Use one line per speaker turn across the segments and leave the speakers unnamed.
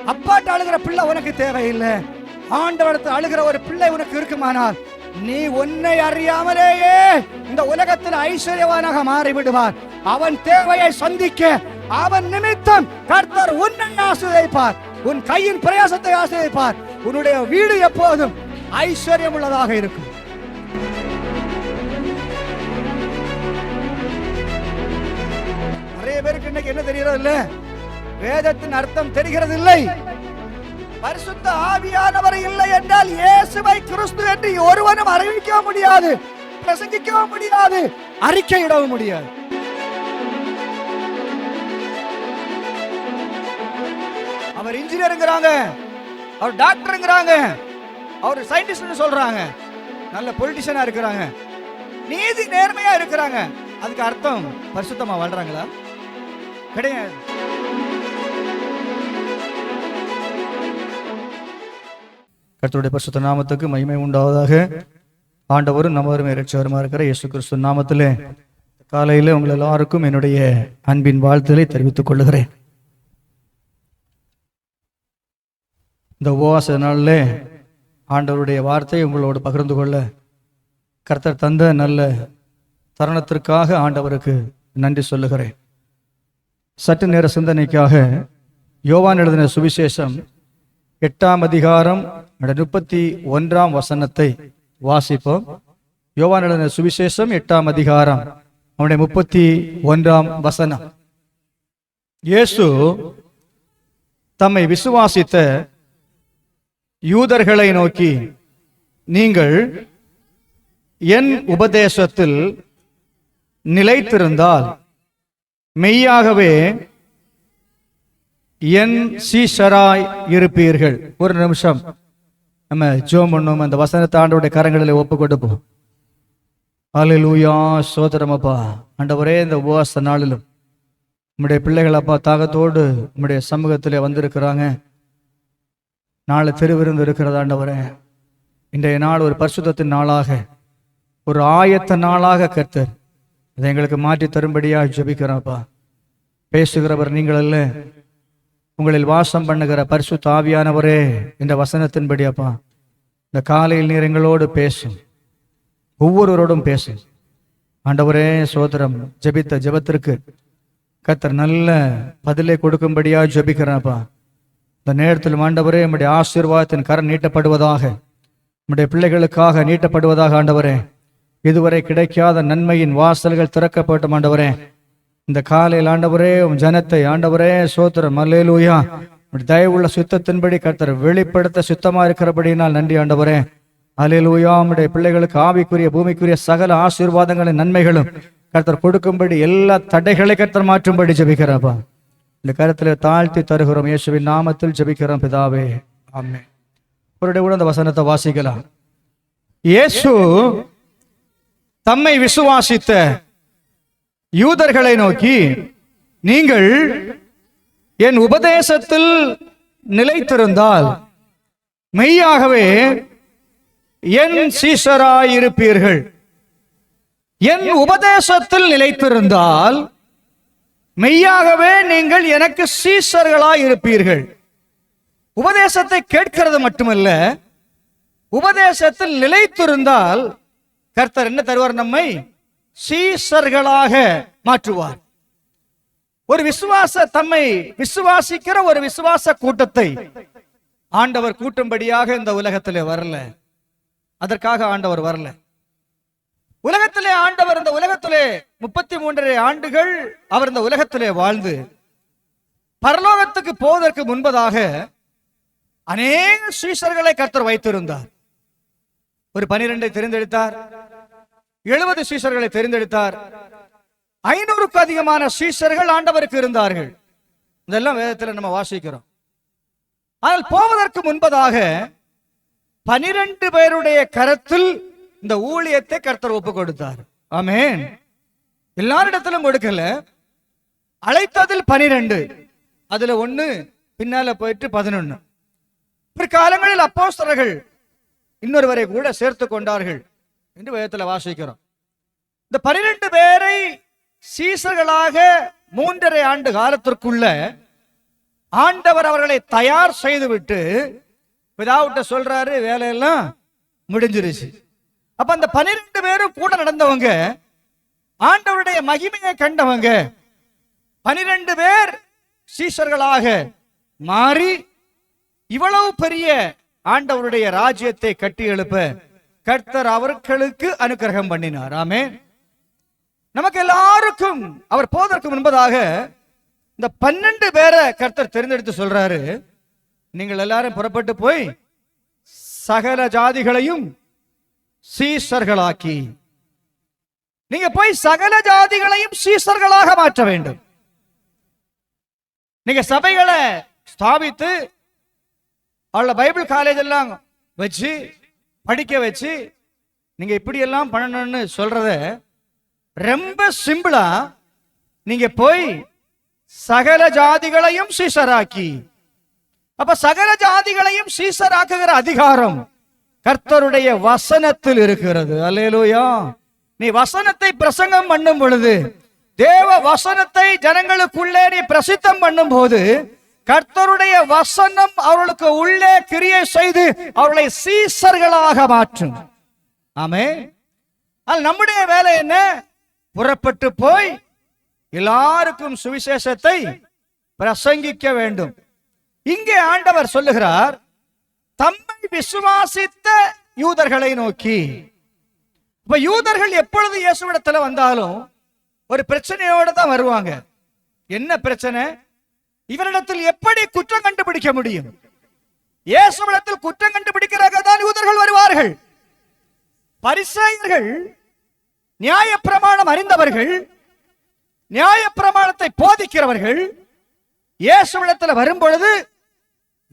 அப்பாட்ட அழுகிற பிள்ளை உனக்கு தேவையில்லை. ஆண்டவரத்தில் அழுகிற ஒரு பிள்ளை உனக்கு இருக்குமானால் நீ உன்னை அறியாமலேயே இந்த உலகத்தில் ஐஸ்வர்யவானாக மாறிவிடுவார். அவன் தேவையை சந்திக்க அவன் நிமித்தம் கர்த்தர் உன்னை ஆசீர்வதிப்பார். உன் கையின் பிரயாசத்தை ஆசீர்வதிப்பார். உன்னுடைய வீடு எப்போதும் ஐஸ்வர்யம் உள்ளதாக இருக்கும். நிறைய பேருக்கு இன்னைக்கு என்ன தெரிகிறது இல்ல, வேதத்தின் அர்த்தம் தெரிகிறது இல்லை. பரிசுத்த ஆவியானவர் இல்லை என்றால் இயேசுவை கிறிஸ்து என்று ஒருவனும் அறிவிக்க முடியாது, பிரசங்கிக்க முடியாது, அறிக்கையிடவும் முடியாது. அவர் இன்ஜினியருங்கிறாங்க, அவர் டாக்டருங்கிறாங்க, அவர் சயின்டிஸ்ட் சொல்றாங்க, நல்ல பொலிட்டிஷியனா இருக்கிறாங்க, நீதி நேர்மையா இருக்கிறாங்க. அதுக்கு அர்த்தம் பரிசுத்தமா வாழ்றாங்களா? கிடையாது. கர்த்தருடைய பரிசுத்த நாமத்துக்கு மகிமை உண்டாவதாக. ஆண்டவரும் நம்மவரும் இரட்சகருமா இருக்கிற இயேசு கிறிஸ்து நாமத்திலே காலையில உங்கள் எல்லாருக்கும் என்னுடைய அன்பின் வாழ்த்துக்களை தெரிவித்துக் கொள்ளுகிறேன். இந்த உபவாச நாளில் ஆண்டவருடைய வார்த்தை உங்களோடு பகிர்ந்து கொள்ள கர்த்தர் தந்த நல்ல தருணத்திற்காக ஆண்டவருக்கு நன்றி சொல்லுகிறேன். சற்று நேர சிந்தனைக்காக யோவான் எழுதின சுவிசேஷம் 8ஆம் அதிகாரம் 31ஆம் வசனத்தை வாசிப்போம். யோவான் எழுதின சுவிசேஷம் 8ஆம் அதிகாரம் 31ஆம் வசனம். இயேசு தம்மை விசுவாசித்த யூதர்களை நோக்கி, நீங்கள் என் உபதேசத்தில் நிலைத்திருந்தால் மெய்யாகவே என் சீஷராய் இருப்பீர்கள். ஒரு நிமிஷம் நம்ம ஜெபம் பண்ணுவோம். அந்த வசனத்தை ஆண்டவருடைய கரங்களில் ஒப்பு கொடுப்போம். அல்லேலூயா, ஸ்தோத்திரம் அப்பா. ஆண்டவரே, இந்த உபவாச நாளிலும் நம்முடைய பிள்ளைகள் அப்பா தாகத்தோடு நம்முடைய சமூகத்திலே வந்திருக்கிறாங்க. நாளை திருவிருந்து இருக்கிறது ஆண்டவரே. இன்றைய நாள் ஒரு பரிசுத்தத்தின் நாளாக, ஒரு ஆயத்த நாளாக கர்த்தர் அதை எங்களுக்கு மாற்றி தரும்படியாக ஜெபிக்கிறோம்ப்பா. பேசுகிறவர் நீங்கள் அல்ல, உங்களில் வாசம் பண்ணுகிற பரிசுத்த ஆவியானவரே இந்த வசனத்தின்படி அப்பா இந்த காலையில் நீர் எங்களோடு பேசும், ஒவ்வொருவரோடும் பேசும் ஆண்டவரே. சோதரம் ஜெபித்த ஜெபத்திற்கு கர்த்தர் நல்ல பதிலை கொடுக்கும்படியாக ஜெபிக்கிறேன்ப்பா. இந்த நேரத்தில் ஆண்டவரே நம்முடைய ஆசீர்வாதத்தின் கரம் நீட்டப்படுவதாக, நம்முடைய பிள்ளைகளுக்காக நீட்டப்படுவதாக ஆண்டவரே. இதுவரை கிடைக்காத நன்மையின் வாசல்கள் திறக்கப்படும் ஆண்டவரே. இந்த காலையில் ஆண்டவரே உம் ஜனத்தை ஆண்டவரே சோத்திரம் அல்லேலூயா தயவுள்ள சுத்தத்தின்படி கர்த்தர் வெளிப்படுத்த சுத்தமா இருக்கிறபடினால் நன்றி ஆண்டவரே. அல்லேலூயா. நம்முடைய பிள்ளைகளுக்கு ஆவிக்குரிய பூமிக்குரிய சகல ஆசீர்வாதங்களின் நன்மைகளும் கர்த்தர் கொடுக்கும்படி எல்லா தடைகளை கர்த்தர் மாற்றும்படி ஜெபிக்கிறப்பா. இந்த கருத்தில் தாழ்த்தி தருகிறோம். இயேசுவின் நாமத்தில் ஜெபிக்கிறோம் பிதாவே, ஆமென். ஒருடைய கூட அந்த வசனத்தை வாசிக்கலாம். இயேசு தம்மை விசுவாசித்த யூதர்களை நோக்கி, நீங்கள் என் உபதேசத்தில் நிலைத்திருந்தால் மெய்யாகவே என் சீஷராய் இருப்பீர்கள். என் உபதேசத்தில் நிலைத்திருந்தால் மெய்யாகவே நீங்கள் எனக்கு சீஷர்களாய் இருப்பீர்கள். உபதேசத்தை கேட்கிறது மட்டுமல்ல, உபதேசத்தில் நிலைத்திருந்தால் கர்த்தர் என்ன தருவார்? நம்மை சீஷர்களாக மாற்றுவார். ஒரு தம்மை விசுவாசிக்கிற ஒரு விசுவாச கூட்டத்தை ஆண்டவர் கூட்டும்படியாக இந்த உலகத்திலே வரல. அதற்காக ஆண்டவர் வரல. உலகத்திலே ஆண்டவர் இந்த உலகத்திலே 33 ஆண்டுகள் அவர் இந்த உலகத்திலே வாழ்ந்து பரலோகத்துக்கு போவதற்கு முன்பதாக அநேக சீஷர்களை கர்த்தர் வைத்திருந்தார். ஒரு 12 தெரிந்தெடுத்தார், 70 சீஷர்களை தெரிந்தெடுத்தார், 500க்கு அதிகமான சீஷர்கள் ஆண்டவருக்கு இருந்தார்கள். இதெல்லாம் வேதத்தில் நம்ம வாசிக்கிறோம். ஆனால் போவதற்கு முன்பதாக 12 பேருடைய கரத்தில் இந்த ஊழியத்தை கர்த்தர் ஒப்பு கொடுத்தார். ஆமென். எல்லாரிடத்திலும் கொடுக்கல, அழைத்ததில் 12, அதுல 1 பின்னால போயிட்டு 11. பிற்காலங்களில் அப்போஸ்தலர்கள் இன்னொருவரை கூட சேர்த்து கொண்டார்கள் என்று வேதத்தில் வாசிக்கிறோம். இந்த 12 பேரை சீசர்களாக 3.5 ஆண்டு காலத்திற்குள்ள ஆண்டவர் அவர்களை தயார் செய்துவிட்டு பிதாவிட்ட சொல்றாரு, வேலையெல்லாம் முடிஞ்சிருச்சு. அப்ப அந்த 12 பேரும் கூட நடந்தவங்க, ஆண்டவருடைய மகிமையை கண்டவங்க, 12 பேர் சீஷர்களாக மாறி இவ்வளவு பெரிய ஆண்டவருடைய ராஜ்யத்தை கட்டி எழுப்ப கர்த்தர் அவர்களுக்கு அனுக்கிரகம் பண்ணினார். ஆமென். நமக்கு எல்லாருக்கும் அவர் போவதற்கு முன்பதாக இந்த 12 பேரை கர்த்தர் தெரிந்தெடுத்து சொல்றாரு, நீங்கள் எல்லாரும் புறப்பட்டு போய் சகல ஜாதிகளையும் சீஷர்களாக்கி, நீங்க போய் சகல ஜாதிகளையும் சீஷர்களாக மாற்ற வேண்டும். நீங்க சபைகளை ஸ்தாபித்து அவள பைபிள் காலேஜ் எல்லாம் வச்சு படிக்க வச்சு நீங்க இப்படி எல்லாம் பண்ணணும்னு சொல்றத ரொம்ப சிம்பிளா, நீங்க போய் சகல ஜாதிகளையும் சீஷராக்கி. அப்ப சகல ஜாதிகளையும் சீஷராக்குகிற அதிகாரம் கர்த்தருடைய வசனத்தில் இருக்கிறது. அல்லேலூயா. நீ வசனத்தை பிரசங்கம் பண்ணும் பொழுது, தேவ வசனத்தை ஜனங்களுக்குள்ளே நீ பிரசித்தம் பண்ணும் போது, கர்த்தருடைய வசனம் அவர்களுக்கு உள்ளே கிரியை செய்து அவர்களை சீஷர்களாக மாற்றும். ஆமென். நம்முடைய வேலை என்ன? புறப்பட்டு போய் எல்லாருக்கும் சுவிசேஷத்தை பிரசங்கிக்க வேண்டும். இங்கே ஆண்டவர் சொல்லுகிறார், தம்மை விசுவாசித்த யூதர்களை நோக்கி. இப்ப யூதர்கள் எப்பொழுது இயேசுவிடத்துல வந்தாலும் ஒரு பிரச்சனையோட தான் வருவாங்க. என்ன பிரச்சனை? இவரிடத்தில் எப்படி குற்றம் கண்டுபிடிக்க முடியும்? இயேசுவிடத்தில் குற்றம் கண்டுபிடிக்கிறார்கள் தான் யூதர்கள் வருவார்கள். பரிசேயர்கள் நியாயப்பிரமாணம் அறிந்தவர்கள், நியாயப்பிரமாணத்தை போதிக்கிறவர்கள் இயேசுவிடத்தில் வரும் பொழுது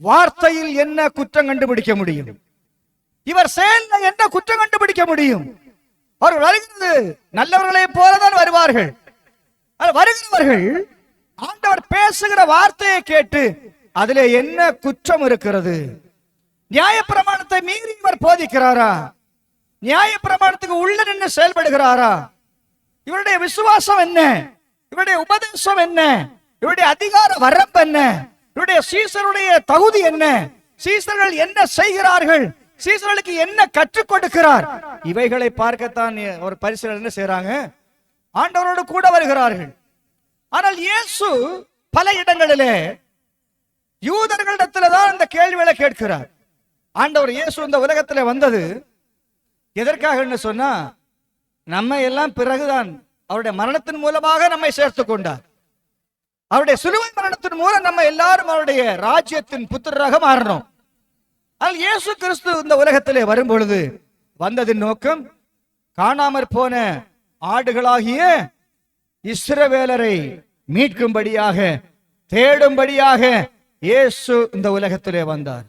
வார்த்தையில் என்ன குற்றம் கண்டுபிடிக்க முடியும்? இவர் செயல்ல என்ன குற்றம் கண்டுபிடிக்க முடியும்? அவர் வருகிறது நல்லவர்களை போலதான் வருவார்கள். வருகிறவர்கள் ஆண்டவர் பேசுகிற வார்த்தையை கேட்டு அதிலே என்ன குற்றம் இருக்கிறது? நியாயப்பிரமாணத்தை மீறி இவர் போதிக்கிறாரா? நியாயப்பிரமாணத்துக்கு உள்ள நின்று செயல்படுகிறாரா? இவருடைய விசுவாசம் என்ன? இவருடைய உபதேசம் என்ன? இவருடைய அதிகார வரம்பு என்ன? இவருடைய சீசருடைய தகுதி என்ன? சீசர்கள் என்ன செய்கிறார்கள்? சீசர்களுக்கு என்ன கற்றுக் கொடுக்கிறார்? இவைகளை பார்க்கத்தான் ஒரு பரிசீலனை என்ன செய்யறாங்க? ஆண்டவரோடு கூட வருகிறார்கள். ஆனால் இயேசு பல இடங்களிலே யூதர்களிடத்தில் தான் இந்த கேள்விகளை கேட்கிறார். ஆண்டவர் இயேசு இந்த உலகத்தில் வந்தது எதற்காக சொன்னா, நம்ம எல்லாம் பிறகுதான் அவருடைய மரணத்தின் மூலமாக நம்மை சேர்த்துக் கொண்டார். அவருடைய சிலுவை மரணத்தின் மூலம் நம்ம எல்லாரும் அவருடைய ராஜ்யத்தின் புத்திரராக மாறணும். ஆனால் இயேசு கிறிஸ்து இந்த உலகத்திலே வரும் பொழுது வந்ததின் நோக்கம், காணாமற் போன ஆடுகளாகிய இஸ்ரவேலரை மீட்கும்படியாக, தேடும்படியாக இயேசு இந்த உலகத்திலே வந்தார்.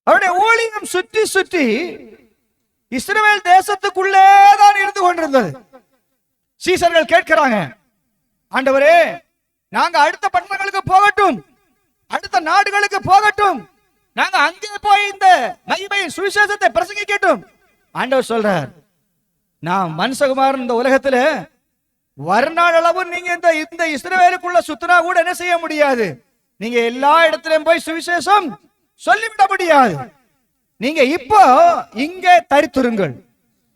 அவருடைய ஊழியம் சுற்றி சுற்றி இஸ்ரவேல் தேசத்துக்குள்ளே தான் இருந்து கொண்டிருந்தது. சீசர்கள் கேட்கிறாங்க, ஆண்டவரே, நாங்க அடுத்த பட்டணங்களுக்கு போகட்டும், அடுத்த நாடுகளுக்கு போகட்டும், நாங்க அங்கே போய் இந்த மகிமை சுவிசேஷத்தை பிரசங்கிக்கட்டும். ஆண்டவர் சொல்றார், நான் மனுஷகுமாரன் இந்த உலகத்துல வருநாள் அளவு நீங்க இந்த இஸ்ரவேலுக்குள்ள சுத்தினா கூட என்ன செய்ய முடியாது. நீங்க எல்லா இடத்திலும் போய் சுவிசேஷம் சொல்லிவிட முடியாது. நீங்க இப்போ இங்கே தரித்துருங்கள்.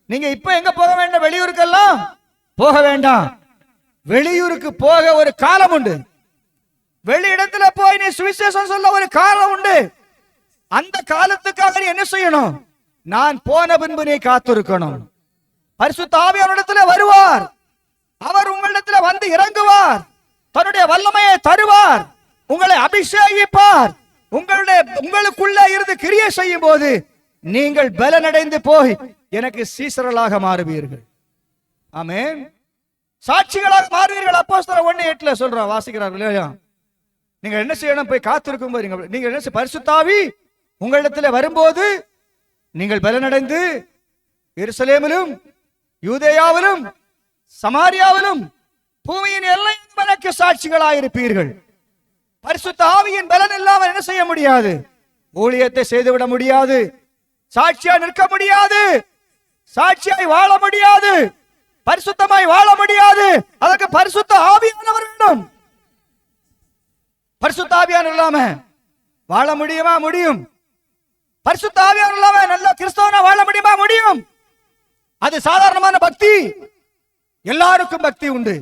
நீங்க இப்போ எங்க போக வேண்டாம்? வெளியூருக்கெல்லாம் போக வேண்டாம். வெளியூருக்கு போக ஒரு காலம் உண்டு. வெளி இடத்துல போய் நீ சுவிசேஷம் சொல்ல ஒரு காலம் உண்டு. அந்த காலத்துக்காக நீ என்ன செய்யணும்? நான் போன பின்பு நீ காத்திருக்கணும். பரிசுத்த ஆவியானவரிடத்தில் வருவார். அவர் உங்களிடத்தில் வந்து இறங்குவார். தன்னுடைய வல்லமையை தருவார். உங்களை அபிஷேகிப்பார். உங்களுக்குள்ள இருந்து கிரியை செய்யும் போது நீங்கள் பலனடைந்து போய் எனக்கு சீசர்களாக மாறுவீர்கள். ஆமென். சாட்சிகளாக மாறுவீர்கள். அப்போஸ்தலர் 1:8 சொல்றோம், வாசிக்கிறார்கள் இல்லையா? நீங்க என்ன செய்யணும்? போய் காத்திருக்கும் போது நீங்க என்ன, பரிசுத்த ஆவி உங்களிடத்தில் வரும்போது நீங்கள் பலனடைந்து எருசலேமிலும் யூதேயாவிலும் சமாரியாவிலும் பூமியின் எல்லையும் எனக்கு சாட்சிகளாயிருப்பீர்கள். பரிசுத்த ஆவியின் பலன் இல்லாமல் என்ன செய்ய முடியாது? ஊழியத்தை செய்துவிட முடியாது. சாட்சியாய் நிற்க முடியாது. சாட்சியாய் வாழ முடியாது. பரிசுத்தமாய் வாழ முடியாது. அதற்கு பரிசுத்த ஆவியானவர் வேண்டும். பரிசுத்த ஆவியானவர் இல்லாம வாழ முடியுமா? முடியும். பரிசுத்த ஆவியானவர் இல்லாம நல்ல கிறிஸ்தவனா வாழ முடியுமா? முடியும். அது சாதாரணமான பக்தி. எல்லாருக்கும் பக்தி உண்டு,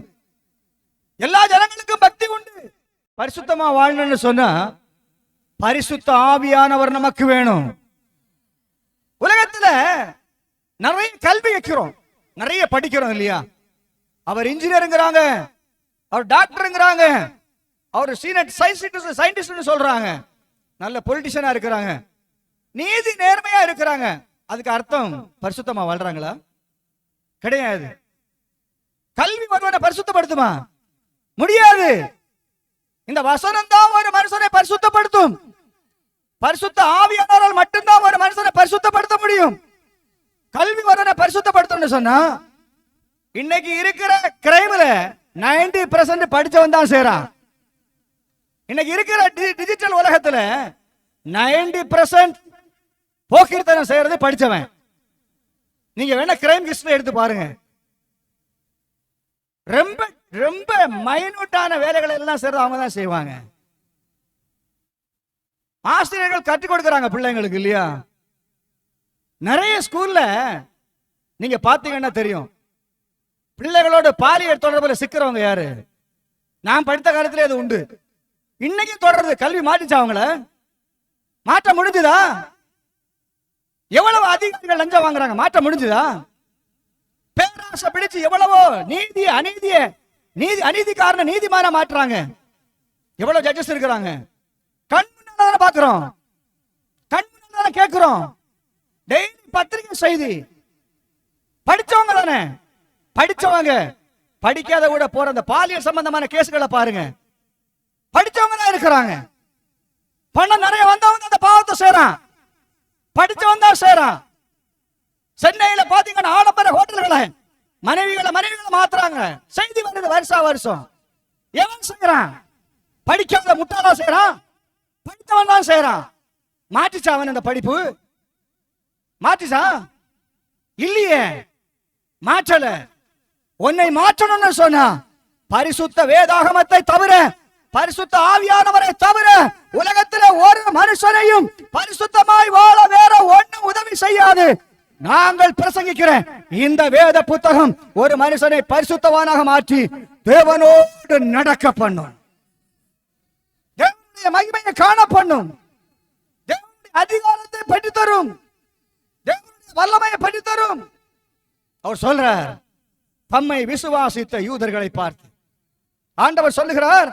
எல்லா ஜனங்களுக்கும் பக்தி உண்டு. பரிசுத்தமா வாழணும்னு சொன்னா பரிசுத்த ஆவியானவர் நமக்கு வேணும். உலகத்துல நிறைய கல்வி வைக்கிறோம், நிறைய படிக்கிறோம் இல்லையா? அவர் இன்ஜினியருங்கிறாங்க, அவர் டாக்டருங்கிறாங்க, அவர் சயின்டிஸ்ட் சொல்றாங்க, நல்ல பொலிட்டிஷியனா இருக்கிறாங்க, நீதி நேர்மையா இருக்கிறாங்க. அதுக்கு அர்த்தம் பரிசுத்தமா வாழ்றாங்களா? கிடையாது. கல்வி ஒருவனை பரிசுத்தப்படுத்துமா? முடியாது. இந்த வசனம் தான் ஒரு மனுஷனை பரிசுத்தப்படுத்தும். பரிசுத்த ஆவியானவரால் மட்டும்தான் ஒரு மனுஷனை பரிசுத்தப்படுத்த முடியும். கல்வி ஒருவனை பரிசுத்தப்படுத்தும்னு சொன்னா இன்னைக்கு இருக்கிற கிரைம்ல 90% படிச்சவன் தான் செய்றான். இன்னைக்கு இருக்கிற டிஜிட்டல் உலகத்துல 90% போக்கிரித்தனம் செய்யறது படிச்சவன். நீங்க வேணா கிரைம் ஹிஸ்டரி எடுத்து பாருங்க. ரொம்ப ரொம்ப மைனூட்டான வேலைகளை எல்லாம் செய்யறது அவங்க தான் செய்வாங்க. ஆசிரியர்கள் கற்றுக் கொடுக்கறாங்க பிள்ளைங்களுக்கு இல்லையா? நிறைய ஸ்கூல்ல நீங்க பாத்தீங்கன்னா தெரியும், பிள்ளைகளோட பாலியல் தொடர்புல சிக்கிறவங்க யாரு? நான் படித்த காலத்திலே அது உண்டு. இன்னைக்கு தொடர்றது. கல்வி மாற்றிச்சா? அவங்கள மாற்ற முடிஞ்சுதா? எவ்வளவு அதிகாரிகள் லஞ்சம் வாங்குறாங்க, மாற்ற முடிஞ்சுதா? பேராசை பிடிச்சு எவ்வளவோ அநீதிக்காரன நீதிமான மாற்றுறாங்க. எவ்வளவு ஜட்ஜஸ் இருக்கிறாங்க. கண் முன்னால பாக்குறோம், கண் முன்னால கேட்கிறோம். டெய்லி பத்திரிகை செய்தி. படிச்சவங்க தானே, படிச்சவங்க. படிக்காத கூட போற அந்த பாலியல் சம்பந்தமான கேசுகளை பாருங்க, படிச்சவங்க தான் இருக்கிறாங்க. பணம் நிறைய வந்தவங்க அந்த பாவத்தை செய்றான், படிச்சவன் தான் செய்றான். சென்னையில பாத்தீங்கன்னா ஆடம்பர ஹோட்டல்களை மனைவிகளை மாத்துறாங்க. செய்தி வருது வருஷம். எவன் செய்யறான்? படிக்காத முட்டாளா செய்யறான், படித்தவன் தான் செய்யறான். மாற்றிச்சா அவன் அந்த படிப்பு? மாற்றிச்சா? இல்லையே, மாற்றல. உன்னை மாற்றணும்னு சொன்னா பரிசுத்த வேதாகமத்தை தவிர, பரிசுத்த ஆவியானவரை தவிர உலகத்தில் ஒரு மனுஷனையும் பரிசுத்தமாய் வாழ வேற ஒண்ணும் உதவி செய்யாது. நாங்கள் பிரசங்கிக்கிற இந்த வேத புத்தகம் ஒரு மனுஷனை பரிசுத்தவானாக மாற்றி தேவனோடு நடக்க பண்ணும், தேவனுடைய மகிமையை காண பண்ணும், தேவனுடைய அதிகாரத்தை பெற்று தரும், தேவனுடைய வல்லமையை பெற்று தரும். அவர் சொல்றார், தம்மை விசுவாசித்த யூதர்களை பார்த்து ஆண்டவர் சொல்லுகிறார்,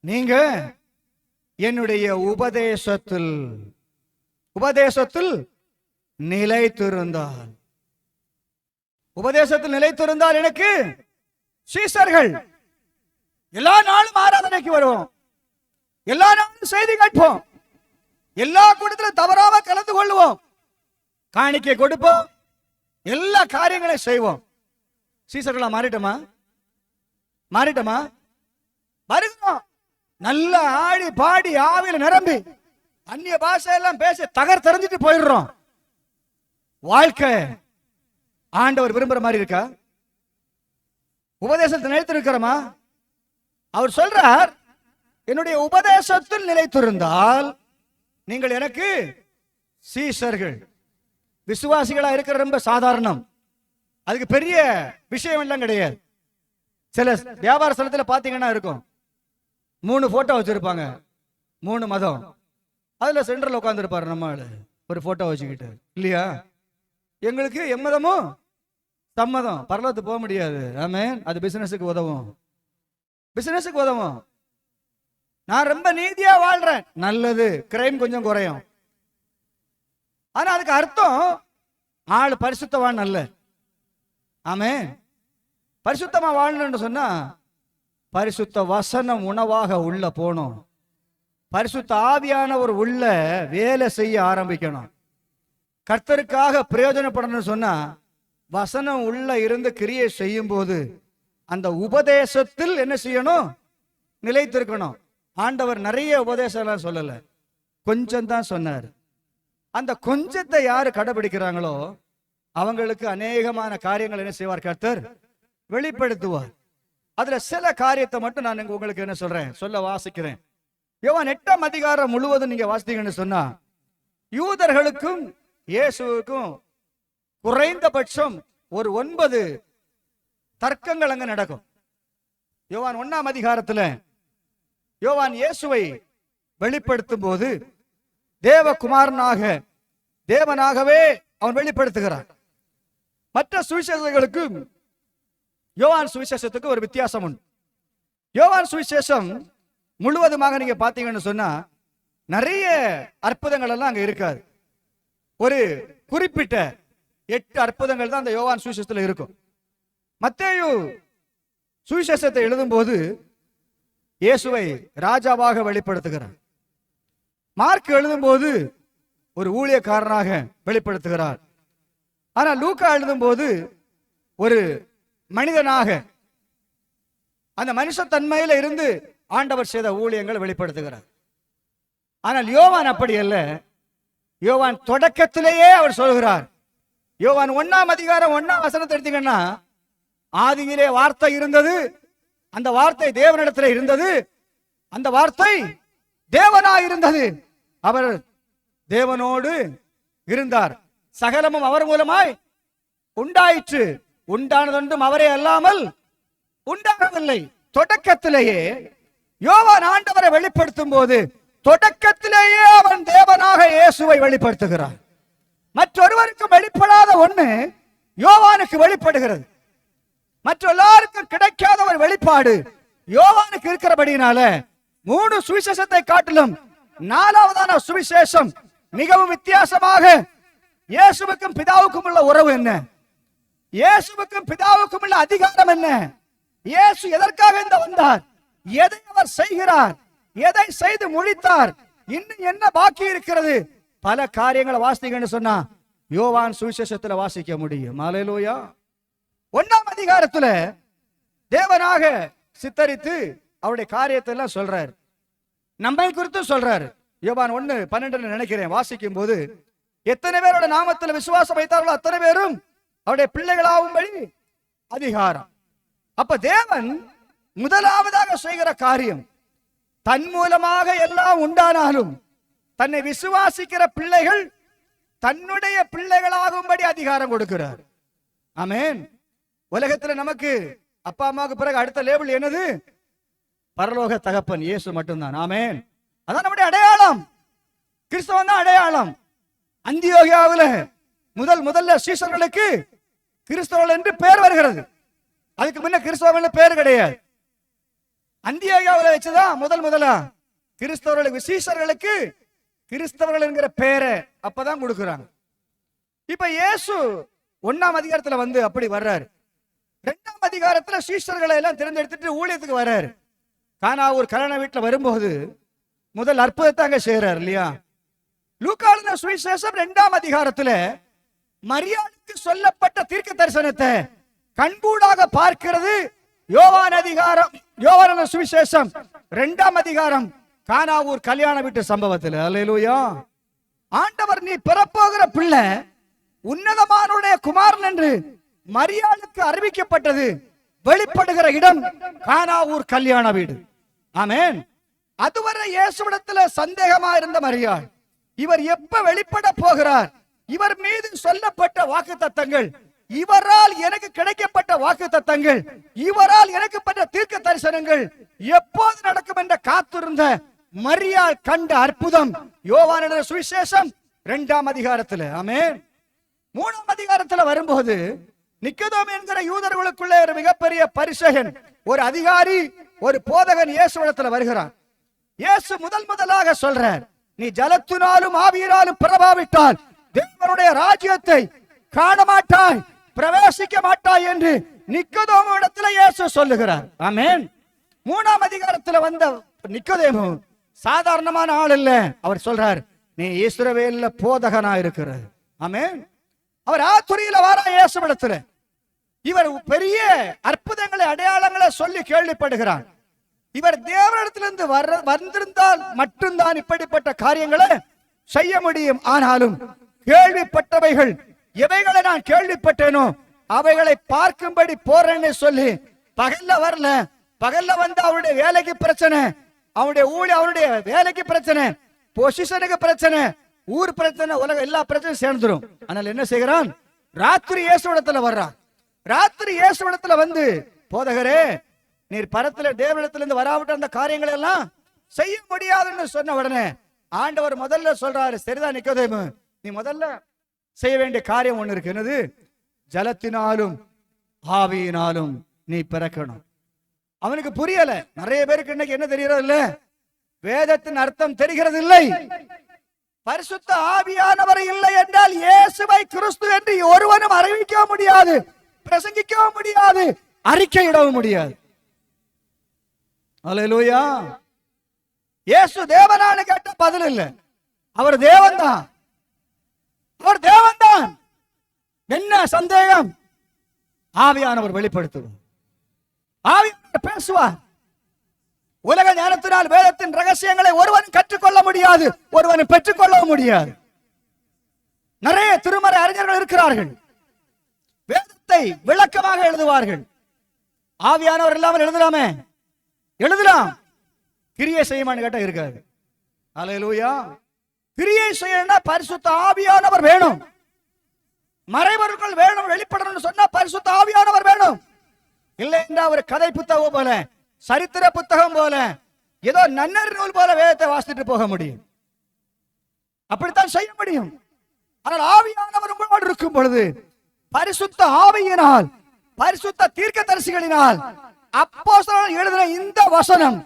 நீங்க என்னுடைய உபதேசத்தில் நிலைத்திருந்தால், உபதேசத்தில் நிலைத்திருந்தால் எனக்கு சீசர்கள். எல்லா நாளும் ஆராதனைக்கு வருவோம், எல்லா நாளும் செய்தி கேட்போம், எல்லா கூட்டத்திலும் தவறாம கலந்து கொள்வோம், காணிக்கை கொடுப்போம், எல்லா காரியங்களையும் செய்வோம். சீசர்களா மாறிட்டோமா? வருகிறோம், நல்ல ஆடி பாடி ஆவியில நிரம்பி அந்நிய பாஷையெல்லாம் பேசி தகர் தெரிஞ்சிட்டு போயிடுறோம். வாழ்க்கை ஆண்டவர் விரும்புற மாதிரி இருக்கா? உபதேசத்தில் நிலைத்திருக்கிறோமா? அவர் சொல்றார், என்னுடைய உபதேசத்தில் நிலைத்திருந்தால் நீங்கள் எனக்கு சீஷர்கள். விசுவாசிகளா இருக்கிற ரொம்ப சாதாரணம், அதுக்கு பெரிய விஷயம் எல்லாம் கிடையாது. சில வியாபார ஸ்தலத்தில் பாத்தீங்கன்னா இருக்கும், 3 போட்டோ வச்சிருப்பாங்க, 3 மதம். அதுல சென்டர்ல உட்கார்ந்து இருப்பாரு நம்ம ஆளு, ஒரு போட்டோ வச்சுக்கிட்டு இல்லையா? எங்களுக்கு எம்மதமும் சம்மதம், பரலோகத்துக்கு போக முடியாது. ஆமென். அது பிசினஸுக்கு உதவும். நான் ரொம்ப நீதியா வாழ்றேன், நல்லது, கிரைம் கொஞ்சம் குறையும். ஆனா அதுக்கு அர்த்தம் ஆள் பரிசுத்தவான் அல்ல. ஆமென். பரிசுத்தமா வாழணும்னு சொன்னா பரிசுத்த வசனம் உணவாக உள்ள போகணும், பரிசுத்த ஆவியானவர் உள்ள வேலை செய்ய ஆரம்பிக்கணும். கர்த்தருக்காக பிரயோஜனப்படணும்னு சொன்னா வசனம் உள்ள இருந்து கிரியை செய்யும் போது அந்த உபதேசத்தில் என்ன செய்யணும்? நிலைத்திருக்கணும். ஆண்டவர் நிறைய உபதேசம் சொல்லல, கொஞ்சம் தான் சொன்னார். அந்த கொஞ்சத்தை யாரு கடைபிடிக்கிறாங்களோ அவங்களுக்கு அநேகமான காரியங்கள் என்ன செய்வார்? கர்த்தர் வெளிப்படுத்துவார். அதுல சில காரியத்தை மட்டும் நான் உங்களுக்கு என்ன சொல்றேன், சொல்ல வாசிக்கிறேன். யோவான் 8ஆம் அதிகாரம் முழுவதும் நீங்க வாசித்தீங்கன்னு சொன்னா, யூதர்களுக்கும் இயேசுவுக்கும் குறைந்தபட்சம் ஒரு 9 தர்க்கங்கள் அங்க நடக்கும். யோவான் 1ஆம் அதிகாரத்துல யோவான் இயேசுவை வெளிப்படுத்தும் போது தேவகுமாரனாக, தேவனாகவே அவன் வெளிப்படுத்துகிறான். மற்ற சுவிசேஷங்களுக்கும் யோவான் சுவிசேஷத்துக்கு ஒரு வித்தியாசம் உண்டு. யோவான் சுவிசேஷம் முழுவதுமாக நீங்க பாத்தீங்கன்னு சொன்னா நிறைய அற்புதங்கள் எல்லாம் அங்க இருக்காது. ஒரு குறிப்பிட்ட 8 அற்புதங்கள் தான் அந்த யோவான் சுவிசேஷத்துல இருக்கும். மத்தேயு சுவிசேஷத்தை எழுதும் போது இயேசுவை ராஜாவாக வெளிப்படுத்துகிறார். மார்க் எழுதும் போது ஒரு ஊழியக்காரனாக வெளிப்படுத்துகிறார். ஆனால் லூக்கா எழுதும் போது ஒரு மனிதனாக, அந்த மனுஷ தன்மையில இருந்து ஆண்டவர் செய்த ஊழியங்கள் வெளிப்படுத்துகிறார். ஆனால் யோவான் அப்படி அல்ல. யோவான் தொடக்கத்திலேயே அவர் சொல்கிறார். யோவான் 1ஆம் அதிகாரம் 1ஆம் வசனத்தை எடுத்தீங்கன்னா, ஆதியிலே வார்த்தை இருந்தது, அந்த வார்த்தை தேவனிடத்தில் இருந்தது, அந்த வார்த்தை தேவனாய் இருந்தது, அவர் தேவனோடு இருந்தார், சகலமும் அவர் மூலமாய் உண்டாயிற்று, உண்டானதொன்றும் அவரே அல்லாமல் உண்டாகவில்லை. தொடக்கத்திலேயே யோவான் ஆண்டவரை வெளிப்படுத்தும் போது தொடக்கத்திலேயே அவன் தேவனாக இயேசுவை வெளிப்படுத்துகிறார். மற்றொருவருக்கு வெளிப்படாத ஒண்ணு யோவானுக்கு வெளிப்படுகிறது. மற்ற எல்லாருக்கும் கிடைக்காத ஒரு வெளிப்பாடு யோவானுக்கு இருக்கிறபடினால 3 சுவிசேஷத்தை காட்டிலும் 4வதான சுவிசேஷம் மிகவும் வித்தியாசமாக, இயேசுவுக்கும் பிதாவுக்கும் உள்ள உறவு என்ன, இயேசுவுக்கும் பிதாவுக்கும் உள்ள அதிகாரம் என்ன, இயேசு எதற்காக இந்த வந்தார், எதை அவர் செய்கிறார், எதை செய்து முடித்தார், இன்னும் என்ன பாக்கி இருக்கிறது, பல காரியங்களை வாசித்தீங்கன்னு சொன்னா யோவான் சுவிசேஷத்துல வாசிக்க முடியும். அல்லேலூயா. 1ஆம் அதிகாரத்துல தேவனாக சித்தரித்து அவருடைய காரியத்தை எல்லாம் சொல்றாரு, நம்மை குறித்து சொல்றாரு. யோவான் 1:12 நினைக்கிறேன் வாசிக்கும் போது, எத்தனை பேரோட நாமத்தில் விசுவாசம் வைத்தார்களோ அத்தனை பேரும் அவருடைய பிள்ளைகளாகும்படி அதிகாரம். அப்ப தேவன் முதலாவதாக செய்கிற காரியம், தன் மூலமாக எல்லாம் உண்டானாலும் தன்னை விசுவாசிக்கிற பிள்ளைகள் தன்னுடைய பிள்ளைகளாகும்படி அதிகாரம் கொடுக்கிறார். ஆமென். உலகத்துல நமக்கு அப்பா அம்மாவுக்கு பிறகு அடுத்த லேபிள் என்னது? பரலோக தகப்பன் இயேசு மட்டும்தான். ஆமென். அதான் நம்முடைய அடையாளம். கிறிஸ்தவன் தான் அடையாளம். அந்தியோகியாவில் முதல்ல சீசர்களுக்கு கிறிஸ்தவர்கள் என்று பெயர் வருகிறது. அதுக்கு முன்ன கிறிஸ்தவர்கள் பேர் கிடையாது. அந்தியோகியாவில் வச்சுதான் முதலா கிறிஸ்தவர்களுக்கு, சீசர்களுக்கு கிறிஸ்தவர்கள் என்கிற பெயரை அப்பதான் கொடுக்கிறாங்க. இப்ப இயேசு 1ஆம் அதிகாரத்துல வந்து அப்படி வர்றாரு. 2ஆம் அதிகாரத்துல சீஷர்களை எல்லாம் தேர்ந்தெடுத்துட்டு ஊழியத்துக்கு வர்றாரு. கானா ஒரு கல்யாண வீட்டுல வரும்போது முதல் அற்புதத்தை அங்க செய்யறாரு இல்லையா? லூக்கா எழுதின சுவிசேஷம் 2ஆம் அதிகாரத்துல மரியாளுக்கு சொல்லப்பட்ட தீர்க்க தரிசனத்தை கண்கூடாக பார்க்கிறது. யோவான் சுவிசேஷம் 2ஆம் அதிகாரம் கானாவூர் கல்யாண வீட்டு சம்பவத்தில். அல்லேலூயா. ஆண்டவர் நீ பிறப்போகிற பிள்ளை உன்னதமானுடைய குமாரன் என்று மரியாளுக்கு அறிவிக்கப்பட்டது. வெளிப்படுகிற இடம் கானாவூர் கல்யாண வீடு. ஆமென். அதுவரை இயேசுவிடத்துல சந்தேகமா இருந்த மரியாள், இவர் எப்ப வெளிப்பட போகிறார், இவர் மீது சொல்லப்பட்ட வாக்குத்தத்தங்கள், இவரால் எனக்கு கிடைக்கப்பட்ட வாக்குத்தத்தங்கள், இவரால் எனக்கு பெற்ற தீர்க்க தரிசனங்கள் எப்போது நடக்கும் என்ற காத்திருந்த மரியாள் கண்ட அற்புதம் யோவான் எழுதின சுவிசேஷம் 2ஆம் அதிகாரத்தில். ஆமென். 3ஆம் அதிகாரத்தில் வரும்போது நிக்கதோம் என்கிற யூதர்களுக்குள்ளே ஒரு மிகப்பெரிய பரிசேயன், ஒரு அதிகாரி, ஒரு போதகன் இயேசுவிடத்தில் வருகிறான். இயேசு முதலாக சொல்றார், நீ ஜலத்தினாலும் ஆவியினாலும் பிறவாவிட்டால் தேவனுடைய ராஜ்யத்தை காண மாட்டாய், பிரவேசிக்க மாட்டாய் என்று நிக்கதோமிடத்தில் இயேசு சொல்லுகிறார். ஆமென். 3ஆம் அதிகாரத்தில் வந்த நிக்கதேமு சாதாரணமான ஆள் இல்ல. அவர் சொல்றார், நீ இஸ்ரவேல்ல போதகனா இருக்கிறார். ஆமென். அவர் ஆத்துரியில வார இயேசுவிடத்தில் இவர் பெரிய அற்புதங்களை அடையாளங்களை சொல்லி கேள்விப்படுகிறார். இவர் தேவனிடத்திலிருந்து வந்திருந்தால் மட்டும்தான் இப்படிப்பட்ட காரியங்களை செய்ய முடியும். ஆனாலும் கேள்விப்பட்டவைகள் எவைகளை நான் கேள்விப்பட்டேனோ அவைகளை பார்க்கும்படி போறேன்னு சொல்லி பகல்ல வரல. பகல்ல வந்து அவருடைய வேலைக்கு பிரச்சனை, அவனுடைய அவனுடைய வேலைக்கு பிரச்சனை, பொசிஷனுக்கு பிரச்சனை, ஊர் பிரச்சனை, உலக எல்லா பிரச்சனையும் சேர்ந்துரும். ஆனால் என்ன செய்கிறான்? ராத்திரி இயேசுவிடத்துல வர்றான். ராத்திரி இயேசுவிடத்துல வந்து, போதகரே, நீர் பரத்துல தேவனிடத்திலிருந்து வராவிட்ட அந்த காரியங்களை எல்லாம் செய்ய முடியாதுன்னு சொன்ன உடனே ஆண்டவர் முதல்ல சொல்றாரு, சரிதான் நிக்கோதேமு, நீ முதல்ல செய்ய வேண்டிய காரியம் ஒண்ணு இருக்கு. என்னது? ஜலத்தினாலும் ஆவியினாலும் நீ பிறக்கணும். அவனுக்கு புரியல. நிறைய பேருக்கு இன்னைக்கு என்ன தெரிகிறது இல்ல, வேதத்தின் அர்த்தம் தெரிகிறது இல்லை. பரிசுத்த ஆவியானவர் இல்லை என்றால் இயேசுவை கிறிஸ்து என்று ஒருவனும் அறிவிக்க முடியாது, பிரசங்கிக்க முடியாது, அறிக்கையிடவும் முடியாது. அல்லேலூயா. இயேசு தேவனானு கேட்ட பதில் இல்ல, அவர் தேவன்தான், அவர் தேவன்தான். என்ன சந்தேகம்? ஆவியானவர் வெளிப்படுத்துவார், ஆவியானவர் பேசுவார். உலக ஞானத்தினால் வேதத்தின் ரகசியங்களை ஒருவன் கற்றுக்கொள்ள முடியாது, ஒருவன் பெற்றுக்கொள்ளவும் முடியாது. நிறைய திருமறை அறிஞர்கள் இருக்கிறார்கள், வேதத்தை விளக்கமாக எழுதுவார்கள். ஆவியானவர் இல்லாமல் எழுதலாமே? எழுதலாம். கிரியை செய்யுமான்னு கேட்டா இருக்காது. அல்லேலூயா. கிரியை செய்யணும்னா பரிசுத்த ஆவியானவர் வேணும், மறைபொருட்கள் வேணும், வெளிப்படணும்னு சொன்னா பரிசுத்த ஆவியானவர் வேணும். இல்லை என்றா ஒரு கதை புத்தகம் போல, சரித்திர புத்தகம் போல, ஏதோ நன்னறி நூல் போல வேதத்தை வாசித்துட்டு போக முடியும், அப்படித்தான் செய்ய முடியும். ஆனால் ஆவியானவர் உங்களோடு இருக்கும் பொழுது, பரிசுத்த ஆவியினால், பரிசுத்த தீர்க்கதரிசிகளினால் அப்போஸ்தலர்கள் எழுதின இந்த வசனம்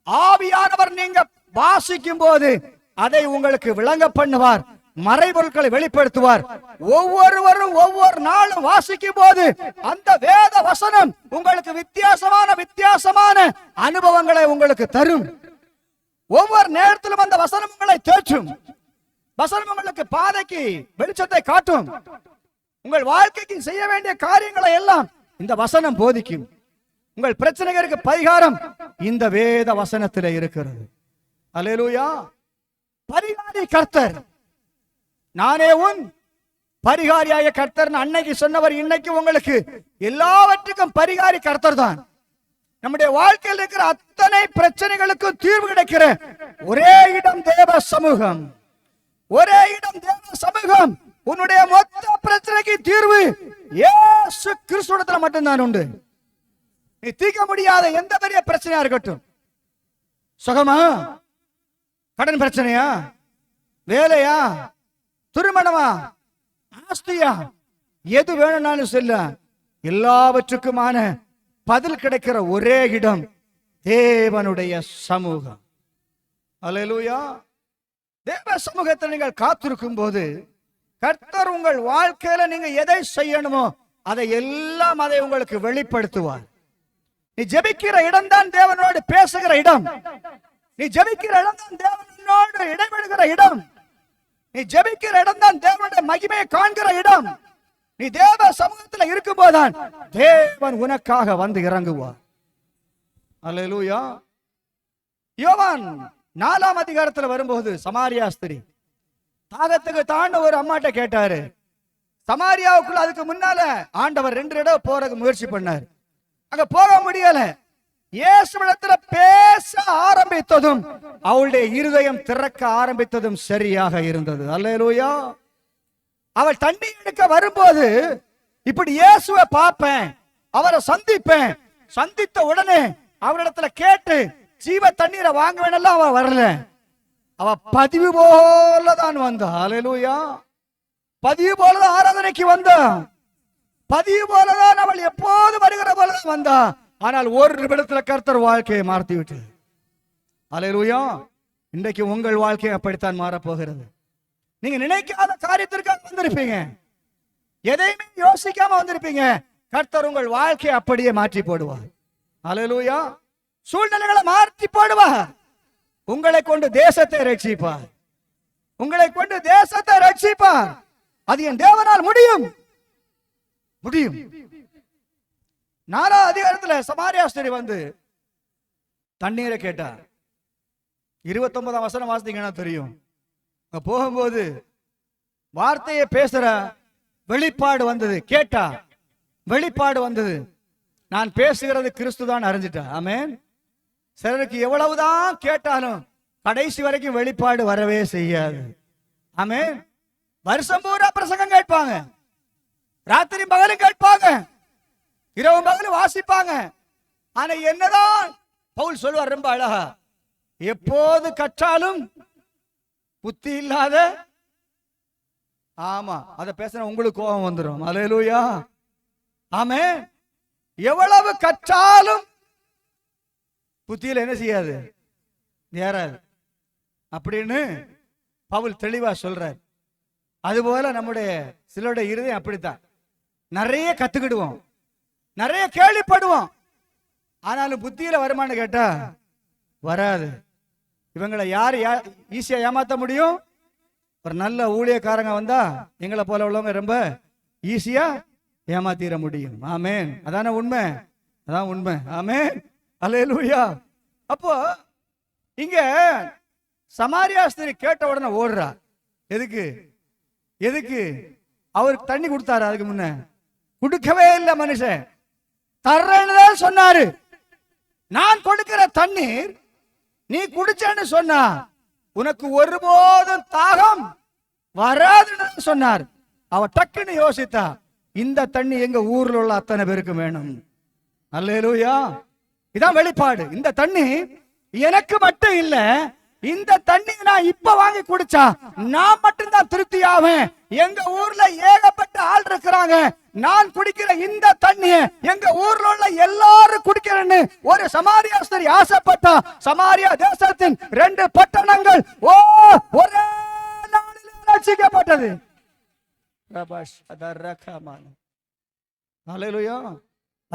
ஆவியானவர் நீங்க வாசிக்கும் போது அதை உங்களுக்கு விளங்க பண்ணுவார், மறைபொருட்களை வெளிப்படுத்துவார். ஒவ்வொருவரும் ஒவ்வொரு நாளும் வாசிக்கும் போது அந்த வேத வசனம் உங்களுக்கு வித்தியாசமான அனுபவங்களை உங்களுக்கு தரும். ஒவ்வொரு நேரத்திலும் அந்த வசனம் உங்களை தேற்றும். வசனம் உங்களுக்கு பாதைக்கு வெளிச்சத்தை காட்டும். உங்கள் வாழ்க்கைக்கு செய்ய வேண்டிய காரியங்களை எல்லாம் இந்த வசனம் போதிக்கும். உங்கள் பிரச்சனைகளுக்கு பரிகாரம் இந்த வேத வசனத்தில் இருக்கிறது. அல்லேலூயா. பரிகாரி கர்த்தர், நானே உன் பரிகாரியாய கர்த்தர் அன்னைக்கு சொன்னவர் இன்னைக்கு உங்களுக்கு எல்லாவற்றுக்கும் பரிகாரி கர்த்தர் தான். நம்முடைய வாழ்க்கையில் இருக்கிற அத்தனை பிரச்சனைகளுக்கும் தீர்வு கிடைக்கிற ஒரே இடம் தேவ சமூகம், ஒரே இடம் தேவ சமூகம். உன்னுடைய மொத்த பிரச்சனைக்கு தீர்வு இயேசு கிறிஸ்துவிடத்தில் மட்டும்தான் உண்டு. நீ தீர்க்க முடியாத எந்த பெரிய பிரச்சனையா இருக்கட்டும், சுகமா, கடன் பிரச்சனையா, வேலையா, திருமணமா, ஆஸ்தியா, எது வேணும்னாலும் சொல்ல, எல்லாவற்றுக்குமான பதில் கிடைக்கிற ஒரே இடம் தேவனுடைய சமூகம். அல்லேலூயா. தேவ சமூகத்தில் நீங்கள் காத்திருக்கும் போது கர்த்தர் உங்கள் வாழ்க்கையில நீங்க எதை செய்யணுமோ அதை எல்லாம் அதை உங்களுக்கு வெளிப்படுத்துவார். நீ ஜெபிக்கிற இடம் தான் தேவனோடு பேசுகிற இடம். நீ ஜெபிக்கிற இடம் தான் தேவனோடு இடைபெறுகிற இடம். நீ ஜெபிக்கிற இடம் தான் தேவனுடைய மகிமையை காண்கிற இடம். நீ தேவ சமூகத்தில் இருக்கும் போதுதான் தேவன் உனக்காக வந்து இறங்குவார். அல்லேலூயா. யோவான் 4ஆம் அதிகாரத்தில் வரும்போது சமாரியா ஸ்திரீ தாகத்துக்கு தாண்ட ஒரு அம்மாட்ட கேட்டாரு. சமாரியாவுக்குள்ள அதுக்கு முன்னால ஆண்டவர் 2 இடம் போறதுக்கு முயற்சி பண்ணார், அங்க போக முடியல. இயேசுவிடத்துல பேச ஆரம்பித்ததும் அவளுடைய இருதயம் திறக்க ஆரம்பித்ததும் சரியாக இருந்தது. அல்லேலூயா. அவள் தண்ணி எடுக்க வரும்போது இப்படி இயேசுவை பார்ப்பேன், அவரை சந்திப்பேன், சந்தித்த உடனே அவரிடத்துல கேட்டு ஜீவ தண்ணீரை வாங்க வேணாம் அவ வரல, அவ பதிவு போலதான் வந்தா. அல்லேலூயா. பதிவு போலதான் ஆராதனைக்கு வந்தா, பதிவு போலதான் அவள் எப்போது வருகிற போலதான் வந்தா. ஆனால் ஒரு நிமிடத்துல கர்த்தர் வாழ்க்கையை மாற்றி விட்டு. அல்லேலூயா. இன்றைக்கு உங்கள் வாழ்க்கை அப்படித்தான் மாறப்போகிறது. நீங்க நினைக்காத காரியத்திற்காக வந்திருப்பீங்க, எதையுமே யோசிக்காம வந்திருப்பீங்க. கர்த்தர் உங்கள் வாழ்க்கையை அப்படியே மாற்றி போடுவார். அல்லேலூயா. சூழ்நிலைகளை மாற்றி போடுவார். உங்களை கொண்டு தேசத்தை ரட்சிப்பார், உங்களை கொண்டு தேசத்தை ரட்சிப்பார். அது என் தேவனால் முடியும், முடியும். 4ஆம் அதிகாரத்தில் சமாரியா ஸ்திரீ வந்து தண்ணீரை கேட்டா. 29ஆம் வசனம் வாசித்தீங்கன்னா தெரியும். போகும்போது வார்த்தையை பேசுற வெளிப்பாடு வந்தது, கேட்டா வெளிப்பாடு வந்தது. நான் பேசுகிறது கிறிஸ்து தான் அறிஞ்சிட்டேன். ஆமென். சிலருக்கு எவ்வளவுதான் கேட்டாலும் கடைசி வரைக்கும் வெளிப்பாடு வரவே செய்யாது. ஆமென். வருஷம் பூரா பிரசங்கம் கேட்பாங்க, ராத்திரி பகலும் கேட்பாங்க, இரவு பகலும் வாசிப்பாங்க. ஆனா என்னதான் பவுல் சொல்வார் ரொம்ப அழகா, எப்போது கற்றாலும் புத்தி இல்லாத. ஆமா, அத பேசுற உங்களுக்கு கோபம் வந்துடும். அல்லேலூயா. ஆமென். எவ்வளவு கற்றாலும் புத்தியில என்ன செய்யாது, ஏறாது அப்படின்னு பவுல் தெளிவா சொல்றார். அதுபோல நம்முடைய சிலருடைய இருதயம் அப்படித்தான். நிறைய கத்துக்கிடுவோம், நிறைய கேள்விப்படுவோம், ஆனாலும் புத்தியில வருமானு கேட்டா வராது. இவங்களை யார் ஈஸியா ஏமாத்த முடியும்? ஒரு நல்ல ஊழியக்காரங்க வந்தா எங்களை போல உள்ளவங்க ரொம்ப ஈஸியா ஏமாத்திர முடியும். ஆமென். அதான உண்மை, அதான் உண்மை. ஆமென். அல்லேலூயா. அப்போ இங்க சமாரியா ஸ்திரீ கேட்ட உடனே ஓடுறா. எதுக்கு? எதுக்கு? அவருக்கு தண்ணி கொடுத்தாரு, அதுக்கு முன்ன கொடுக்கவே இல்லை. மனுஷன் தர்றேன்னு தான் சொன்னாரு. நான் கொடுக்கிற தண்ணீர் நீ குடிச்சேன்னு சொன்னா உனக்கு ஒருபோதும் தாகம் வராதுன்னு சொன்னார். அவ டக்குன்னு யோசித்தா, இந்த தண்ணி எங்க ஊர்ல உள்ள அத்தனை பேருக்கு வேணும். அல்லேலூயா. இதான் வெளிப்பாடு. இந்த தண்ணி எனக்கு மட்டும் இல்ல, இந்த தண்ணி நான் இப்ப வாங்கி குடிச்சா நான் மட்டும்தான் திருப்தி ஆவேன். எங்க ஊர்ல ஏகப்பட்ட ஆள் இருக்கிறாங்க. நான் குடிக்கிற இந்த தண்ணிய எங்க ஊர்ல உள்ள எல்லாரும் குடிக்கிறேன்னு ஒரு சமாரியா ஸ்திரீ ஆசைப்பட்டா. சமாரியா தேசத்தின் 2 பட்டணங்கள் ஒரே நாளில் ரட்சிக்கப்பட்டது.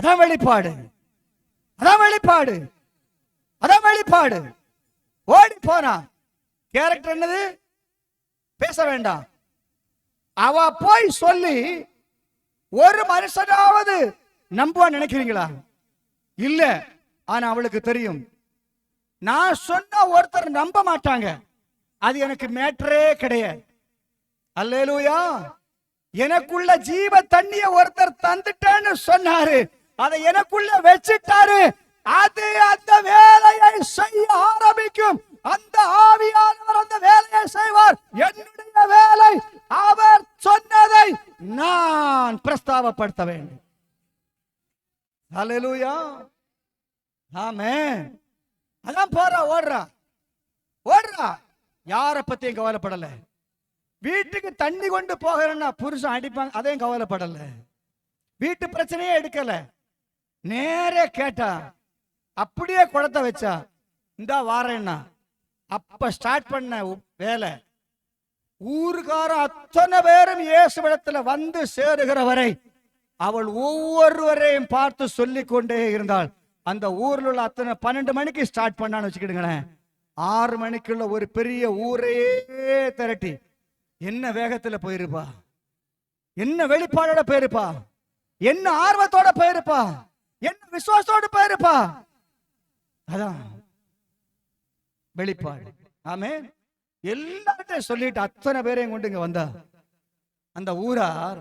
அதான் வெளிப்பாடு, அதான் வெளிப்பாடு, அதான் வெளிப்பாடு. ஓடி போனா கேரக்டர் என்னது? பேச வேண்டாம். அவ போய் சொல்லி ஒரு மனுஷனாவது நம்புவா நினைக்கிறீங்களா? இல்ல. ஆனா அவளுக்கு தெரியும், நான் சொன்ன ஒருத்தர் நம்ப மாட்டாங்க, அது எனக்கு மேட்டரே கிடையாது. அல்லேலூயா. எனக்குள்ள ஜீவ தண்ணிய ஒருத்தர் தந்துட்டேன்னு சொன்னாரு, அதை எனக்குள்ள வச்சிட்டாரு. அது அந்த வேலையை செய்ய ஆரம்பிக்கும். அந்த ஆவியானவர் அந்த வேலையை செய்வார். என்னுடைய வேலை அவர் சொன்னதை நான் பிரஸ்தாபப்படுத்த வேண்டும். ஹல்லேலூயா. ஆமென். அதான் போறா, ஓடுறா, ஓடுறா. யார பத்தியும் கவலைப்படல. வீட்டுக்கு தண்ணி கொண்டு போகிறேன்னா புருஷன் அடிப்பாங்க, அதையும் கவலைப்படல. வீட்டு பிரச்சனையே எடுக்கல. நேர கேட்டா அப்படியே குடத்தை வச்சா, இந்த வாரேன்னா அப்ப ஸ்டார்ட் பண்ண வேலை. ஊருக்கார அத்தனை பேரும் இயேசுவிடத்துல வந்து சேருகிற வரை அவள் ஒவ்வொருவரையும் பார்த்து சொல்லிக் கொண்டே இருந்தாள். அந்த ஊர்ல உள்ள அத்தனை 12 மணிக்கு ஸ்டார்ட் பண்ணான்னு வச்சுக்கிடுங்களேன், 6 மணிக்குள்ள ஒரு பெரிய ஊரையே திரட்டி என்ன வேகத்துல போயிருப்பா, என்ன வெளிப்பாடோட போயிருப்பா, என்ன ஆர்வத்தோட போயிருப்பா, என்ன விசுவாசத்தோட போயிருப்பா. அதான் வெளிப்பாடு. ஆமென். எல்லார்ட்டையும் சொல்லிட்டு அத்தனை பேரையும் கொண்டு இங்க வந்தா. அந்த ஊரார்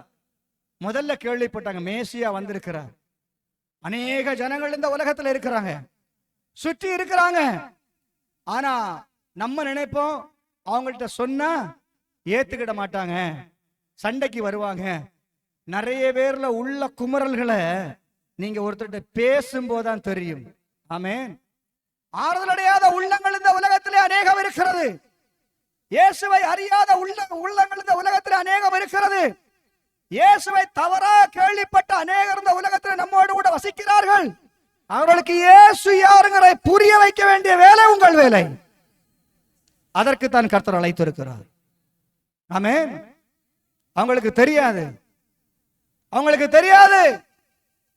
முதல்ல கேள்விப்பட்டாங்க, மேசியா வந்திருக்கிறார். அநேக ஜனங்கள் இந்த உலகத்துல இருக்கிறாங்க, சுற்றி இருக்கிறாங்க. ஆனா நம்ம நினைப்போம் அவங்கள்ட்ட சொன்னா ஏத்துக்கிட மாட்டாங்க, சண்டைக்கு வருவாங்க. நிறைய பேர்ல உள்ள குமரல்களை நீங்க ஒருத்தர்கிட்ட பேசும்போதுதான் தெரியும். ஆமென். ஆறுதல் அடையாத உள்ளங்கள் இந்த உலகத்திலே அநேகம் இருக்கிறது. இயேசுவை அறியாத உள்ளங்கள் இந்த உலகத்திலே அநேகம் இருக்கிறது. இயேசுவை தவறாக கேள்விப்பட்ட அநேகர் இந்த உலகத்தில் நம்மோடு கூட வசிக்கிறார்கள். அவர்களுக்கு இயேசு யாருங்கிறதை புரிய வைக்க வேண்டிய வேலை உங்கள் வேலை. அதற்கு தான் கர்த்தர் அழைத்திருக்கிறார். ஆமென். அவங்களுக்கு தெரியாது, அவங்களுக்கு தெரியாது.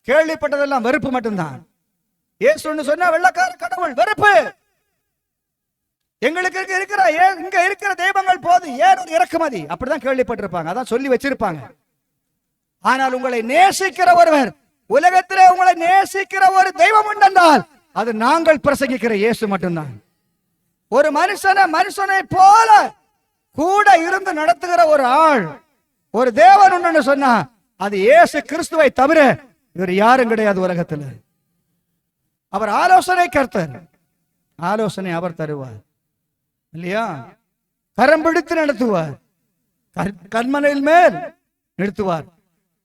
கேள்விப்பட்டதெல்லாம் வெறுப்பு மட்டும்தான். இயேசுன்னு சொன்னா வெள்ளக்கார கடவுள், வெறுப்பு. எங்களுக்கு இருக்கிற இங்க இருக்கிற தெய்வங்கள் போது ஏன் ஒரு இறக்குமதி, அப்படிதான் கேள்விப்பட்டிருப்பாங்க, அதான் சொல்லி வச்சிருப்பாங்க. ஆனால் உங்களை நேசிக்கிற ஒருவர், உலகத்திலே உங்களை நேசிக்கிற ஒரு தெய்வம் உண்டென்றால் அது நாங்கள் பிரசங்கிக்கிற இயேசு மட்டும்தான். ஒரு மனுஷனை போல கூட இருந்து நடத்துகிற ஒரு ஆள், ஒரு தேவன் உண்டு சொன்னா அது இயேசு கிறிஸ்துவை தவிர இவர் யாரும் கிடையாது உலகத்துல. அவர் ஆலோசனை கர்த்தர். ஆலோசனை அவர் தருவார் இல்லையா? கரம் பிடித்து நடத்துவார். கண்மலையின் மேல் நிறுத்துவார்.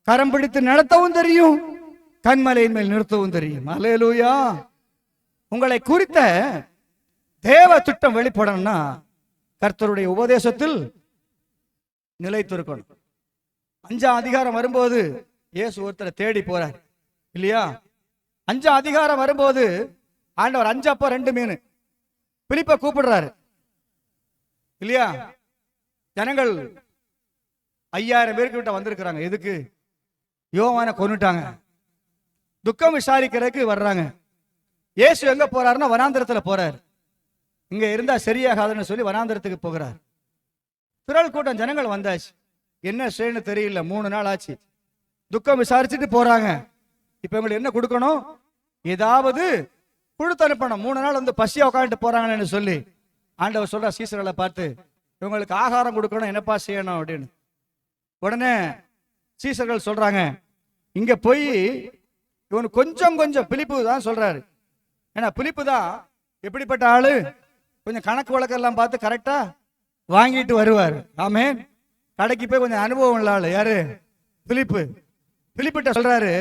கரம் பிடித்து நடத்தவும் தெரியும், கண்மலையின் மேல் நிறுத்தவும் தெரியும். அல்லேலூயா. உங்களை குறித்த தேவ திட்டம் வெளிப்படணும்னா கர்த்தருடைய உபதேசத்தில் நிலைத்திருக்கணும். 5ஆம் அதிகாரம் வரும்போது இயேசு ஒருத்தரை தேடி போறார் இல்லையா? 5ஆம் அதிகாரம் வரும்போது ஆண்டவர் 5 அப்பம் 2 மீன் பிலிப்பை கூப்பிடுறாரு இல்லையா? ஜனங்கள் 5000 பேருக்கு கிட்ட வந்திருக்கிறாங்க. எதுக்கு? யோவானை கொன்னுட்டாங்க. துக்கம் விசாரிக்கிறதுக்கு வர்றாங்க. இயேசு எங்க போறாருன்னா வனாந்திரத்துல போறாரு. இங்க இருந்தா சரியாகாதுன்னு சொல்லி வனாந்திரத்துக்கு போகிறார். திரள் கூட்டம் ஜனங்கள் வந்தாச்சு. என்ன செய்யணும் தெரியல. 3 நாள் ஆச்சு. துக்கம் விசாரிச்சுட்டு போறாங்க. இப்ப இவங்களுக்கு என்ன கொடுக்கணும்? ஏதாவது கொடுத்து அனுப்பணும். 3 நாள் வந்து பசியா உட்காந்துட்டு போறாங்கன்னு சொல்லி ஆண்டவர் சொல்ற சீசர்களை பார்த்து, இவங்களுக்கு ஆகாரம் கொடுக்கணும், என்னப்பா செய்யணும் அப்படின்னு. உடனே சீசர்கள் சொல்றாங்க, இங்க போய் இவனுக்கு கொஞ்சம் கொஞ்சம் பிலிப்பு தான் சொல்றாரு. ஏன்னா பிலிப்பு தான் எப்படிப்பட்ட ஆளு, கொஞ்சம் கணக்கு வழக்கெல்லாம் பார்த்து கரெக்டா வாங்கிட்டு வருவார். ஆமென். கடைக்கு போய் கொஞ்சம் அனுபவம் உள்ள ஆளு யாரு? பிலிப்பு. பிலிப்பிட்ட சொல்றாரு,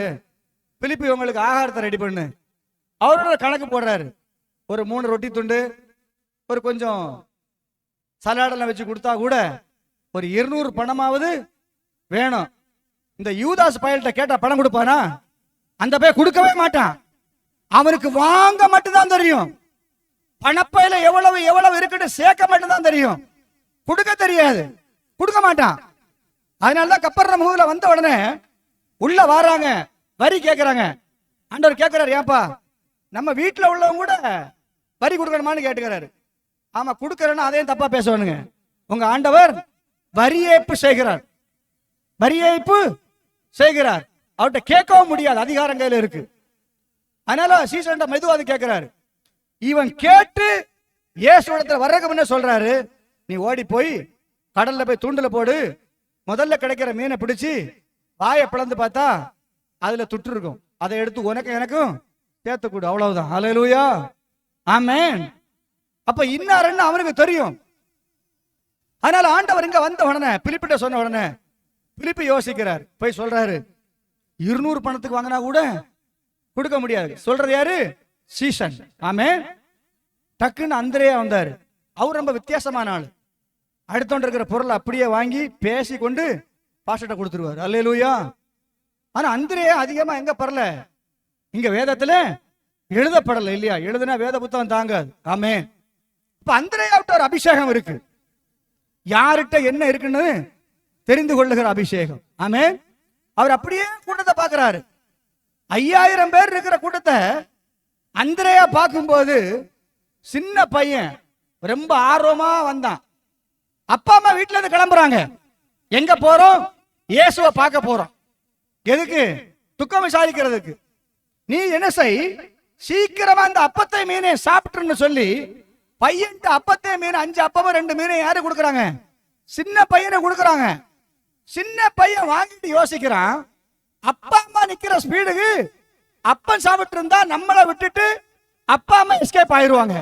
பிலிப்பு இவங்களுக்கு ஆகாரத்தை ரெடி பண்ணு. அவரோட கணக்கு போடுறாரு. ஒரு 3 ரொட்டி துண்டு, ஒரு கொஞ்சம் சலாடெல்லாம் வச்சு கொடுத்தா கூட ஒரு 200 பணமாவது வேணும். இந்த யூதாஸ் பயல்கிட்ட கேட்டா பணம் கொடுப்பானா? அந்த பையன் கொடுக்கவே மாட்டான். அவனுக்கு வாங்க மட்டும்தான் தெரியும். பணப்பையில எவ்வளவு எவ்வளவு இருக்குன்னு சேர்க்க மட்டும்தான் தெரியும். கொடுக்க தெரியாது, கொடுக்க மாட்டான். அதனாலதான் கப்பர்ற முகத்துல வந்த உடனே உள்ள வராங்க, வரி கேட்கறாங்க. ஆண்டவர் கேட்கிறாரு, ஏப்பா நம்ம வீட்டுல உள்ளவங்க கூட வரி கொடுக்கணுமான்னு கேட்டுக்கிறாரு. ஆமா கொடுக்கறேன்னா அதையும் தப்பா பேசுவானுங்க. உங்க ஆண்டவர் வரி ஏய்ப்பு செய்கிறார், வரி ஏய்ப்பு செய்கிறார். அவர்கிட்ட கேட்கவும் முடியாது, அதிகாரம் கையில இருக்கு. அதனால சீசன் மெதுவாது கேட்கிறாரு. இவன் கேட்டு இயேசு இடத்துல வர்றதுக்கு முன்ன சொல்றாரு, நீ ஓடி போய் கடல்ல போய் தூண்டில போடு, முதல்ல கிடைக்கிற மீனை பிடிச்சு வாயை பிளந்து பார்த்தா அதுல துட்டு இருக்கும், அதை எடுத்து உனக்கு எனக்கும் சேர்த்து கொடு, அவ்வளவுதான். அல்லேலூயா, ஆமென். அப்ப இன்னாருன்னு அவனுக்கு தெரியும். அதனால ஆண்டவர் இங்க வந்த உடனே பிலிப்பிட்ட சொன்ன உடனே பிலிப்பு யோசிக்கிறார். போய் சொல்றாரு, 200 பணத்துக்கு வாங்கினா கூட கொடுக்க முடியாது. சொல்றது யாரு? சீசன். ஆமென். டக்குன்னு அந்திரேயா வந்தாரு. அவர் ரொம்ப வித்தியாசமான ஆளு. அடுத்தவன் இருக்கிற பொருளை அப்படியே வாங்கி பேசி கொண்டு பாஸ்டர்ட்ட கொடுத்துருவார். அல்லேலூயா. ஆனா அந்திரேயா அதிகமா எங்க பரல, இங்க வேதத்துல எழுதப்படல இல்லையா? எழுதுனா வேத புத்தகம் தாங்காது. ஆமென். இப்ப அந்திரேயாவிட்ட ஒரு அபிஷேகம் இருக்கு. யார்கிட்ட என்ன இருக்குன்னு தெரிந்து கொள்ளுகிற அபிஷேகம். ஆமென். அவர் அப்படியே கூட்டத்தை பார்க்கிறாரு. 5000 பேர் இருக்கிற கூட்டத்தை அந்திரேயா பார்க்கும்போது சின்ன பையன் ரொம்ப ஆர்வமா வந்தான். அப்பா அம்மா வீட்டுல இருந்து கிளம்புறாங்க. எங்க போறோம்? இயேசுவை பார்க்க போறோம். எதுக்கு? துக்கம் விசாரிக்கிறதுக்கு. நீ என்ன செய், சீக்கிரமா அந்த அப்பத்தை மீனை சாப்பிட்டுன்னு சொல்லி பையன் அப்பத்தை மீன் 5 அப்பமும் 2 மீனை யாரு கொடுக்குறாங்க? சின்ன பையனை கொடுக்குறாங்க. சின்ன பையன் வாங்கிட்டு யோசிக்கிறான், அப்பா அம்மா நிக்கிற ஸ்பீடுக்கு அப்பன் சாப்பிட்டு இருந்தா நம்மளை விட்டுட்டு அப்பா அம்மா எஸ்கேப் ஆயிருவாங்க.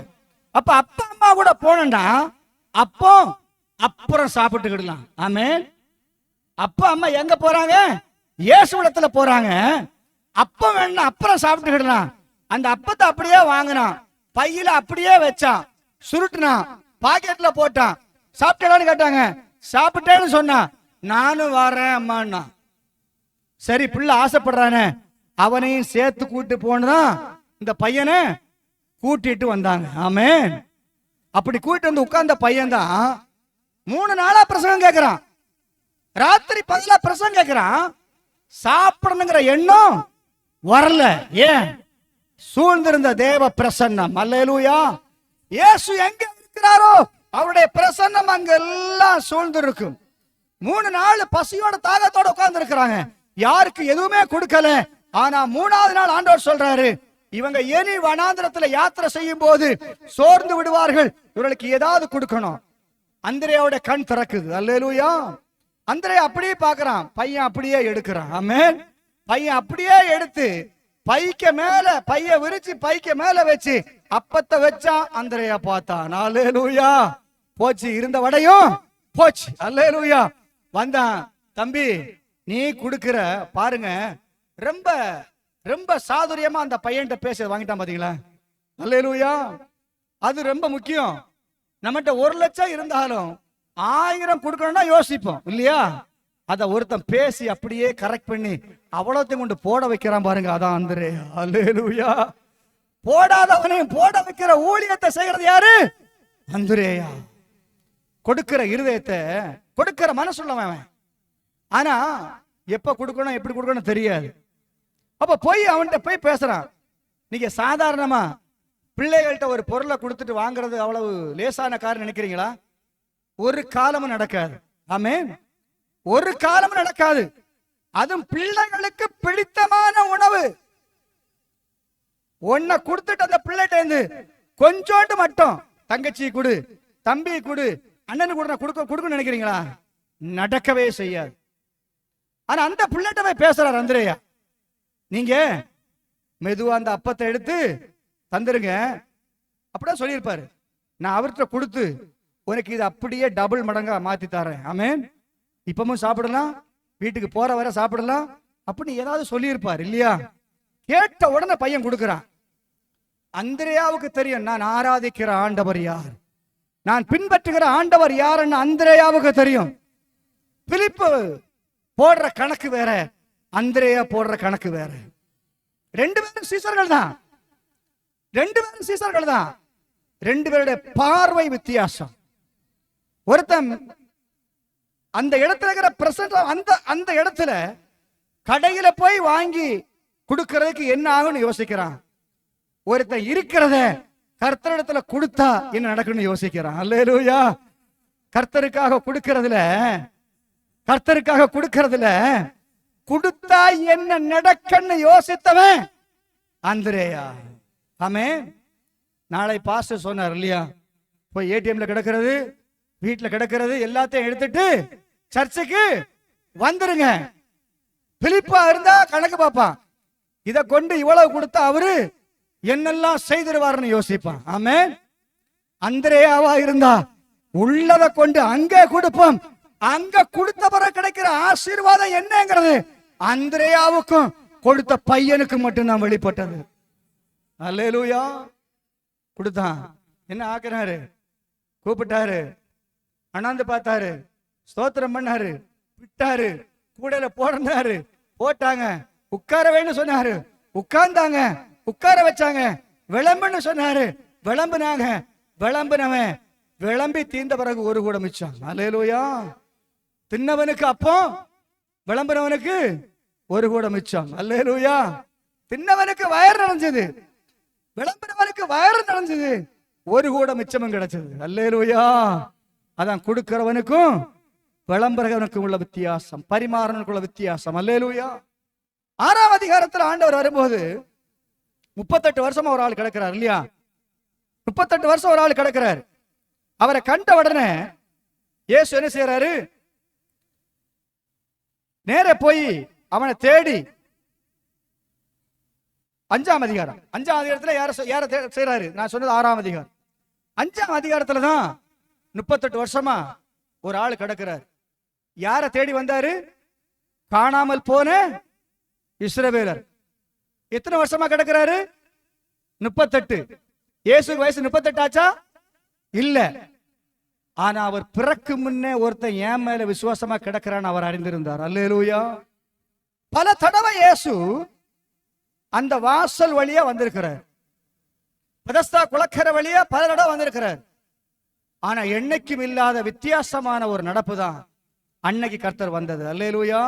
அப்ப அப்பா அம்மா கூட போனா அப்போ அப்புறம் சாப்பிட்டுக்கிடலாம். ஆமென். அப்பா அம்மா எங்க போறாங்க? இயேசுவிடத்துல போறாங்க. அப்ப வேணா அப்புறம் சாப்பிட்டுக்கிடலாம். அந்த அப்பத்தை அப்படியே வாங்கினான், பையில அப்படியே வச்சான், சுருட்டுனான், பாக்கெட்ல போட்டான். சாப்பிட்டேன்னு கேட்டாங்க. சாப்பிட்டேன்னு சொன்னா, நானும் வரேன் அம்மான்னா. சரி பிள்ளை ஆசைப்படுறானே, அவனையும் சேர்த்து கூட்டு போனதான் இந்த பையனை கூட்டிட்டு வந்தாங்க. ஆமென். அப்படி கூட்டிட்டு வந்து உட்கார்ந்த பையன் தான் 3 நாளா பிரசங்கம் கேட்கிறான். ராத்திரி பகலா பிரசங்கம் கேட்கிறான். சாப்பிடணுங்கிற எண்ணம் வரல. ஏன்? சூழ்ந்திருந்த தேவ பிரசன்னம். அல்லேலூயா. இயேசு எங்க இருக்கிறாரோ அவருடைய பிரசன்னம் அங்கெல்லாம் சூழ்ந்திருக்கும். 3 நாள் பசியோட தாகத்தோட உட்கார்ந்து இருக்கிறாங்க. யாருக்கு எதுவுமே கொடுக்கல. ஆனா 3ஆவது நாள் ஆண்டவர் சொல்றாரு, இவங்க இனி வனாந்திரத்துல யாத்திரை செய்யும் போது சோர்ந்து விடுவார்கள், இவர்களுக்கு ஏதாவது கொடுக்கணும். அந்திரேயோட கண் திறக்குது. அல்லேலூயா. அந்திரே அப்படியே பார்க்கறான், பையன் அப்படியே எடுக்கிறான். ஆமென். பையன் அப்படியே எடுத்து பைய விரிச்சு பைக்க மேல வச்சு அப்பத்தை வச்சான். அந்திரேயா பார்த்தான். அல்லேலூயா. போச்சு, இருந்த வடையும் போச்சு. அல்லேலூயா. வந்தான். தம்பி, நீ குடுக்கிற பாருங்க, ரொம்ப ரொம்ப சாதுரியமா அந்த பையன்கிட்ட பேச வாங்கிட்டான் பாத்தீங்களா? அல்லேலூயா. அது ரொம்ப முக்கியம். நம்மகிட்ட 1 லட்சம் இருந்தாலும் 1000 கொடுக்கணும்னா யோசிப்போம் இல்லையா? அத ஒருத்தன் பேசி அப்படியே கரெக்ட் பண்ணி அவ்வளோத்தையும் கொண்டு போட வைக்கிறான் பாருங்க. அதான் அந்திரேயா. அல்லேலூயா. போடாதவனையும் போட வைக்கிற ஊழியத்தை செய்யறது யாரு? அந்திரேயா. கொடுக்கிற இருதயத்தை, கொடுக்கிற மனசுள்ளவன். ஆனா எப்ப கொடுக்கணும் எப்படி கொடுக்கணும் தெரியாது. அப்ப போய் அவன்கிட்ட போய் பேசுறான். நீங்க சாதாரணமா பிள்ளைகள்கிட்ட ஒரு பொருளை கொடுத்துட்டு வாங்குறது அவ்வளவு லேசான காரணம் நினைக்கிறீங்களா? ஒரு காலமும் நடக்காது. ஆமென். ஒரு காலமும் நடக்காது. அதுவும் பிள்ளைகளுக்கு பிடித்தமான உணவு ஒன்ன கொடுத்துட்டு அந்த பிள்ளைகிட்ட இருந்து கொஞ்சோண்டு மட்டும் தங்கச்சி குடு, தம்பி குடு, அண்ணனு கொடுக்க நினைக்கிறீங்களா? நடக்கவே செய்யாது. ஆனா அந்த பிள்ளைகிட்ட போய் பேசுறாரு அந்திரேயா. நீங்க மெதுவா அந்த அப்பத்தை எடுத்து தந்துருங்க அப்படியே சொல்லியிருப்பாரு. நான் அவர்கிட்ட கொடுத்து உனக்கு இது அப்படியே டபுள் மடங்கா மாத்தி தரேன். ஆமென். இப்பவும் சாப்பிடலாம், வீட்டுக்கு போற வரை சாப்பிடலாம் அப்படின்னு ஏதாவது சொல்லியிருப்பார் இல்லையா? கேட்ட உடனே பையன் கொடுக்கிறான். அந்திரேயாவுக்கு தெரியும் நான் ஆராதிக்கிற ஆண்டவர் யார், நான் பின்பற்றுகிற ஆண்டவர் யாருன்னு அந்திரேயாவுக்கு தெரியும். பிலிப்பு போடுற கணக்கு வேற, அந்திரேயா போடுற கணக்கு வேற. 2 பேரும் சீசர்கள் தான். 2 பேரும் சீசர்கள் தான். 2 பேருடைய பார்வை வித்தியாசம். ஒருத்தன் அந்த இடத்துல இருக்கிற பிரசன்ட், அந்த இடத்துல கடையில போய் வாங்கி கொடுக்கறதுக்கு என்ன ஆகும்னு யோசிக்கிறான். ஒருத்தன் இருக்கிறத கர்த்தரிடத்துல கொடுத்தா என்ன நடக்கும்னு யோசிக்கிறான். அல்லேலூயா. கர்த்தருக்காக கொடுக்கறதுல கொடுத்தா என்ன நடக்குன்னு யோசித்தவன் அந்திரேயா. ஆமென். நாளை பாஸ்டர் சொன்னார் இல்லையா, போய் ஏடிஎம்ல கிடக்கிறது, வீட்டுல கிடக்கிறது எல்லாத்தையும் எடுத்துட்டு சர்ச்சுக்கு வந்துருங்க. பிலிப்பா இருந்தா கணக்கு பார்ப்பான். இத கொண்டு இவ்வளவு கொடுத்தா அவரு என்னெல்லாம் செய்திருவார்னு யோசிப்பான். ஆமென். அந்திரேயாவா இருந்தா உள்ளத கொண்டு அங்கே கொடுப்போம். அங்க கொடுத்த பிறகு கிடைக்கிற ஆசீர்வாதம் என்னங்கிறது அந்திரேயாவுக்கும் கொடுத்த பையனுக்கு மட்டும்தான் வெளிப்பட்டது. அல்லேலூயா. கொடுத்தான். என்ன ஆக்குறாரு? கூப்பிட்டாரு, அண்ணாந்து பார்த்தாரு, ஸ்தோத்திரம் பண்ணாரு, விட்டாரு, கூடையில போடுறாரு, போட்டாங்க. உட்கார வேணும்னு சொன்னாரு, உட்கார்ந்தாங்க. உட்கார வச்சாங்க. விளம்புன்னு சொன்னாரு, விளம்புனாங்க. விளம்புனவன் விளம்பி தீர்ந்த பிறகு ஒரு கூட மிச்சம். அல்லேலூயா. தின்னவனுக்கு அப்போ, விளம்புனவனுக்கு ஒரு கூட மிச்சம். அல்லேலூயா. தின்னவனுக்கு வயறு நிறைஞ்சது, விளம்புனவனுக்கு வயறு நிறைஞ்சது, ஒரு கூட மிச்சமும் கிடைச்சது. அல்லேலூயா. அதான் கொடுக்கிறவனுக்கும் விளம்புறவனுக்கும் உள்ள வித்தியாசம், பரிமாறனுக்குள்ள வித்தியாசம். அல்லேலூயா. 6ஆம் அதிகாரத்தில் ஆண்டவர் வரும்போது 38 வருஷமா ஒரு ஆள் கிடக்கிறார் இல்லையா? 38 வருஷம் ஒரு ஆள் கிடக்கிறார். அவரை கண்ட உடனே இயேசு என்ன செய்யறாரு? நேர போய் அவனை தேடி 5ஆம் அதிகாரத்துல யார செய்யறாரு? நான் சொன்னது 6ஆம் அதிகாரம். 5ஆம் அதிகாரத்துல தான் 38 வருஷமா ஒரு ஆள் கிடக்கிறார். யார தேடி வந்தாரு? காணாமல் போன இஸ்ரவேலர். எத்தனை வருஷமா கிடக்கிறாரு? 38. இயேசுக்கு வயசு 38 ஆச்சா? இல்ல. ஆனா அவர் பிறக்கு முன்னே ஒருத்தன் என் மேல விசுவாசமா கிடக்கிறான்னு அவர் அறிந்திருந்தார். அல்லேலூயா. பல தடவை இயேசு அந்த வாசல் வழியா வந்திருக்கிறார், பெதஸ்தா குளக்கரை வழியா பல தடவை வந்திருக்கிறார். ஆனா என்னைக்கும் இல்லாத வித்தியாசமான ஒரு நடப்பு தான் அன்னைக்கு கர்த்தர் வந்தது. அல்லேலூயா.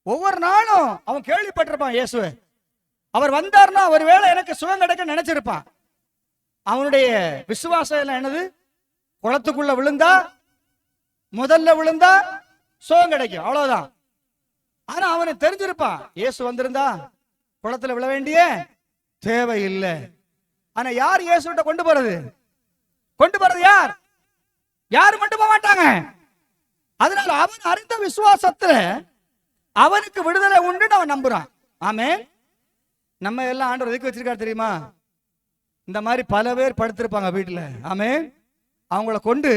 ஒவ்வொரு நாளும் அவன் கேள்விப்பட்டிருப்பான் இயேசுவை. அவர் வந்தார்னா ஒருவேளை எனக்கு சுகம் கிடைக்க நினைச்சிருப்பான். அவனுடைய விசுவாசம் எல்லாம் என்னது? குளத்துக்குள்ள விழுந்தா, முதல்ல விழுந்தா சுகம் கிடைக்கும், அவ்வளவுதான். ஆனா அவனுக்கு தெரிஞ்சிருப்பான் இயேசு வந்திருந்தா குளத்துல விழ வேண்டிய தேவை இல்லை. ஆனா யார் இயேசுகிட்ட கொண்டு போறது? யார்? யாரும் கொண்டு போக மாட்டாங்க. அதனால அவன் அறிந்த விசுவாசத்துல அவனுக்கு விடுதலை உண்டு அவன் நம்புறான். ஆமென். நம்ம எல்லாம் ஆண்டவர் எதுக்கு வச்சிருக்காரு தெரியுமா? இந்த மாதிரி பல பேர் படுத்திருப்பாங்க வீட்டுல. ஆமென். அவங்கள கொண்டு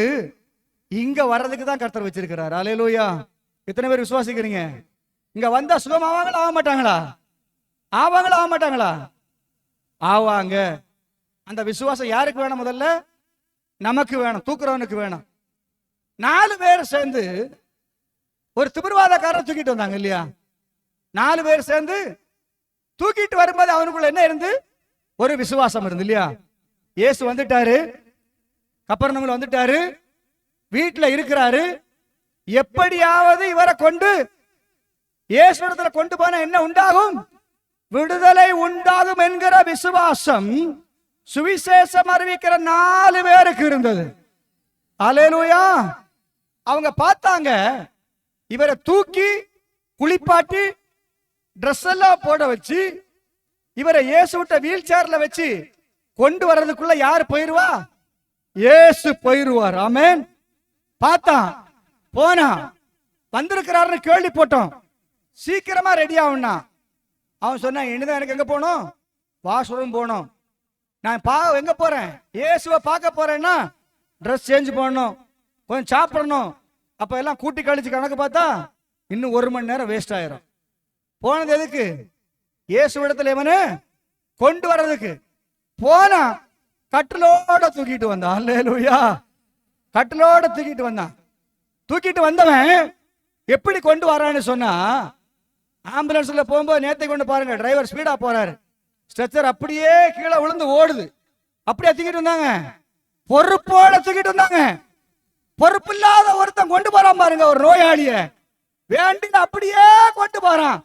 இங்க வர்றதுக்கு தான் கர்த்தர் வச்சிருக்கிறார். அல்லேலூயா. எத்தனை பேர் விசுவாசிக்கிறீங்க? இங்க வந்தா சுகம் ஆவாங்களா ஆக மாட்டாங்களா? ஆவாங்களா ஆக மாட்டாங்களா? ஆவாங்க. அந்த விசுவாசம் யாருக்கு வேணும்? முதல்ல நமக்கு வேணும், தூக்குறவனுக்கு வேணும். 4 பேர் சேர்ந்து ஒரு திமிர்வாதக்காரரை தூக்கிட்டு வந்தாங்க இல்லையா? 4 பேர் சேர்ந்து தூக்கிட்டு வரும்போது அவனுக்குள்ள என்ன இருந்து? ஒரு விசுவாசம் இருந்து இல்லையா? இயேசு வந்துட்டாரு, கப்பர்நகூம்ல வந்துட்டாரு, வீட்டுல இருக்கிறாரு. எப்படியாவது இவரை கொண்டு இயேசுவிடத்துல கொண்டு போனா என்ன உண்டாகும்? விடுதலை உண்டாகும் என்கிற விசுவாசம் சுவிசேஷம் அறிவிக்கிற 4 பேருக்கு இருந்தது. அல்லேலூயா. அவங்க பார்த்தாங்க, இவரை தூக்கி குளிப்பாட்டி ட்ரெஸ் எல்லாம் போட வச்சு இவரை இயேசு விட்ட வீல் சேர்ல வச்சு கொண்டு வர்றதுக்குள்ள யார் போயிருவா? இயேசு போயிருவார். ஆமென். பார்த்தான், போனா, வந்திருக்கிறாருன்னு கேள்வி போட்டோம். சீக்கிரமா ரெடி ஆகுனா அவன் சொன்னான், இனிதான் எனக்கு எங்க போகணும்? வாஷ்ரூம் போகணும். நான் எங்க போறேன்? இயேசுவை பார்க்க போறேன்னா ட்ரெஸ் சேஞ்ச் பண்ணணும், கொஞ்சம் சாப்பிடணும். அப்ப எல்லாம் கூட்டி கழிச்சு கணக்கு பார்த்தா இன்னும் 1 மணி நேரம் வேஸ்ட் ஆயிரும். போனது எதுக்கு? இயேசு இடத்துல இவனு கொண்டு வர்றதுக்கு. போனா கட்டிலோட தூக்கிட்டு வந்தான். அல்லேலூயா. கட்டிலோட தூக்கிட்டு வந்தான். தூக்கிட்டு வந்தவன் எப்படி கொண்டு வரான்னு சொன்னா, ஆம்புலன்ஸ்ல போகும்போது நேத்தை கொண்டு பாருங்க, டிரைவர் ஸ்பீடா போறாரு, ஸ்ட்ரெச்சர் அப்படியே கீழே விழுந்து ஓடுது. அப்படியே தூக்கிட்டு வந்தாங்க, பொறுப்போட தூக்கிட்டு வந்தாங்க. பொறுப்பு இல்லாத ஒருத்தன் கொண்டு போறான் பாருங்க, ஒரு நோயாளிய வேண்டி அப்படியே கொண்டு போறான்.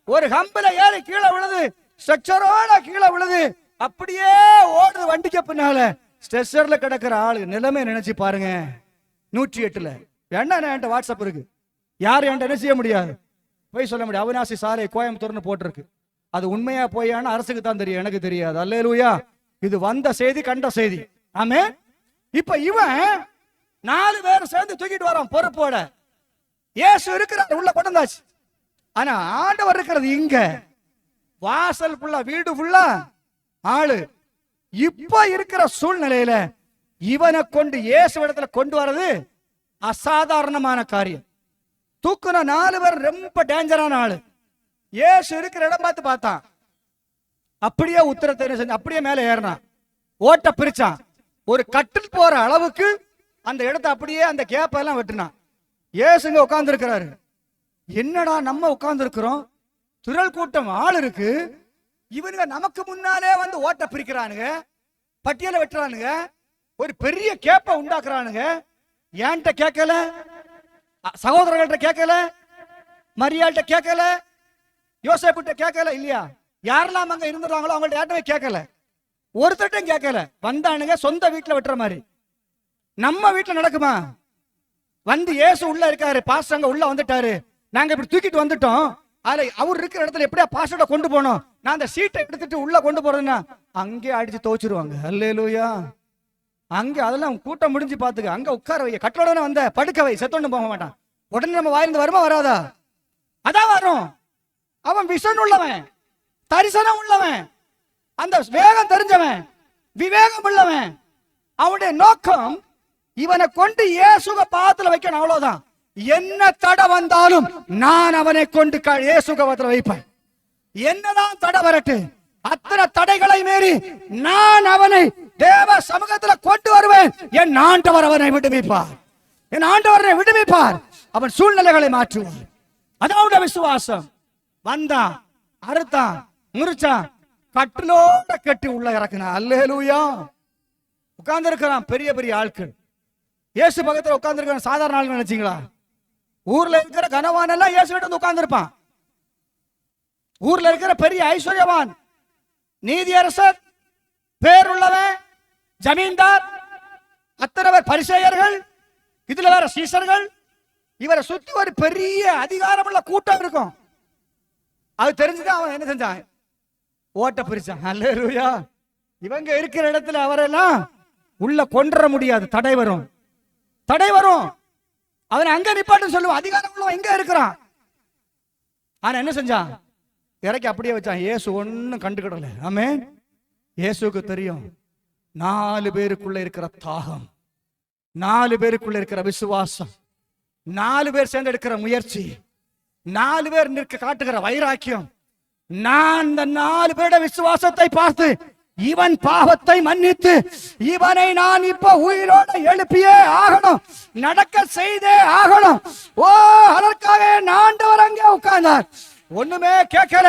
ஒரு ஹம்பில ஏறி கீழே விழுது, ஸ்ட்ரெச்சரோட கீழே விழுது, அப்படியே ஓடுது வண்டிக்கு பின்னால. ஸ்ட்ரெச்சர்ல கிடக்கிற ஆளு நிலைமை நினைச்சு பாருங்க. 108ல வேண்டாம், என்கிட்ட வாட்ஸ்அப் இருக்கு, யாரும் என்கிட்ட என்ன செய்ய முடியாது, போய் சொல்ல முடியாது. அவினாசி சாலை கோயம்புத்தூர்னு போட்டிருக்கு. அது உண்மையா போயான்னு அரசுக்கு தான் தெரியும், எனக்கு தெரியாது. அல்லேலூயா. இது வந்த செய்தி, கண்ட செய்தி. ஆமென். இப்ப இவன் 4 பேர் சேர்ந்து தூக்கிட்டு வரான் பொறுப்போட. இயேசு இருக்கிறார், உள்ள கொண்டு வந்தாச்சு. ஆனா ஆண்டவர் இருக்கிறது இங்க, வாசல் ஃபுல்லா, வீடு ஃபுல்லா ஆளு. இப்ப இருக்கிற சூழ்நிலையில இவனை கொண்டு இயேசு இடத்துல கொண்டு வர்றது அசாதாரணமான காரியம். தூக்குன 4 பேர் ரொம்ப டேஞ்சரான ஆளு. இயேசு இருக்கிற இடம் பார்த்து பார்த்தான், அப்படியே உத்தரத்தை என்ன செஞ்சு அப்படியே மேல ஏறினான், ஓட்ட பிரிச்சான். ஒரு கட்டில் போற அளவுக்கு அந்த இடத்தை அப்படியே அந்த கேப்ப எல்லாம் வெட்டினான். இயேசுங்க உட்கார்ந்து இருக்கிறாரு. என்னடா நம்ம உட்கார்ந்து இருக்கிறோம், திரள் கூட்டம் ஆள் இருக்கு, இவனுங்க நமக்கு முன்னாலே வந்து ஓட்ட பிரிக்கிறானுங்க, பட்டியலை வெட்டுறானுங்க, ஒரு பெரிய கேப்ப உண்டாக்குறானுங்க. ஏன்ட்ட கேட்கல, சகோதரர்கள்ட்ட கேட்கல, மரியாள்கிட்ட கேட்கல, யோசேப்புட்ட கேட்கல இல்லையா? யாரெல்லாம் அங்க இருந்தாங்களோ அவங்கள்ட்ட யார்ட்டவே கேட்கல, ஒருத்தட்டும் கேட்கல. வந்தானுங்க சொந்த வீட்டுல வெட்டுற மாதிரி. நம்ம வீட்டுல நடக்குமா? வந்து இயேசு உள்ள இருக்காரு, பாஸ்டர் உள்ள வந்துட்டாரு, நாங்க இப்படி தூக்கிட்டு வந்துட்டோம், அதுல அவர் இருக்கிற இடத்துல எப்படியா பாஸ்டர்ட கொண்டு போனோம், நான் அந்த சீட்டை எடுத்துட்டு உள்ள கொண்டு போறேன்னா அங்கே அடிச்சு துவச்சிருவாங்க. அல்லேலூயா. அங்க அதெல்லாம் கூட்டம் முடிஞ்சு பாத்துக்க, அங்க உட்கார வை, கட்டளோட வந்த படுக்க வை, செத்தொண்டு போக மாட்டான். உடனே நம்ம வாயிலிருந்து வருமா வராதா? அதான் வரும். அவன் விஷன் உள்ளவன், தரிசனம் உள்ளவன், அந்த வேகம் தெரிஞ்சவன், விவேகம் உள்ளவன். அவனுடைய நோக்கம் இவனை கொண்டு இயேசுவ பாதத்துல வைக்கணும், அவ்வளவுதான். என்ன தடை வந்தாலும் நான் அவனை கொண்டு இயேசுவத்துல வைப்பேன். என்னதான் தடை வரட்டு, அத்தனை தடைகளை மீறி நான் அவனை தேவ சமூகத்தில் கொண்டு வருவேன். என் ஆண்டவர் அவனை விடுவிப்பார், என் ஆண்டவரை விடுவிப்பார், அவன் சூழ்நிலைகளை மாற்றுவார். அதோட விசுவாசம். வந்தான், அறுத்தான், முறிச்சான், கட்டிலோட கட்டி உள்ள இறக்குனான். அல்லேலூயா. உட்கார்ந்து இருக்கிறான் பெரிய பெரிய ஆட்கள். இயேசு பக்கத்துல உட்கார்ந்து இருக்கிற சாதாரண ஆள் நினைச்சீங்களா? ஊர்ல இருக்கிற கனவான் எல்லாம் இயேசு கிட்ட உட்கார்ந்து இருப்பான். ஊர்ல இருக்கிற பெரிய ஐஸ்வர்யவான், நீதியரசர், பேருள்ளவன், ஜமீன்தார், அத்தனை பேர் பரிசேயர்கள், இதுல வேற சீசர்கள், இவரை சுத்தி ஒரு பெரிய அதிகாரமுள்ள கூட்டம் இருக்கும். அது தெரிஞ்சுதான் அவன் என்ன செஞ்சான், ஓட்ட பிரிச்சான். அல்லேலூயா. இவங்க இருக்கிற இடத்துல அவரெல்லாம் உள்ள கொன்ற முடியாது, தடை வரும், தடை வரும். அவன் அங்க நிப்பாட்டு சொல்லுவான். அதிகாரம் உள்ளவன் எங்க இருக்கிறான்? ஆனா என்ன செஞ்சான்? இறக்கி அப்படியே வச்சான். இயேசு ஒன்னும் கண்டுக்கிடல. ஆமென். இயேசுக்கு தெரியும் 4 பேருக்குள்ள இருக்கிற தாகம், 4 பேருக்குள்ள இருக்கிற விசுவாசம், 4 பேர் சேர்ந்து எடுக்கிற முயற்சி, 4 பேர் நிற்க காட்டுகிற வைராக்கியம். நான் இந்த 4 பேருடைய விசுவாசத்தை பார்த்து இவன் பாவத்தை மன்னித்து இவனை நான் இப்ப உயிரோட எழுப்பியே ஆகணும், நடக்க செய்தே ஆகணும். ஓ, அதற்காக ஆண்டவர் அங்கே உட்கார்ந்தார். ஒண்ணுமே கேட்கல.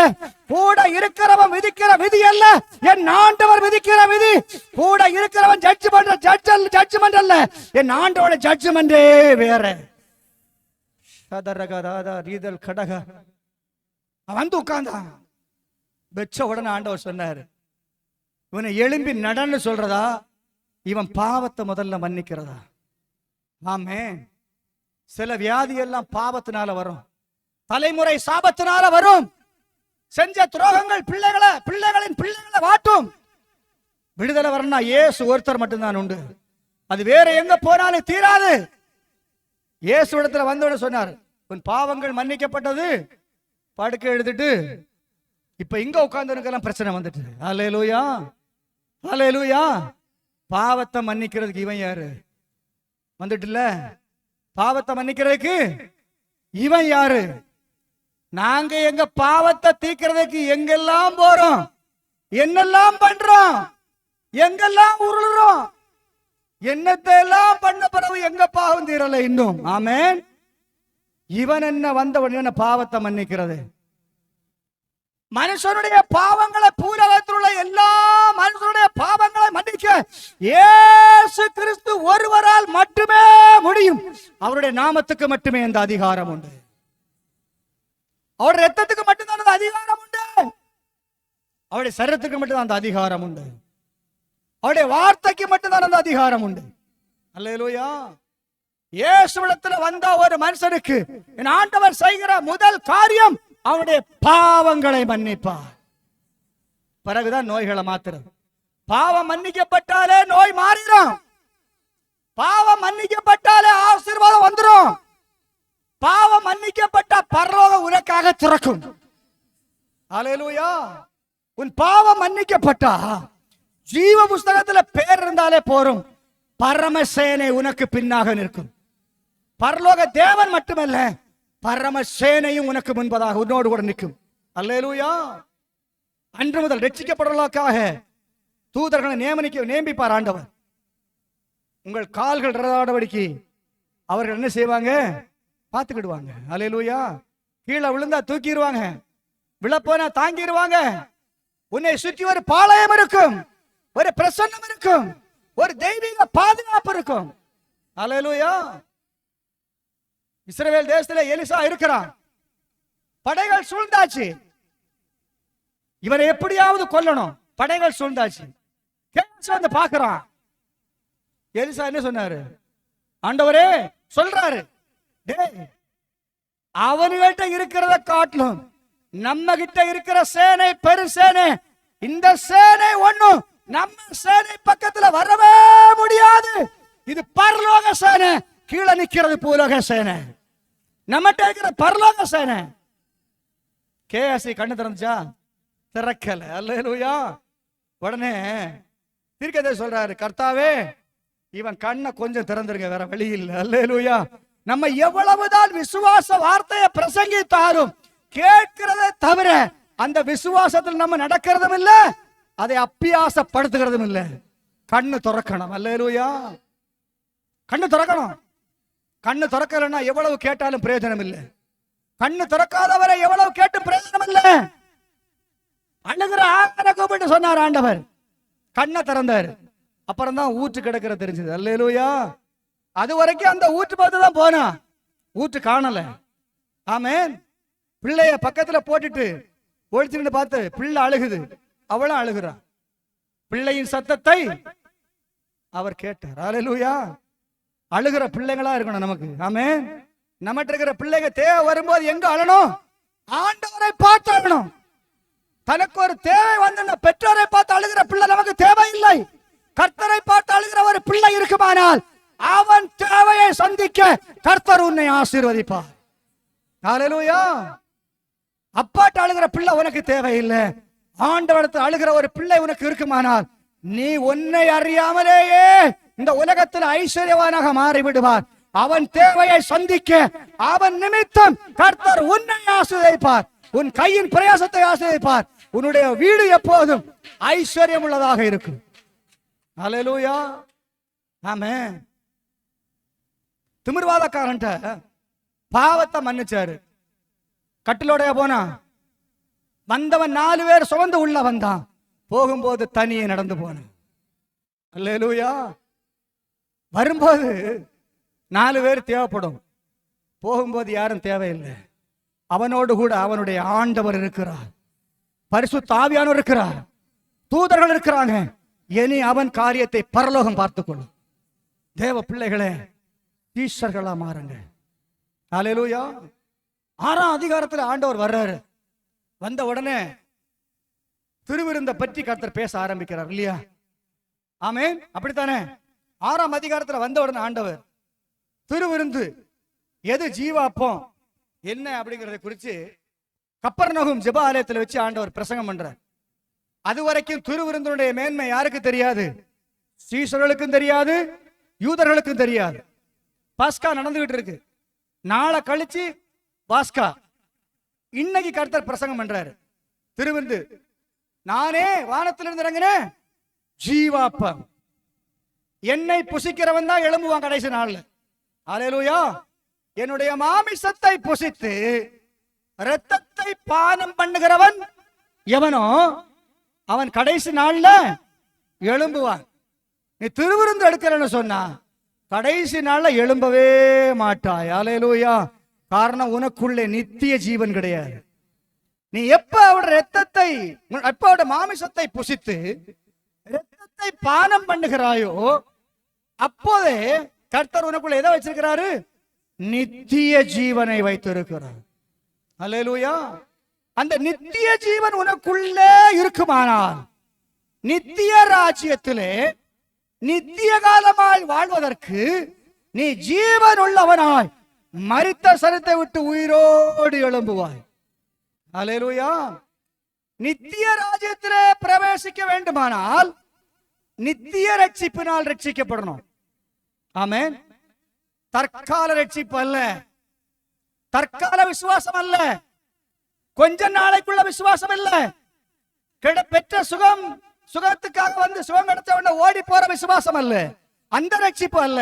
கூட இருக்கிறவன் விதிக்கிற விதி அல்ல, என் ஆண்டவர் விதிக்கிற விதி. கூட இருக்கிறவன் ஜட்ஜ்மெண்ட் அல்ல, என் ஆண்டவரோட ஜட்ஜ்மெண்டே வேற. வந்து உட்கார்ந்தான். வெச்ச உடனே ஆண்டவர் சொன்னாரு, இவனை எழும்பி நடன்னு சொல்றதா, இவன் பாவத்தை முதல்ல மன்னிக்கிறதா? ஆமே. சில வியாதி எல்லாம் பாவத்தினால வரும், தலைமுறை சாபத்தினால வரும். செஞ்ச துரோகங்கள் பிள்ளைகளின் பிள்ளைகளை வாட்டும். விடுதலை வரணும்னா இயேசு ஒருத்தர் மட்டும்தான் உண்டு. அது வேற எங்க போனாலும் தீராது. இயேசு இடத்துல வந்தோட சொன்னார், உன் பாவங்கள் மன்னிக்கப்பட்டது. படுக்கை எழுதிட்டு இப்ப இங்க உட்கார்ந்து பிரச்சனை வந்துட்டு. அல்லேலூயா, அல்லேலூயா. பாவத்தை மன்னிக்கிறதுக்கு இவன் யாரு? வந்துட்டு இல்ல. பாவத்தை மன்னிக்கிறதுக்கு இவன் யாரு? நாங்க எங்க பாவத்தை தீக்கிறதுக்கு எங்கெல்லாம் போறோம், என்னெல்லாம் பண்றோம், எங்கெல்லாம் உருளுறோம், என்னத்தை எல்லாம் பண்ண பிறகு எங்க பாவம் தீரல இன்னும். ஆமென். இவன் என்ன வந்த உடனே பாவத்தை மன்னிக்கிறது? மனுஷனுடைய பாவங்களை, பூலகத்தில் உள்ள எல்லா மனுஷனுடைய பாவங்களை மன்னிக்க இயேசு கிறிஸ்து ஒருவரால் மட்டுமே முடியும். அவருடைய நாமத்துக்கு மட்டுமே அந்த அதிகாரம் உண்டு. அவருடைய ரத்தத்துக்கு மட்டும்தான் அந்த அதிகாரம் உண்டு. அவருடைய சரீரத்துக்கு மட்டும்தான் அந்த அதிகாரம் உண்டு. அவருடைய வார்த்தைக்கு மட்டும்தான் அந்த அதிகாரம் உண்டு. அல்லேலூயா. இயேசுவிடத்தில் வந்த ஒரு மனுஷனுக்கு என் ஆண்டவர் செய்கிற முதல் காரியம் அவனுடைய பாவங்களை மன்னிப்பார். பிறகுதான் நோய்களை மாத்துறது. பாவம் மன்னிக்கப்பட்டாலே நோய் மாறிடும். பாவம் மன்னிக்கப்பட்டாலே ஆசீர்வாதம் வந்துடும். பாவம் மன்னிக்கப்பட்ட பரலோகம் உனக்காக திறக்கும். அல்லேலூயா. உன் பாவம் மன்னிக்கப்பட்டா ஜீவ புஸ்தகத்துல பேர் இருந்தாலே போரும். பரமசேனை உனக்கு பின்னாக நிற்கும். பரலோக தேவன் மட்டுமல்ல, பரமசேனையும் உனக்கு முன்பதாக உன்னோடு கூட நிற்கும். அல்லேலூயா. அன்று முதல் ரட்சிக்கப்படுவதற்காக தூதர்களை நியமிப்பார் ஆண்டவர். உங்கள் கால்கள் ரதாடபடிக்கு அவர்கள் என்ன செய்வாங்க? பார்த்துக்கிடுவாங்க. அல்லேலூயா. கீழே விழுந்தா தூக்கிடுவாங்க, விழப்போனா தாங்கிடுவாங்க. உன்னை சுற்றி ஒரு பாளையம் இருக்கும், ஒரு பிரசன்னம் இருக்கும், ஒரு தெய்வீக பாதுகாப்பு இருக்கும். அல்லேலூயா. இஸ்ரவேல் தேசத்துல எலிசா இருக்கிறான். படைகள் சூழ்ந்தாச்சு. இவரை எப்படியாவது கொல்லணும். படைகள் சூழ்ந்தாச்சு. வந்து பார்க்கிறான். எலிசா என்ன சொன்னாரு? ஆண்டவரே சொல்றாரு, அவனுகிட்ட இருக்கிறத காட்டிலும் நம்ம கிட்ட இருக்கிற சேனை பெரு சேனை. இந்த சேனை ஒண்ணும் நம்ம சேனை பக்கத்துல வரவே முடியாது. இது பரலோக சேனை, கீழே நிக்கிறது பூலோக சேனை. நம்மகிட்ட இருக்கிற பரலோக சேனை. கேஎஸ்சி கண்ணு திறந்துச்சா? திறக்கல. அல்லேலூயா. உடனே தீர்க்கதரிசி சொல்றாரு, கர்த்தாவே இவன் கண்ணை கொஞ்சம் திறந்துருங்க, வேற வழி இல்லை. அல்லேலூயா. நம்ம எவ்வளவுதான் விசுவாச வார்த்தையை பிரசங்கித்தாலும் கேட்கிறதை தவிர அந்த விசுவாசத்தில் நம்ம நடக்கிறதும் இல்ல, அதை அப்பியாசப்படுத்துகிறதும் இல்ல. கண்ணு திறக்கணும். அல்லேலூயா. கண்ணு திறக்கணும். கண்ணு திறக்கலன்னா எவ்வளவு கேட்டாலும் பிரயோஜனம் இல்லை. கண்ணு திறக்காதவரை எவ்வளவு கேட்டு பிரயோஜனம் இல்லை. அழுகிற ஆங்கரை கூப்பிட்டு சொன்னார் ஆண்டவர். கண்ணை திறந்தாரு. அப்புறம் தான் ஊற்று கிடக்கிற தெரிஞ்சது. அல்லேலூயா. அது வரைக்கும் அந்த ஊற்று பார்த்து தான் போனா, ஊற்று காணல. ஆமென். பிள்ளைய பக்கத்துல போட்டுட்டு ஒழிச்சுட்டு பார்த்து பிள்ளை அழுகுது, அவளும் அழுகுறான். பிள்ளையின் சத்தத்தை அவர் கேட்டார். அல்லேலூயா. அழுகிற பிள்ளைங்களா இருக்கணும் நமக்கு. ஆமென். நம்மகிட்ட இருக்கிற பிள்ளைங்க தேவை வரும்போது எங்க அழணும்? ஆண்டவரை பார்த்து அழணும். தனக்கு ஒரு தேவை வந்து பெற்றோரை பார்த்து அழுகிற பிள்ளை நமக்கு தேவையில்லை. கர்த்தரை பார்த்து அழுகிற ஒரு பிள்ளை இருக்குமானால் அவன் தேவையை சந்திக்க கர்த்தர் உன்னை ஆசீர்வதிப்பார். அல்லேலூயா. அப்பாட்ட அழுகிற பிள்ளை உனக்கு தேவையில்லை. ஆண்டவரத்தில் அழுகிற ஒரு பிள்ளை உனக்கு இருக்குமானால் நீ உன்னை அறியாமலேயே இந்த உலகத்தில் ஐஸ்வர்யவானாக மாறிவிடுவார். அவன் தேவையை சந்திக்க அவன் நிமித்தம் கர்த்தர் உன்னை ஆசீர்வதிப்பார். உன் கையின் பிரயாசத்தை ஆசீர்வதிப்பார். உன்னுடைய வீடு எப்போதும் ஐஸ்வர்யம் உள்ளதாக இருக்கும். அல்லேலூயா, ஆமென். திமிர்வாதக்காரன்ட்ட பாவத்தை மன்னிச்சாரு. கட்டிலோடைய போனா வந்தவன் 4 பேர் சுமந்து உள்ள வந்தான். போகும்போது தனியே நடந்து போனான். அல்லேலூயா. வரும்போது 4 பேர் தேவைப்படும், போகும்போது யாரும் தேவையில்லை. அவனோடு கூட அவனுடைய ஆண்டவர் இருக்கிறார், பரிசுத்த ஆவியானவர் இருக்கிறார், தூதர்கள் இருக்கிறாங்க. இனி அவன் காரியத்தை பரலோகம் பார்த்துக்கொள்ளும். தேவ பிள்ளைகளே, ஈஸ்வர்களா மாறுங்க. அல்லேலூயா. 6ஆம் அதிகாரத்தில் ஆண்டவர் வர்றாரு. வந்த உடனே திருவிருந்த பற்றி கர்த்தர் பேச ஆரம்பிக்கிறார் இல்லையா? ஆமென், அப்படித்தானே? 6ஆம் அதிகாரத்தில் வந்த உடனே ஆண்டவர் திருவிருந்து எது ஜீவாப்பம் என்ன அப்படிங்கறத குறித்து கப்பர்நகூம் ஜெப ஆலயத்தில் வச்சு ஆண்டவர் பிரசங்கம் பண்றார். அது வரைக்கும் திருவிருந்தினுடைய மேன்மை யாருக்கு தெரியாது? சீஷர்களுக்கும் தெரியாது, யூதர்களுக்கும் தெரியாது. பாஸ்கா நடந்துகிட்டு இருக்கு. நாளை கழிச்சு பாஸ்கா. இன்னைக்கு கர்த்தர் பிரசங்கம் பண்றாரு. திருவிருந்து, நானே வானத்திலிருந்து இறங்கினேன் ஜீவாப்பம். என்னை புசிக்கிறவன் தான் எழும்புவான் கடைசி நாள்ல. அல்லேலூயா. என்னுடைய மாமிசத்தை புசித்து இரத்தத்தை பானம் பண்ணுகிறவன் எவனோ அவன் கடைசி நாள்ல எழும்புவான். நீ திருவிருந்து எடுக்கிறன்னு சொன்னா கடைசி நாள்ல எழும்பவே மாட்டாய். அல்லேலூயா. காரணம், உனக்குள்ளே நித்திய ஜீவன் கிடையாது. நீ எப்ப அவருடைய ரத்தத்தை, எப்ப அவருடைய மாமிசத்தை புசித்து ரத்தத்தை பானம் பண்ணுகிறாயோ அப்போதே கர்த்தர் உனக்குள்ள எதை வச்சிருக்கிறாரு? நித்திய ஜீவனை வைத்திருக்கிறார். அல்லேலூயா. அந்த நித்திய ஜீவன் உனக்குள்ளே இருக்குமானால் நித்திய ராஜ்யத்திலே நித்திய காலமாய் வாழ்வதற்கு நீ ஜீவன் உள்ளவனாய் மரித்த சரத்தை விட்டு உயிரோடு எழும்புவாய். அல்லேலூயா. நித்திய ராஜ்யத்திலே பிரவேசிக்க வேண்டுமானால் நித்திய ரட்சிப்பினால் ரட்சிக்கப்படணும். ஆமென். தற்கால ரட்சிப்பு அல்ல, தற்கால விசுவாசம் அல்ல, கொஞ்ச நாளைக்குள்ள விசுவாசம் அல்ல, பெற்ற சுகத்துக்காக வந்து சுகம் கிடைச்ச ஓடி போற விசுவாசம் அல்ல, அந்த ரட்சிப்பு அல்ல.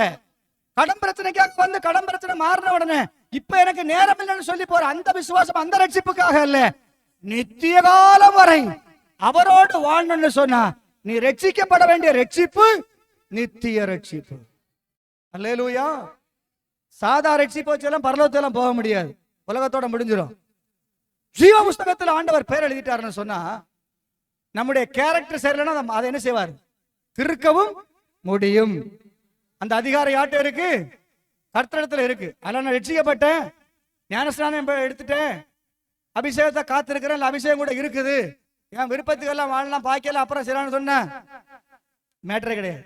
கடன் பிரச்சனைக்காக வந்து கடன் பிரச்சனை மாறின உடனே இப்ப எனக்கு நேரம் இல்லைன்னு சொல்லி போற அந்த விசுவாசம், அந்த ரட்சிப்புக்காக அல்ல. நித்திய காலம் வரை அவரோடு வாழணும்னு சொன்னா நீ ரட்சிக்கப்பட வேண்டிய ரட்சிப்பு நித்திய ரட்சிப்பு. அல்லேலூயா. சாதா ரட்சிப்பு வச்செல்லாம் பரலோகத்தெல்லாம் போக முடியாது, உலகத்தோட முடிஞ்சிடும். ஜீவ புஸ்தகத்தில் ஆண்டவர் பேர் எழுதிட்டாருன்னு சொன்னா நம்முடைய கேரக்டர் சரியில்லைன்னா அதை என்ன செய்வார்? திருக்கவும் முடியும். அந்த அதிகாரம் யார்கிட்ட இருக்கு? கர்த்தரிடத்துல இருக்கு. அதனால நான் ரட்சிக்கப்பட்டேன், ஞானஸ்நானம் எடுத்துட்டேன், அபிஷேகத்தை காத்திருக்கிறேன், அபிஷேகம் கூட இருக்குது, என் விருப்பத்துக்கெல்லாம் வாழலாம் பாக்கலாம் அப்புறம் சரியானு சொன்ன மேட்டரே கிடையாது.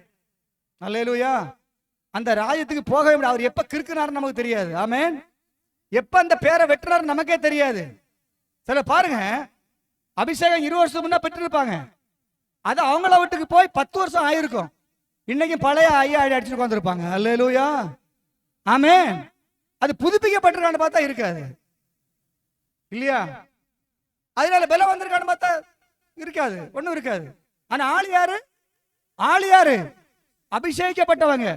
அல்லேலூயா. அந்த ராஜ்யத்துக்கு போகவே முடியாது. அவர் எப்ப கிறுக்குனாருன்னு நமக்கு தெரியாது. ஆமென். எப்ப அந்த பேரை வெட்டுறாரு நமக்கே தெரியாது. சில பாருங்க, அபிஷேகம் 20 வருஷம் முன்ன பெற்றிருப்பாங்க, அது அவங்கள வீட்டுக்கு போய் 10 வருஷம் ஆயிருக்கும், இன்னைக்கு பழைய ஐயா அடிச்சுட்டு வந்திருப்பாங்க. அல்லேலூயா. ஆமென். அது புதுப்பிக்கப்பட்டிருக்கான்னு பார்த்தா இருக்காது இல்லையா? அதனால பலம் வந்திருக்கான்னு பார்த்தா இருக்காது, ஒண்ணும் இருக்காது. ஆனா ஆள் யாரு? ஆள் யாரு? அபிஷேகிக்கப்பட்டவங்க.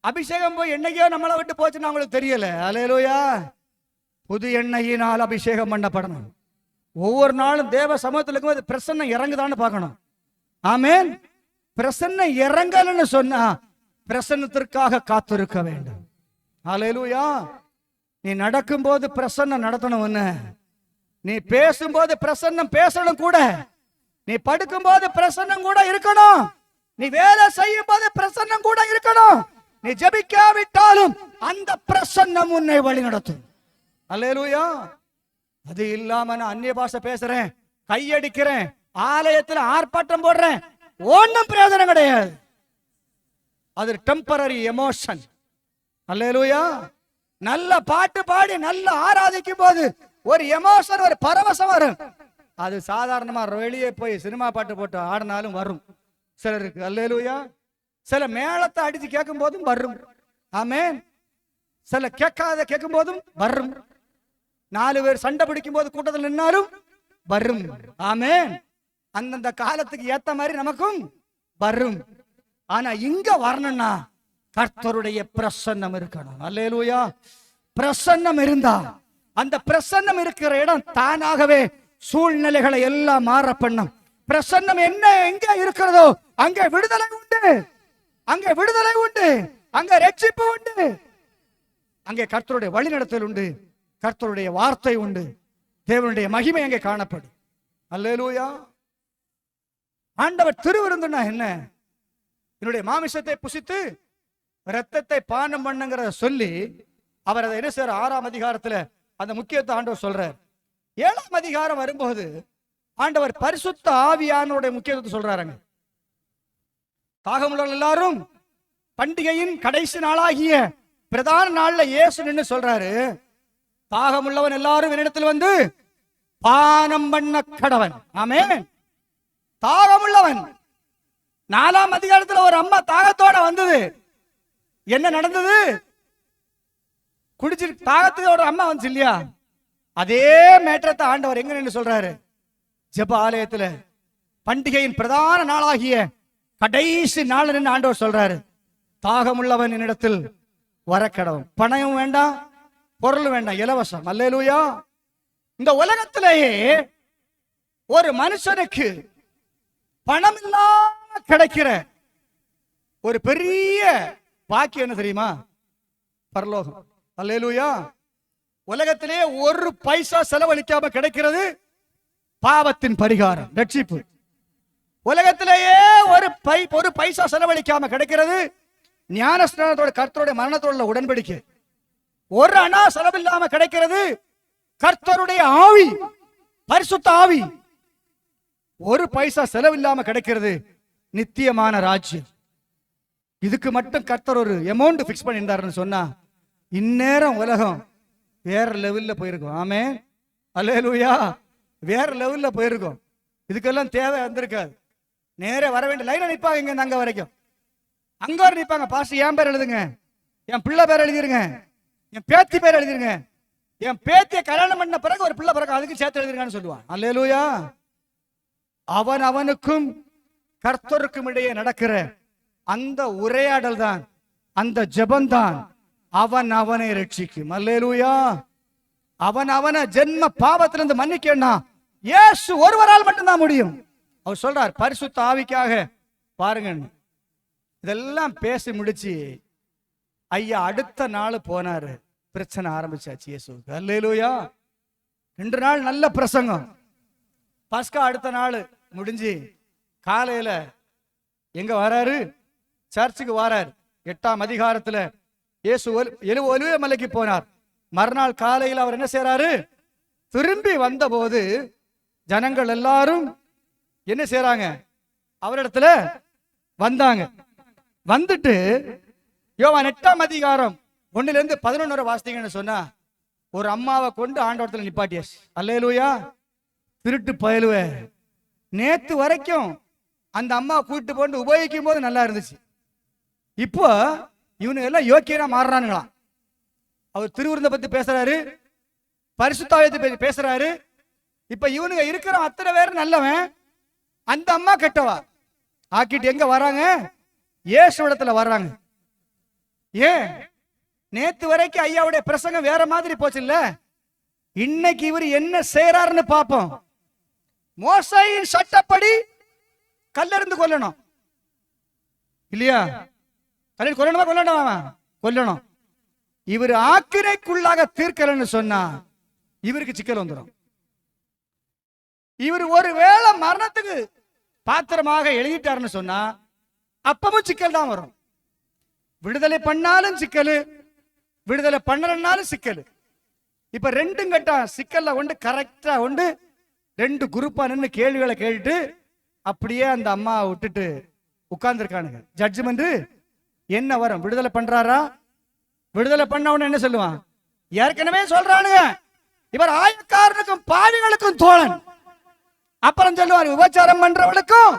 அபிஷேகம் போய் என்னைக்கோ நம்மளை விட்டு போச்சுன்னு அவங்களுக்கு தெரியல. அல்லேலூயா. புது எண்ணெயினால் அபிஷேகம் பண்ணப்படணும். ஒவ்வொரு நாளும் தேவ சமூகத்தில் இருக்கும்போது பிரசன்னம் இறங்குதான்னு பார்க்கணும். ஆமென். பிரசன்னம் இறங்கலன்னு சொன்னா பிரசன்னத்திற்காக காத்திருக்க வேண்டும். அல்லேலூயா. நீ நடக்கும்போது பிரசன்னம் நடத்தணும், நீ பேசும்போது பிரசன்னம் பேசணும் கூட, நீ படுக்கும்போது பிரசன்னம் கூட இருக்கணும், நீ வேலை செய்யும் போது பிரசன்னம் கூட இருக்கணும், நீ ஜெபிக்காவிட்டாலும் அந்த பிரசன்னம் உன்னை வழி நடத்தும். அல்லேலூயா. அது இல்லாம நான் அந்நிய பாஷை பேசுறேன், கையடிக்கிறேன், ஆலயத்தில் ஆர்ப்பாட்டம் போடுறேன், ஒன்னும் பிரயோஜனம் கிடையாது. அது டெம்பரரி எமோஷன். அல்லேலூயா. நல்ல பாட்டு பாடி நல்ல ஆராதிக்கும் போது ஒரு எமோஷன், ஒரு பரவசம் வரும். அது சாதாரணமா வெளியே போய் சினிமா பாட்டு போட்டு ஆடினாலும் வரும் சிலருக்கு. அல்லேலூயா. சில மேளத்தை அடிச்சு கேட்கும் போதும் வரும். ஆமென். சில கேட்காத கேட்கும் போதும் வரும். 4 பேர் சண்டை பிடிக்கும் போது கூட்டத்தில் நின்னாலும் வரும். ஆமென். அந்தந்த காலத்துக்கு ஏத்த மாதிரி நமக்கும் வரும். ஆனா இங்க வரணும்னா கர்த்தருடைய பிரசன்னம் இருக்கணும். அல்லேலூயா. பிரசன்னம் இருந்தா, அந்த பிரசன்னம் இருக்கிற இடம் தானாகவே சூழ்நிலைகளை எல்லாம் மாற பண்ணும். பிரசன்னம் என்ன எங்க இருக்கிறதோ அங்கே விடுதலை உண்டு, அங்கே விடுதலை உண்டு, அங்கே ரட்சிப்பு உண்டு, அங்கே கர்த்தருடைய வழிநடத்தல் உண்டு, கர்த்தருடைய வார்த்தை உண்டு, தேவனுடைய மகிமை அங்கே காணப்படும். அல்லேலூயா. ஆண்டவர் திருவிருந்துனா என்ன? என்னுடைய மாமிசத்தை புசித்து ரத்தத்தை பானம் பண்ணுங்கிற சொல்லி அவர் அதை என்ன செய்யற 6ஆம் அதிகாரத்துல அந்த முக்கியத்தை ஆண்டவர் சொல்றார். 7ஆம் அதிகாரம் வரும்போது ஆண்டவர் பரிசுத்த ஆவியானோட முக்கியத்துவத்தை சொல்றாருங்க. தாகமுள்ள எல்லாரும் பண்டிகையின் கடைசி நாளாகிய பிரதான நாள்ல இயேசு நின்னு சொல்றாரு, தாகமுள்ளவன் எல்லாரும் என்னிடத்தில் வந்து பானம் பண்ண கடவன். ஆமென். தாகமுள்ளவன். 4ஆம் அதிகாரத்துல ஒரு அம்மா தாகத்தோட வந்தது. என்ன நடந்தது? குடிச்சு தாகத்தோட அம்மா வந்து இல்லையா? அதே மேற்றத்தை ஆண்டவர் எங்க நின்று சொல்றாரு? ஜெப ஆலயத்துல பண்டிகையின் பிரதான நாளாகிய கடைசி நாள் நின்று ஆண்டவர் சொல்றாரு, தாகமுள்ளவன் என்னிடத்தில் வரக்கடவன். பணம் வேண்டாம், பொருள் வேண்டாம், இலவசம். அல்லேலூயா. இந்த உலகத்திலேயே ஒரு மனுஷனுக்கு பணம் இல்லாம கிடைக்கிற ஒரு பெரிய பாக்கியம் என்ன தெரியுமா? பரலோகம். அல்லேலூயா. உலகத்திலே ஒரு பைசா செலவழிக்காம கிடைக்கிறது பாவத்தின் பரிகாரம், ரட்சிப்பு. உலகத்திலேயே ஒரு பைசா செலவழிக்காம கிடைக்கிறது ஞானஸ்நானத்தோட கர்த்தருடைய மரணத்தோட உடன்படிக்கை. ஒரு அணா செலவில்லாம கிடைக்கிறது கர்த்தருடைய ஆவி, பரிசுத்த ஆவி. ஒரு பைசா செலவில்லாம கிடைக்கிறது நித்தியமான ராஜ்யம். இதுக்கு மட்டும் கர்த்தர் ஒரு அமௌண்ட் பிக்ஸ் பண்ணியிருந்தாருன்னு சொன்னா இந்நேரம் உலகம் வேற லெவல்ல போயிருக்கும். ஆமென். அல்லேலூயா. வேற லெவல்ல போயிருக்கும். இதுக்கெல்லாம் தேவை வந்திருக்காது. நேரே வர வேண்டிய லைன்ல நிப்பாங்க. இங்க அங்க வரைக்கும் அங்க வர நிப்பாங்க. பாஸ்டர் என் பேர் எழுதுங்க, என் பிள்ளை பேர் எழுதிருங்க, என் பேத்தி பேர் எழுதிருங்க, என் பேத்திய கல்யாணம் பண்ண பிறகு ஒரு பிள்ளை பிறகு அதுக்கு சேர்த்து எழுதிருக்கான்னு சொல்லுவான். அல்லேலூயா. அவனுக்கும் கர்த்தருக்கும் இடையே நடக்கிற அந்த உரையாடல் தான், அந்த ஜெபம் தான் அவனை ரட்சிக்கும். அல்லேலூயா. அவனை ஜென்ம பாவத்திலிருந்து மன்னிக்கணும்னா இயேசு ஒருவரால் மட்டும்தான் முடியும். அவர் சொல்றார் பரிசுத்த ஆவிக்காக பாருங்க. இதெல்லாம் பேசி முடிச்சு ஐயா அடுத்த நாள் போனாரு. பிரச்சனை ஆரம்பிச்சாச்சு இயேசுவுக்கு. அல்லேலூயா. 2 நாள் நல்ல பிரசங்கம். பஸ்கா அடுத்த நாள் முடிஞ்சு காலையில எங்க வராரு? சர்ச்சுக்கு வராரு. 8ஆம் அதிகாரத்துல இயேசு ஒலிவ மலைக்கு போனார். மறுநாள் காலையில் அவர் என்ன செய்யறாரு? திரும்பி வந்த போது ஜனங்கள் எல்லாரும் என்ன செய்யறாங்க? அவரிடத்துல வந்தாங்க. வந்துட்டு யோவான் 8ஆம் அதிகாரம் 1-11 வாசித்தீங்கன்னு சொன்னா ஒரு அம்மாவை கொண்டு ஆண்டவரத்துல நிப்பாட்டியாச்சு. அல்லேலூயா. திருட்டு பயலுவே, நேத்து வரைக்கும் அந்த அம்மா கூட்டு போட்டு உபயோகிக்கும் போது நல்லா இருந்துச்சு. இப்போ இவனு எல்லாம் யோக்கியனா மாறுறானுங்களாம். அவர் திருவிருந்த பத்தி பேசுறாரு, பரிசுத்தாவியத்தை பத்தி பேசுறாரு. இப்ப இவனுங்க இருக்கிற அத்தனை பேர் நல்லவன், அந்த அம்மா கெட்டவா ஆக்கிட்டு எங்க வராங்க? இயேசு இடத்துல வர்றாங்க. ஏன்? நேத்து வரைக்கும் ஐயாவுடைய பிரசங்கம் வேற மாதிரி போச்சு இல்ல. இன்னைக்கு இவர் என்ன செய்யறாருன்னு பாப்போம். மோசையின் சட்டப்படி கல்லெறிந்து கொல்லணும் இல்லையா? கல்லில் கொல்லணுமா? கொல்லணும். இவர் ஆக்கினைக்குள்ளாக தீர்க்கலன்னு சொன்னா இவருக்கு சிக்கல் வந்துடும். இவர் ஒருவேளை மரணத்துக்கு பாத்திரமாக எழுதிட்டாருன்னு சொன்னா அப்பவும் சிக்கல் தான் வரும். விடுதலை பண்ணாலும் சிக்கல், விடுதலை பண்ணலன்னாலும் சிக்கல். இப்ப 2 கட்டா சிக்கல்ல கொண்டு கரெக்டா கொண்டு 2 குரூப்பா நின்று கேள்விகளை கேட்டுட்டு அப்படியே அந்த அம்மா விட்டுட்டு உட்கார்ந்து இருக்கானுங்க. ஜட்ஜ்மெண்ட் என்ன வரும்? விடுதலை பண்றாரா? விடுதலை பண்ண உடனே என்ன சொல்லுவான்? ஏற்கனவே சொல்றானுங்க இவர் ஆயக்காரனுக்கும் பாவிகளுக்கும் தோழன். அப்புறம் சொல்லுவார், விபச்சாரம் பண்றவளுக்கும்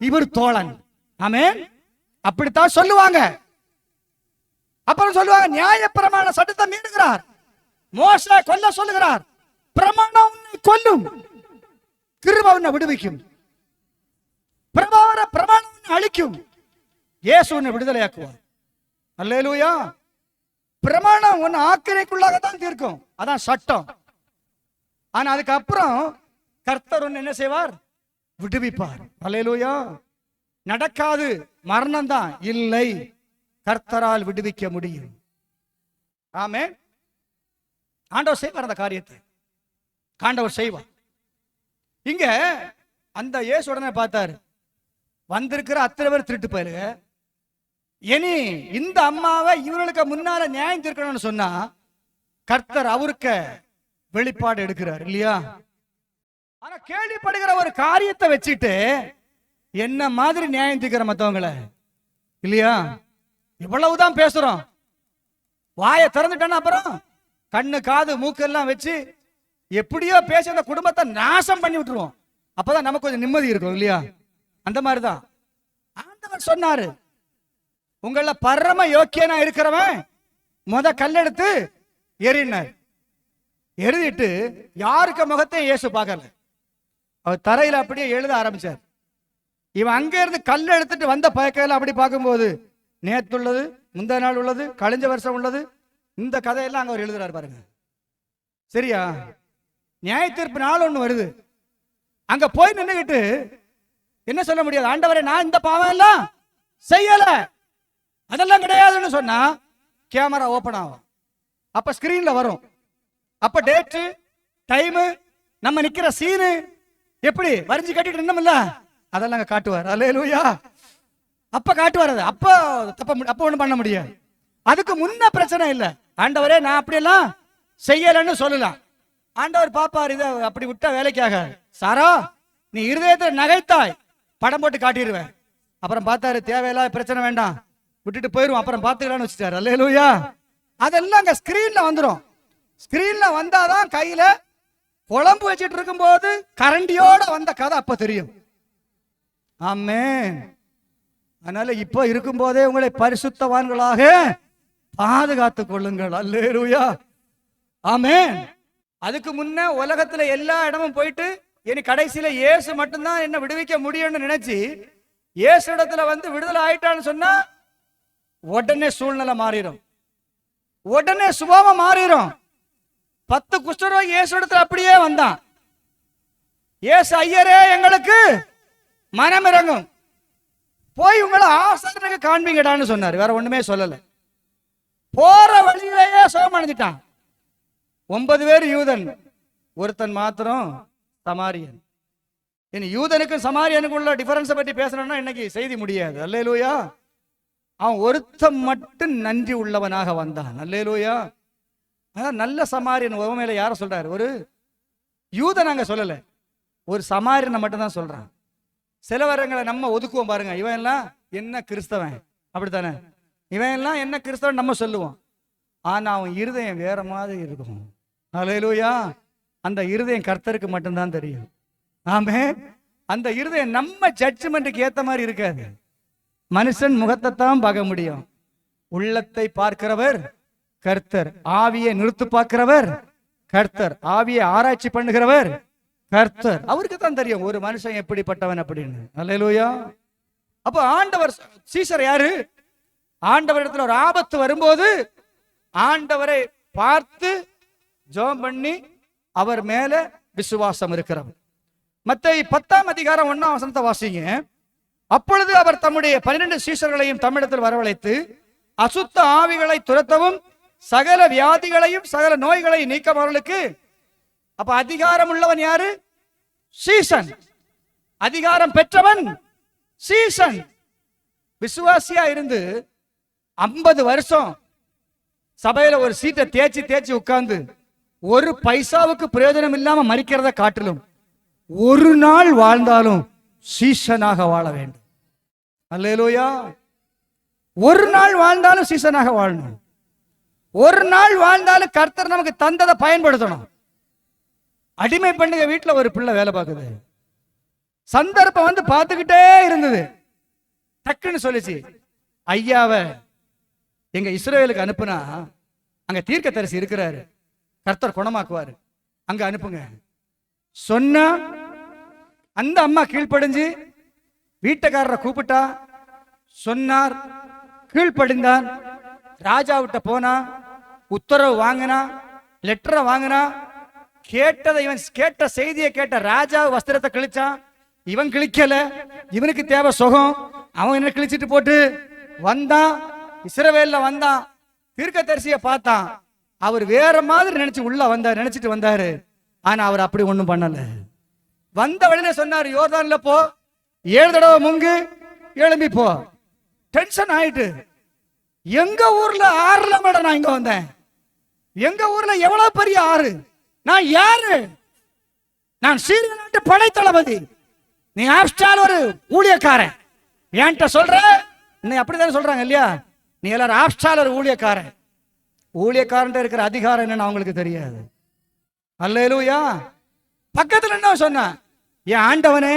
இவர் தோழன். ஆமென். அப்படித்தான் சொல்லுவாங்க. அப்புறம் சொல்லுவாங்க, நியாய பிரமாண சட்டத்தை மீறுகிறார், மோசே கொல்ல சொல்லுகிறார், பிரமாணம் உன்னை கொல்லும், கிருபை உன்னை விடுவிக்கும், பிரமாணம் உன்னை அழிக்கும், இயேசு உன்னை விடுதலையாக்குவார். அல்லேலூயா. பிரமாணம் உன்னை ஆக்கிரைக்குள்ளாக தான் தீர்க்கும், அதான் சட்டம். ஆனா அதுக்கப்புறம் கர்த்தர் உன்னை என்ன செய்வார்? விடுவிப்பார். அல்லேலூயா. நடக்காது, மரணம் தான். இல்லை, கர்த்தரால் விடுவிக்க முடியும். ஆமென். ஆண்டவர் செய்வார் அந்த காரியத்தை, ஆண்டவர் செய்வார். இங்க அந்த இயேசு உடனே பார்த்தாரு, வந்திருக்கிற அத்தனை பேர் திருட்டு போயிருங்க, இனி இந்த அம்மாவை இவர்களுக்கு முன்னால நியாயம் தீர்க்கணும்னு சொன்னா கர்த்தர் அவருக்கு வெளிப்பாடு எடுக்கிறார் இல்லையா? ஆனா கேள்விப்படுகிற ஒரு காரியத்தை வச்சுட்டு என்ன மாதிரி நியாயம் தீர்க்கிற மத்தவங்களை இல்லையா? இவ்வளவுதான் பேசுறோம், வாயை திறந்துட்டேன்னா அப்புறம் கண்ணு காது மூக்கு எல்லாம் வச்சு எப்படியோ பேசி அந்த குடும்பத்தை நாசம் பண்ணி விட்டுருவோம். அப்பதான் நமக்கு கொஞ்சம் நிம்மதி இருக்கும் இல்லையா? அந்த மாதிரிதான் ஆண்டவர் சொன்னாரு, உங்கள பரம யோக்கியனா இருக்கிறவன் முத கல்லெடுத்து எறினார். எழுதிட்டு யாருக்கு முகத்தையும் இயேசு பார்க்கல, அவர் தரையில அப்படியே எழுத ஆரம்பிச்சார். இவன் அங்க இருந்து கல் எடுத்துட்டு வந்த பயக்கையில அப்படி பார்க்கும்போது நேத்துள்ளது, முந்தா நாள் உள்ளது, கழிஞ்ச வருஷம் உள்ளது, இந்த கதையெல்லாம் அங்க அவர் எழுதுறாரு பாருங்க. சரியா? நியாய தீர்ப்பு நாள் ஒண்ணு வருது. அங்க போய் நின்னுகிட்டு என்ன சொல்ல முடியாது? ஆண்டவரே, நான் இந்த பாவம் எல்லாம் செய்யல, அதெல்லாம் கிடையாதுன்னு சொன்னா கேமரா ஓபன் ஆகும், அப்ப ஸ்கிரீன்ல வரும், அப்ப டேட்டு டைம் நம்ம நிக்கிற சீனு எப்படி வரைஞ்சு கட்டிட்டு நின்னோம்ல அதெல்லாம் காட்டுவார். அல்லேலூயா. அப்ப காட்டுவார். அது அப்ப அப்ப ஒண்ணும் பண்ண முடியாது. அதுக்கு முன்ன பிரச்சனை இல்லை. ஆண்டவரே, நான் அப்படியெல்லாம் செய்யலன்னு சொல்லலாம். ஆண்டவர் பாப்பார், இதை அப்படி விட்டா வேலைக்காக. சாரா, நீ இருதயத்தை நகைத்தாய், படம் போட்டு காட்டிடுவேன். அப்புறம் பார்த்தாரு, தேவையில்லாத பிரச்சனை வேண்டாம், விட்டுட்டு போயிரும், அப்புறம் பார்த்துக்கலான்னு வச்சுட்டாரு. அல்லேலூயா. அதெல்லாம் அங்க ஸ்கிரீன்ல வந்துடும். ஸ்கிரீன்ல வந்தாதான் கையில குழம்பு வச்சிட்டு இருக்கும் போது கரண்டியோட வந்த கதை அப்ப தெரியும். ஆமென். அதனால இப்ப இருக்கும் போதே உங்களை பரிசுத்தவான்களாக பாதுகாத்துக் கொள்ளுங்கள். அல்லேலூயா. ஆமென். அதுக்கு முன்ன உலகத்துல எல்லா இடமும் போயிட்டு இனி கடைசியில இயேசு மட்டும்தான் என்ன விடுவிக்க முடியும்னு நினைச்சு இயேசு இடத்துல வந்து விடுதலை ஆயிட்டான்னு சொன்னா உடனே சூழ்நிலை மாறிடும், உடனே சுபாவமா மாறிடும். 10 குஷ்டரோகி இயேசு இடத்துல அப்படியே வந்தான். இயேசு, ஐயரே, எங்களுக்கு மனம் இறங்கும், போய் உங்களை ஆசாரியனுக்கு காண்பீங்கடான்னு சொன்னார். வேற ஒண்ணுமே சொல்லல. போற வழியிலேயே சுகம் அடைஞ்சிட்டான். 9 பேர் யூதன், ஒருத்தன் மாத்திரம் சமாரியன். இனி யூதனுக்கும் சமாரியனுக்கும் உள்ள டிஃபரன்ஸை பற்றி பேசணும்னா இன்னைக்கு செய்தி முடியாது. அல்லேலூயா. அவன் ஒருத்தன் மட்டும் நன்றி உள்ளவனாக வந்தான். அல்லேலூயா. நல்ல சமாரியன் உவமையில யார சொல்றாரு? ஒரு யூதன் அங்க சொல்லல, ஒரு சமாரியனை மட்டும் தான் சொல்றான். சில வரங்களை நம்ம ஒதுக்குவோம் பாருங்க, இவன் எல்லாம் என்ன கிறிஸ்தவன், அப்படித்தானே, இவன் எல்லாம் என்ன கிறிஸ்தவன் நம்ம சொல்லுவோம். ஆனா அவன் இருதயம் வேற மாதிரி இருக்கும். அல்லேலூயா. அந்த இருதயம் கர்த்தருக்கு மட்டும்தான் தெரியும். ஆமென். அந்த இருதயம் நம்ம ஜட்ஜ்மெண்ட்டுக்கு ஏத்த மாதிரி இருக்காது. மனுஷன் முகத்தை தான் பார்க்க முடியும், உள்ளத்தை பார்க்கிறவர் கர்த்தர், ஆவியை நிறுத்து பார்க்கிறவர் கர்த்தர், ஆவியை ஆராய்ச்சி பண்ணுகிறவர் கர்த்தர். அவருக்கு தான் தெரியும் ஒரு மனுஷன் எப்படிப்பட்டவன் அப்படின்னு. அல்லேலூயா. அப்போ ஆண்டவர் சீசர் யாரு? ஆண்டவர் இடத்துல ஒரு ஆபத்து வரும்போது ஆண்டவரை பார்த்து ஜெபம் பண்ணி அவர் மேல விசுவாசம் இருக்கிறவர். மத்தேயு 10ஆம் அதிகாரம் 1ஆம் வசனத்தை வாசிங்க. அப்பொழுது அவர் தம்முடைய 12 சீஷர்களையும் தம்மிடத்தில் வரவழைத்து அசுத்த ஆவிகளை துரத்தவும் சகல வியாதிகளையும் சகல நோய்களையும் நீக்கம் அவர்களுக்கு. அப்ப அதிகாரம் உள்ளவன் யாரு? சீசன். அதிகாரம் பெற்றவன் சீசன். விசுவாசியா இருந்து 50 வருஷம் சபையில ஒரு சீட்டை தேய்ச்சி தேய்ச்சி உட்கார்ந்து ஒரு பைசாவுக்கு பிரயோஜனம் இல்லாம மறிக்கிறத காட்டிலும் ஒரு நாள் வாழ்ந்தாலும் சீசனாக வாழ வேண்டும். அல்லேலூயா. ஒரு நாள் வாழ்ந்தாலும் சீசனாக வாழணும். ஒரு நாள் வாழ்ந்தாலும் கர்த்தர் நமக்கு தந்ததை பயன்படுத்தணும். அடிமை பண்ணுங்க வீட்டுல ஒரு பிள்ளை வேலை பார்க்குது. சந்தர்ப்பம் வந்து பார்த்துக்கிட்டே இருந்தது. டக்குன்னு சொல்லிச்சு, ஐயாவை எங்க இஸ்ரவேலுக்கு அனுப்புனா அங்க தீர்க்கதரிசி இருக்கிறாரு, கர்த்தர் குணமாக்குவாரு, அங்க அனுப்புங்க சொன்னா அந்த அம்மா கீழ்ப்படிஞ்சு வீட்டுக்காரரை கூப்பிட்டா, சொன்னார், கீழ்ப்படிந்தான். ராஜா விட்ட போனா, உத்தரவு வாங்கினா, லெட்டரை வாங்கினா, கேட்டதை இவன் கேட்ட செய்தியை கேட்ட ராஜா வஸ்திரத்தை கிழிச்சான். இவன் கிழிக்கல, இவனுக்கு தேவை சுகம். அவன் என்ன கிழிச்சிட்டு போட்டு வந்தான், இஸ்ரவேல்ல வந்தான். தீர்க்கதரிசியை பார்த்தான், அவர் வேற மாதிரி நினைச்சிட்டு வந்தாரு. ஆனா அவர் அப்படி ஒண்ணும் பண்ணல. வந்த உடனே சொன்னார், யோர்தான்ல போ, 7 தடவை முங்கு, எழும்பி போ. டென்ஷன் ஆயிட்டு, எங்க ஊர்ல ஆறுல மேடம் நான் இங்க வந்தேன், எங்க ஊர்ல எவ்வளவு பெரிய ஆறு, நான் யாரு? நான் சீரிய நாட்டு படை தளபதி, நீ ஆப்ஸ்டால் ஒரு ஊழியக்காரன் என்கிட்ட சொல்ற. இன்னும் அப்படித்தானே சொல்றாங்க இல்லையா? நீ எல்லாரும் ஆப்ஸ்டால் ஒரு ஊழியக்காரன். ஊழியக்காரன் இருக்கிற அதிகாரம் என்னன்னு அவங்களுக்கு தெரியாது. அல்லேலூயா. பக்கத்துல என்ன சொன்ன, என் ஆண்டவனே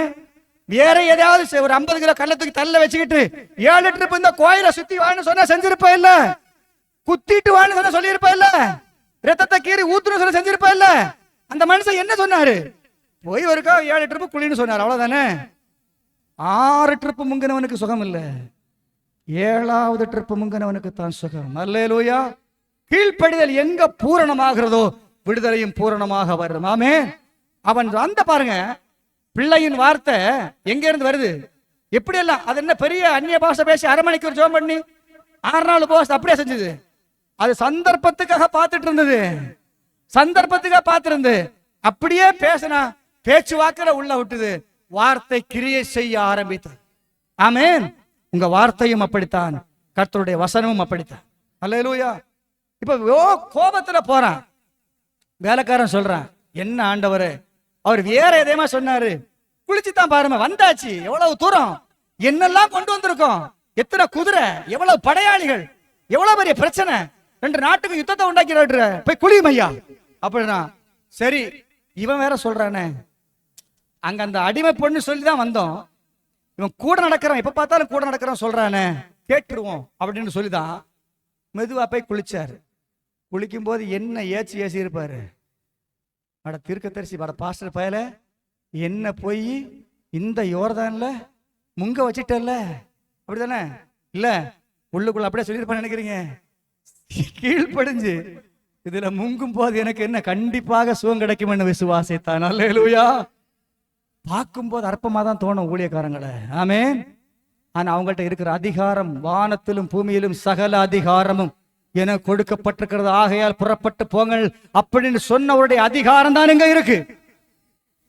வேற ஏதாவது ஒரு 50 கிலோ கள்ளத்துக்கு தள்ள வச்சுக்கிட்டு 7 ட்ரிப் இந்த கோயிலை சுத்தி வான்னு சொன்னா செஞ்சிருப்ப இல்ல, குத்திட்டு வான்னு சொன்ன சொல்லியிருப்ப இல்ல, ரத்தத்தை கீறி ஊத்துன்னு சொல்ல செஞ்சிருப்ப இல்ல. அந்த மனுஷன் என்ன சொன்னாரு, போய் ஒருக்கா 7 ட்ரிப் குளின்னு சொன்னார், அவ்வளவுதானே. 6 ட்ரிப் முங்கினவனுக்கு சுகம் இல்ல, 7வது ட்ரிப் முங்கினவனுக்கு தான் சுகம். அல்லேலூயா. கீழ்ப்படிதல் எங்க பூரணமாகிறதோ விடுதலையும் பூரணமாக வரும். ஆமே. அவன் அந்த பாருங்க, பிள்ளையின் வார்த்தை எங்க இருந்து வருது, எப்படி எல்லாம், அது என்ன பெரிய அந்நிய பாஷை பேசி 1/2 மணிக்கு ஒரு ஜெபம் பண்ணி 6 நாள் போஸ்ட் அப்படியே செஞ்சது. அது சந்தர்ப்பத்துக்காக பார்த்துட்டு இருந்தது, சந்தர்ப்பத்துக்காக பார்த்திருந்து அப்படியே பேசினா பேச்சு வாக்கில உள்ள விட்டுது, வார்த்தை கிரியை செய்ய ஆரம்பித்தது. ஆமென். உங்க வார்த்தையும் அப்படித்தான், கர்த்தருடைய வசனமும் அப்படித்தான். அல்லேலூயா. இப்ப கோபத்துல போறான், வேலைக்காரன் சொல்றான், என்ன ஆண்டவரே, அவர் வேற எதையுமா சொன்னாரு, குளிச்சுதான் பாருங்க, வந்தாச்சு, எவ்வளவு தூரம், என்னெல்லாம் கொண்டு வந்திருக்கோம், எத்தனை குதிரை, எவ்வளவு படையாளிகள், எவ்வளவு பெரிய பிரச்சனை, 2 நாட்டுக்கு யுத்தத்தை உண்டாக்கி போய் குளியும் ஐயா அப்படின்னா. சரி, இவன் வேற சொல்றானே, அங்க அந்த அடிமை பொண்ணு சொல்லிதான் வந்தோம், இவன் கூட நடக்கிறான், எப்ப பார்த்தாலும் கூட நடக்கிறான் சொல்றானே, கேட்டுருவோம் அப்படின்னு சொல்லிதான் மெதுவா போய் குளிச்சாரு. குளிக்கும் போது என்ன ஏசி இருப்பாரு, அட தீர்க்கதரிசி, அட பாஸ்டர் பயல, என்ன போய் இந்த யோர்தான்ல முங்க வச்சிட்டல்ல, அப்படிதானே? இல்ல உள்ளுக்குள்ள அப்படியே சொல்லியிருப்பான்னு நினைக்கிறீங்க? கீழ்ப்படிஞ்சு இதுல முங்கும் போது எனக்கு என்ன கண்டிப்பாக சுகம் கிடைக்கும் விசுவாசித்தான். அல்லேலூயா. பார்க்கும் போது அற்பமா தான் தோணும் ஊழியக்காரங்களை. ஆமென். ஆனா அவங்கள்ட்ட இருக்கிற அதிகாரம் வானத்திலும் பூமியிலும் சகல அதிகாரமும் என கொடுக்கப்பட்டிருக்கிறது, ஆகையால் புறப்பட்டு போங்கள் அப்படின்னு சொன்னவருடைய அதிகாரம் தான் எங்க இருக்கு.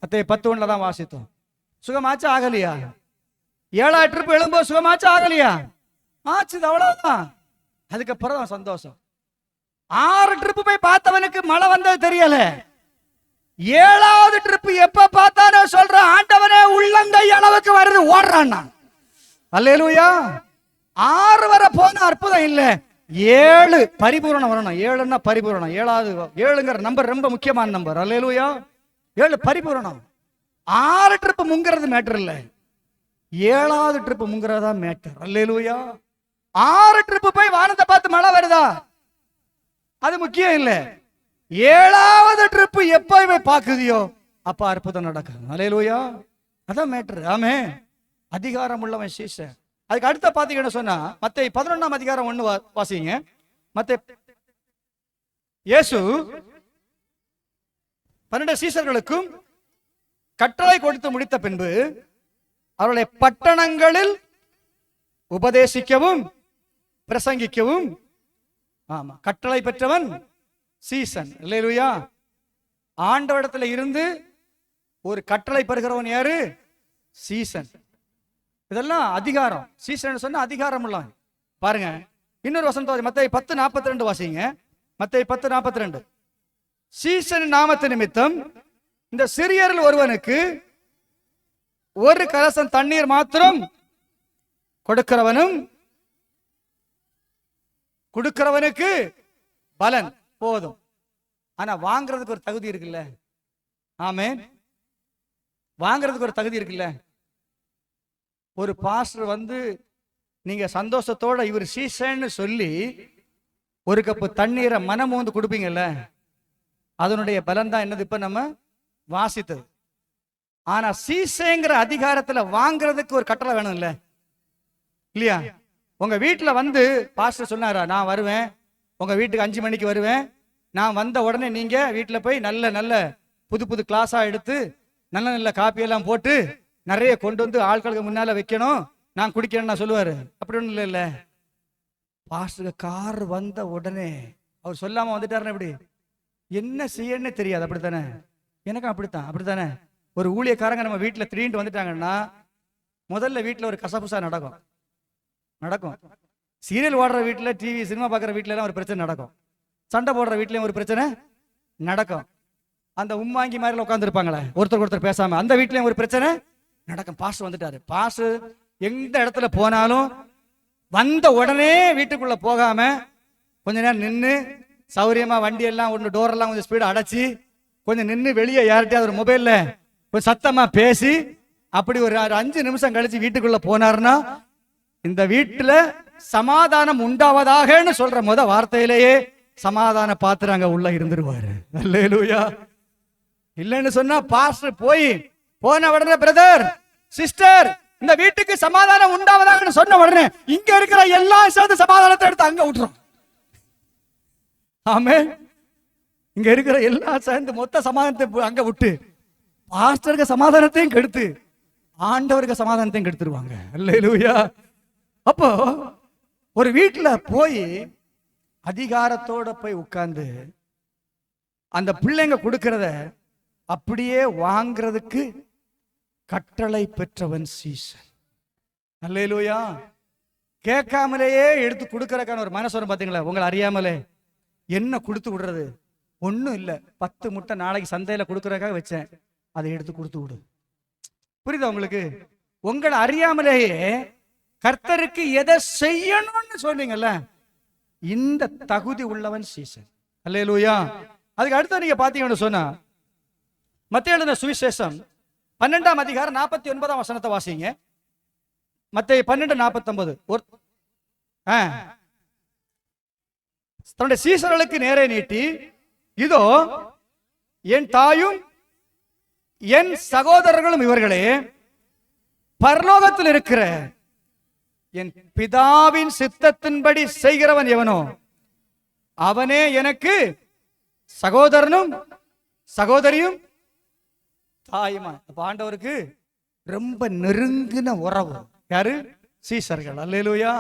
10:1 தான் வாசித்தோம். சுகமாச்சு ஆகலையா? 7 ட்ரிப் எழும்போது சுகமாச்சு ஆகலையா? ஆச்சு, அவ்வளவுதான். அதுக்கப்புறம் தான் சந்தோஷம். 6 ட்ரிப் போய் பார்த்தவனுக்கு மழை வந்தது தெரியல, 7வது ட்ரிப் எப்ப பார்த்தானே சொல்ற, ஆண்டவனே உள்ளங்கை அளவுக்கு வருது, ஓடுறான். அல்லேலூயா. 6 வரை போன அற்புதம் இல்ல, 7 பரிபூரணம் வரணும். 7ன்னா பரிபூரணம். 7ங்கிற நம்பர் ரொம்ப முக்கியமான நம்பர். அல்லேலூயா. 7 பரிபூரணம். 6 ட்ரிப் முங்கிறது மேட்டர் இல்ல, 7வது ட்ரிப் முங்கிறதா மேட்டர். அல்லேலூயா. 6 ட்ரிப் போய் வானத்தை பார்த்து மழை வருதா, அது முக்கியம் இல்ல, 7வது ட்ரிப் எப்ப பாக்குதியோ அப்ப அற்புதம் நடக்கும். அல்லேலூயா. அதான் மேட்டர். ஆமே. அதிகாரம் உள்ளவன் சீசன். அதுக்கு அடுத்த பாத்தீங்கன்னு சொன்னா மத்தேயு 11ஆம் அதிகாரம் 1 வாசிங்க. இயேசு 12 சீசர்களுக்கும் கட்டளை கொடுத்து முடித்த பின்பு அவருடைய பட்டணங்களில் உபதேசிக்கவும் பிரசங்கிக்கவும். ஆமா, கட்டளை பெற்றவன் சீசன். அல்லேலூயா. ஆண்டவரிடத்துல இருந்து ஒரு கட்டளை பெறுகிறவன் யாரு? சீசன். இதெல்லாம் அதிகாரம். சீசன் சொன்னா அதிகாரம் உள்ள. பாருங்க இன்னொரு வசனம் மத்தேயு 10:42 வாசிங்க. மத்தேயு 10:42. சீசன் நாமத்து நிமித்தம் இந்த சிறியரில் ஒருவனுக்கு ஒரு கலசம் தண்ணீர் மாத்திரம் கொடுக்கிறவனுக்கு பலன் போதும். ஆனா வாங்குறதுக்கு ஒரு தகுதி இருக்குல்ல. ஆமென். வாங்குறதுக்கு ஒரு தகுதி இருக்குல்ல. ஒரு பாஸ்டர் வந்து நீங்க சந்தோஷத்தோட இவர் சீசன்னு சொல்லி ஒரு கப்பு தண்ணீரை மனம் வந்து கொடுப்பீங்கல்ல, அதனுடைய பலன் தான் என்னது இப்ப நம்ம வாசித்தது. ஆனா சீசேங்கிற அதிகாரத்துல வாங்குறதுக்கு ஒரு கட்டளை வேணும் இல்ல, இல்லையா? உங்க வீட்டுல வந்து பாஸ்டர் சொன்னாரா, நான் வருவேன் உங்க வீட்டுக்கு 5 மணிக்கு வருவேன், நான் வந்த உடனே நீங்க வீட்டுல போய் நல்ல நல்ல புது புது கிளாஸா எடுத்து நல்ல நல்ல காப்பியெல்லாம் போட்டு நிறைய கொண்டு வந்து ஆட்களுக்கு முன்னால வைக்கணும், நான் குடிக்கிறேன்னு நான் சொல்லுவாரு. அப்படி ஒன்றும் இல்லை இல்ல. பாஸ்டர் கார் வந்த உடனே அவர் சொல்லாம வந்துட்டாருன்னு எப்படி என்ன செய்யன்னு தெரியாது. அப்படித்தானே? எனக்கும் அப்படித்தான். அப்படித்தானே? ஒரு ஊழியக்காரங்க நம்ம வீட்டுல திடீர்னு வந்துட்டாங்கன்னா முதல்ல வீட்டுல ஒரு கசப்புசா நடக்கும். சீரியல் ஓடுற வீட்டுல, டிவி சினிமா பார்க்குற வீட்டுல எல்லாம் ஒரு பிரச்சனை நடக்கும். சண்டை போடுற வீட்லயும் ஒரு பிரச்சனை நடக்கும். அந்த உம்மாங்கி மாதிரி உட்காந்துருப்பாங்களே ஒருத்தர் ஒருத்தர் பேசாம, அந்த வீட்லயும் ஒரு பிரச்சனை நடக்கும். பாஸ்டர் வந்துட்டாரு. பாஸ்டர் எந்த இடத்துல போனாலும் வந்த உடனே வீட்டுக்குள்ள போகாம கொஞ்ச நேரம் நின்று சௌரியமா வண்டி எல்லாம் ஒன்று டோர் எல்லாம் கொஞ்சம் ஸ்பீடு அடைச்சி கொஞ்சம் நின்று வெளியே யார்கிட்டயாவது ஒரு மொபைல்ல கொஞ்சம் சத்தமா பேசி அப்படி ஒரு 5 நிமிஷம் கழிச்சு வீட்டுக்குள்ள போனாருன்னா இந்த வீட்டுல சமாதானம் உண்டாவதாகன்னு சொல்ற வார்த்தையிலேயே சமாதான பாத்திரங்க உள்ள இருந்துருவாரு. அல்லேலூயா. இல்லைன்னு சொன்னா பாஸ்டர் போன உடனே பிரதர் சிஸ்டர் இந்த வீட்டுக்கு சமாதானம் உண்டாவதாக சொன்ன உடனே இங்க இருக்கிற எல்லாம் சேர்ந்து சமாதானத்தை எடுத்து அங்க விட்டுரும். ஆமே. இங்க இருக்கிற எல்லாம் சேர்ந்து மொத்த சமாதானத்தை அங்க விட்டு பாஸ்டருக்கு சமாதானத்தையும் கெடுத்து ஆண்டவருக்கு சமாதானத்தையும் கெடுத்துருவாங்க. அல்லேலூயா. அப்போ ஒரு வீட்டுல போய் அதிகாரத்தோட போய் உட்கார்ந்து அந்த பிள்ளைங்க கொடுக்கிறத அப்படியே வாங்கிறதுக்கு கட்டளை பெற்றவன் சீசன். அல்லேலூயா. கேட்காமலேயே எடுத்து கொடுக்கறதுக்கான ஒரு மனசு வரும் பாத்தீங்களா? உங்களை அறியாமலே என்ன கொடுத்து விடுறது ஒண்ணும் இல்ல. 10 முட்டை நாளைக்கு சந்தையில கொடுக்கறதுக்காக வச்சேன், அதை எடுத்து கொடுத்து விடு. புரியுதா உங்களுக்கு? உங்களை அறியாமலேயே கர்த்தருக்கு எதை செய்யணும்னு சொன்னீங்கல்ல, இந்த தகுதி உள்ளவன் சீசன். அல்லேலூயா. அதுக்கு அடுத்து நீங்க பாத்தீங்கன்னு சொன்னா மத்தேயு எழுதின சுவிசேஷம் 12ஆம் அதிகாரம் 49ஆம் வசனத்தை வாசிங்க. மத்தேயு 12:49. தன்னுடைய சீசர்களுக்கு நேரே நீட்டி, இதோ என் தாயும் என் சகோதரர்களும் இவர்களே, பரலோகத்தில் இருக்கிற என் பிதாவின் சித்தத்தின்படி செய்கிறவன் எவனோ அவனே எனக்கு சகோதரனும் சகோதரியும் தாயுமா. ஆண்டவருக்கு ரொம்ப நெருங்கின உறவு யாரு? சீசர்கள். அல்லேலூயா.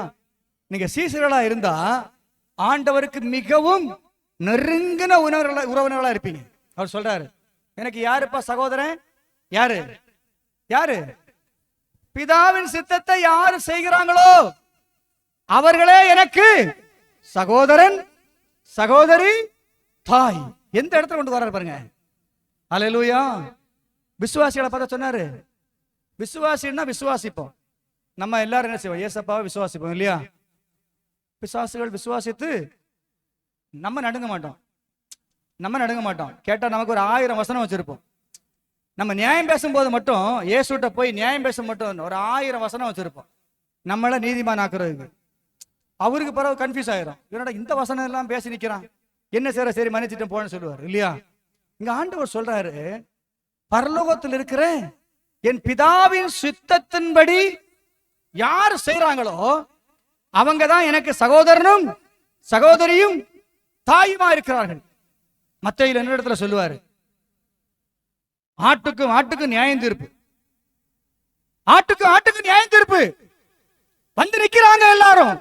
நீங்க சீசர்களா இருந்தா ஆண்டவருக்கு மிகவும் நெருங்கின உறவினர்களா இருப்பீங்க. அவர் சொல்றாரு, எனக்கு யாருப்பா சகோதரன்? யாரு? யாரு? பிதாவின் சித்தத்தை யாரு செய்கிறாங்களோ அவர்களே எனக்கு சகோதரன் சகோதரி தாய். எந்த இடத்துல கொண்டு வர்றாரு பாருங்க. அல்லேலூயா. விசுவாசிகளை பார்த்தா சொன்னாரு, விசுவாசின்னா விசுவாசிப்போம். நம்ம எல்லாரும் என்ன செய்வோம்? ஏசப்பாவை விசுவாசிப்போம் இல்லையா? பிசாசுகள் விசுவாசித்து நம்ம நடுங்க மாட்டோம். கேட்டா நமக்கு ஒரு 1000 வசனம் வச்சிருப்போம். நம்ம நியாயம் பேசும்போது மட்டும் இயேசுட்ட போய் நியாயம் பேச மட்டும் ஒரு 1000 வசனம் வச்சிருப்போம். நம்மள நீதிமான் ஆக்குறதுக்கு. அவருக்கு பிறகு கன்ஃபியூஸ் ஆயிரும். என்னடா இந்த வசனம் எல்லாம் பேசி நிக்கிறான், என்ன செய்யற? சரி மன்னிச்சிட்டு போன்னு சொல்லுவார் இல்லையா? இங்க ஆண்டவர் சொல்றாரு, பரலோகத்தில் இருக்கிற என் பிதாவின் சித்தத்தின்படி யார் செய்யறாங்களோ அவங்க தான் எனக்கு சகோதரனும் சகோதரியும் தாயுமா இருக்கிறார்கள். மத்தேயு என்ன இடத்துல சொல்லுவாரு, ஆட்டுக்கு நியாயம் தீர்ப்பு, ஆட்டுக்கு நியாயம் தீர்ப்பு வந்து நிக்கிறாங்க எல்லாரும்.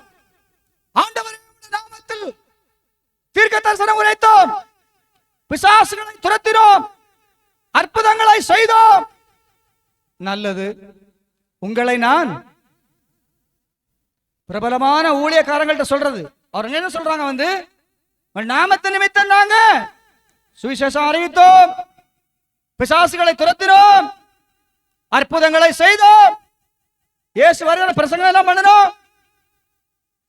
ஆண்டவரின் நாமத்தில் தீர்க்க தரிசனம் உரைத்தோம், பிசாசுகளை துரத்தினோம், அற்புதங்களை செய்தோம். நல்லது. உங்களை நான் பிரபலமான ஊழியக்காரங்கள்ட்ட சொல்றது, அவர் என்ன சொல்றாங்க? வந்து நாமத்தை நிமித்தம் நாங்க சுவிசேஷம் அறிவித்தோம், பிசாசுகளை துரத்தினோம், அற்புதங்களை செய்தோம், இயேசு வருகிற பிரசங்கம் எல்லாம் பண்ணணும்.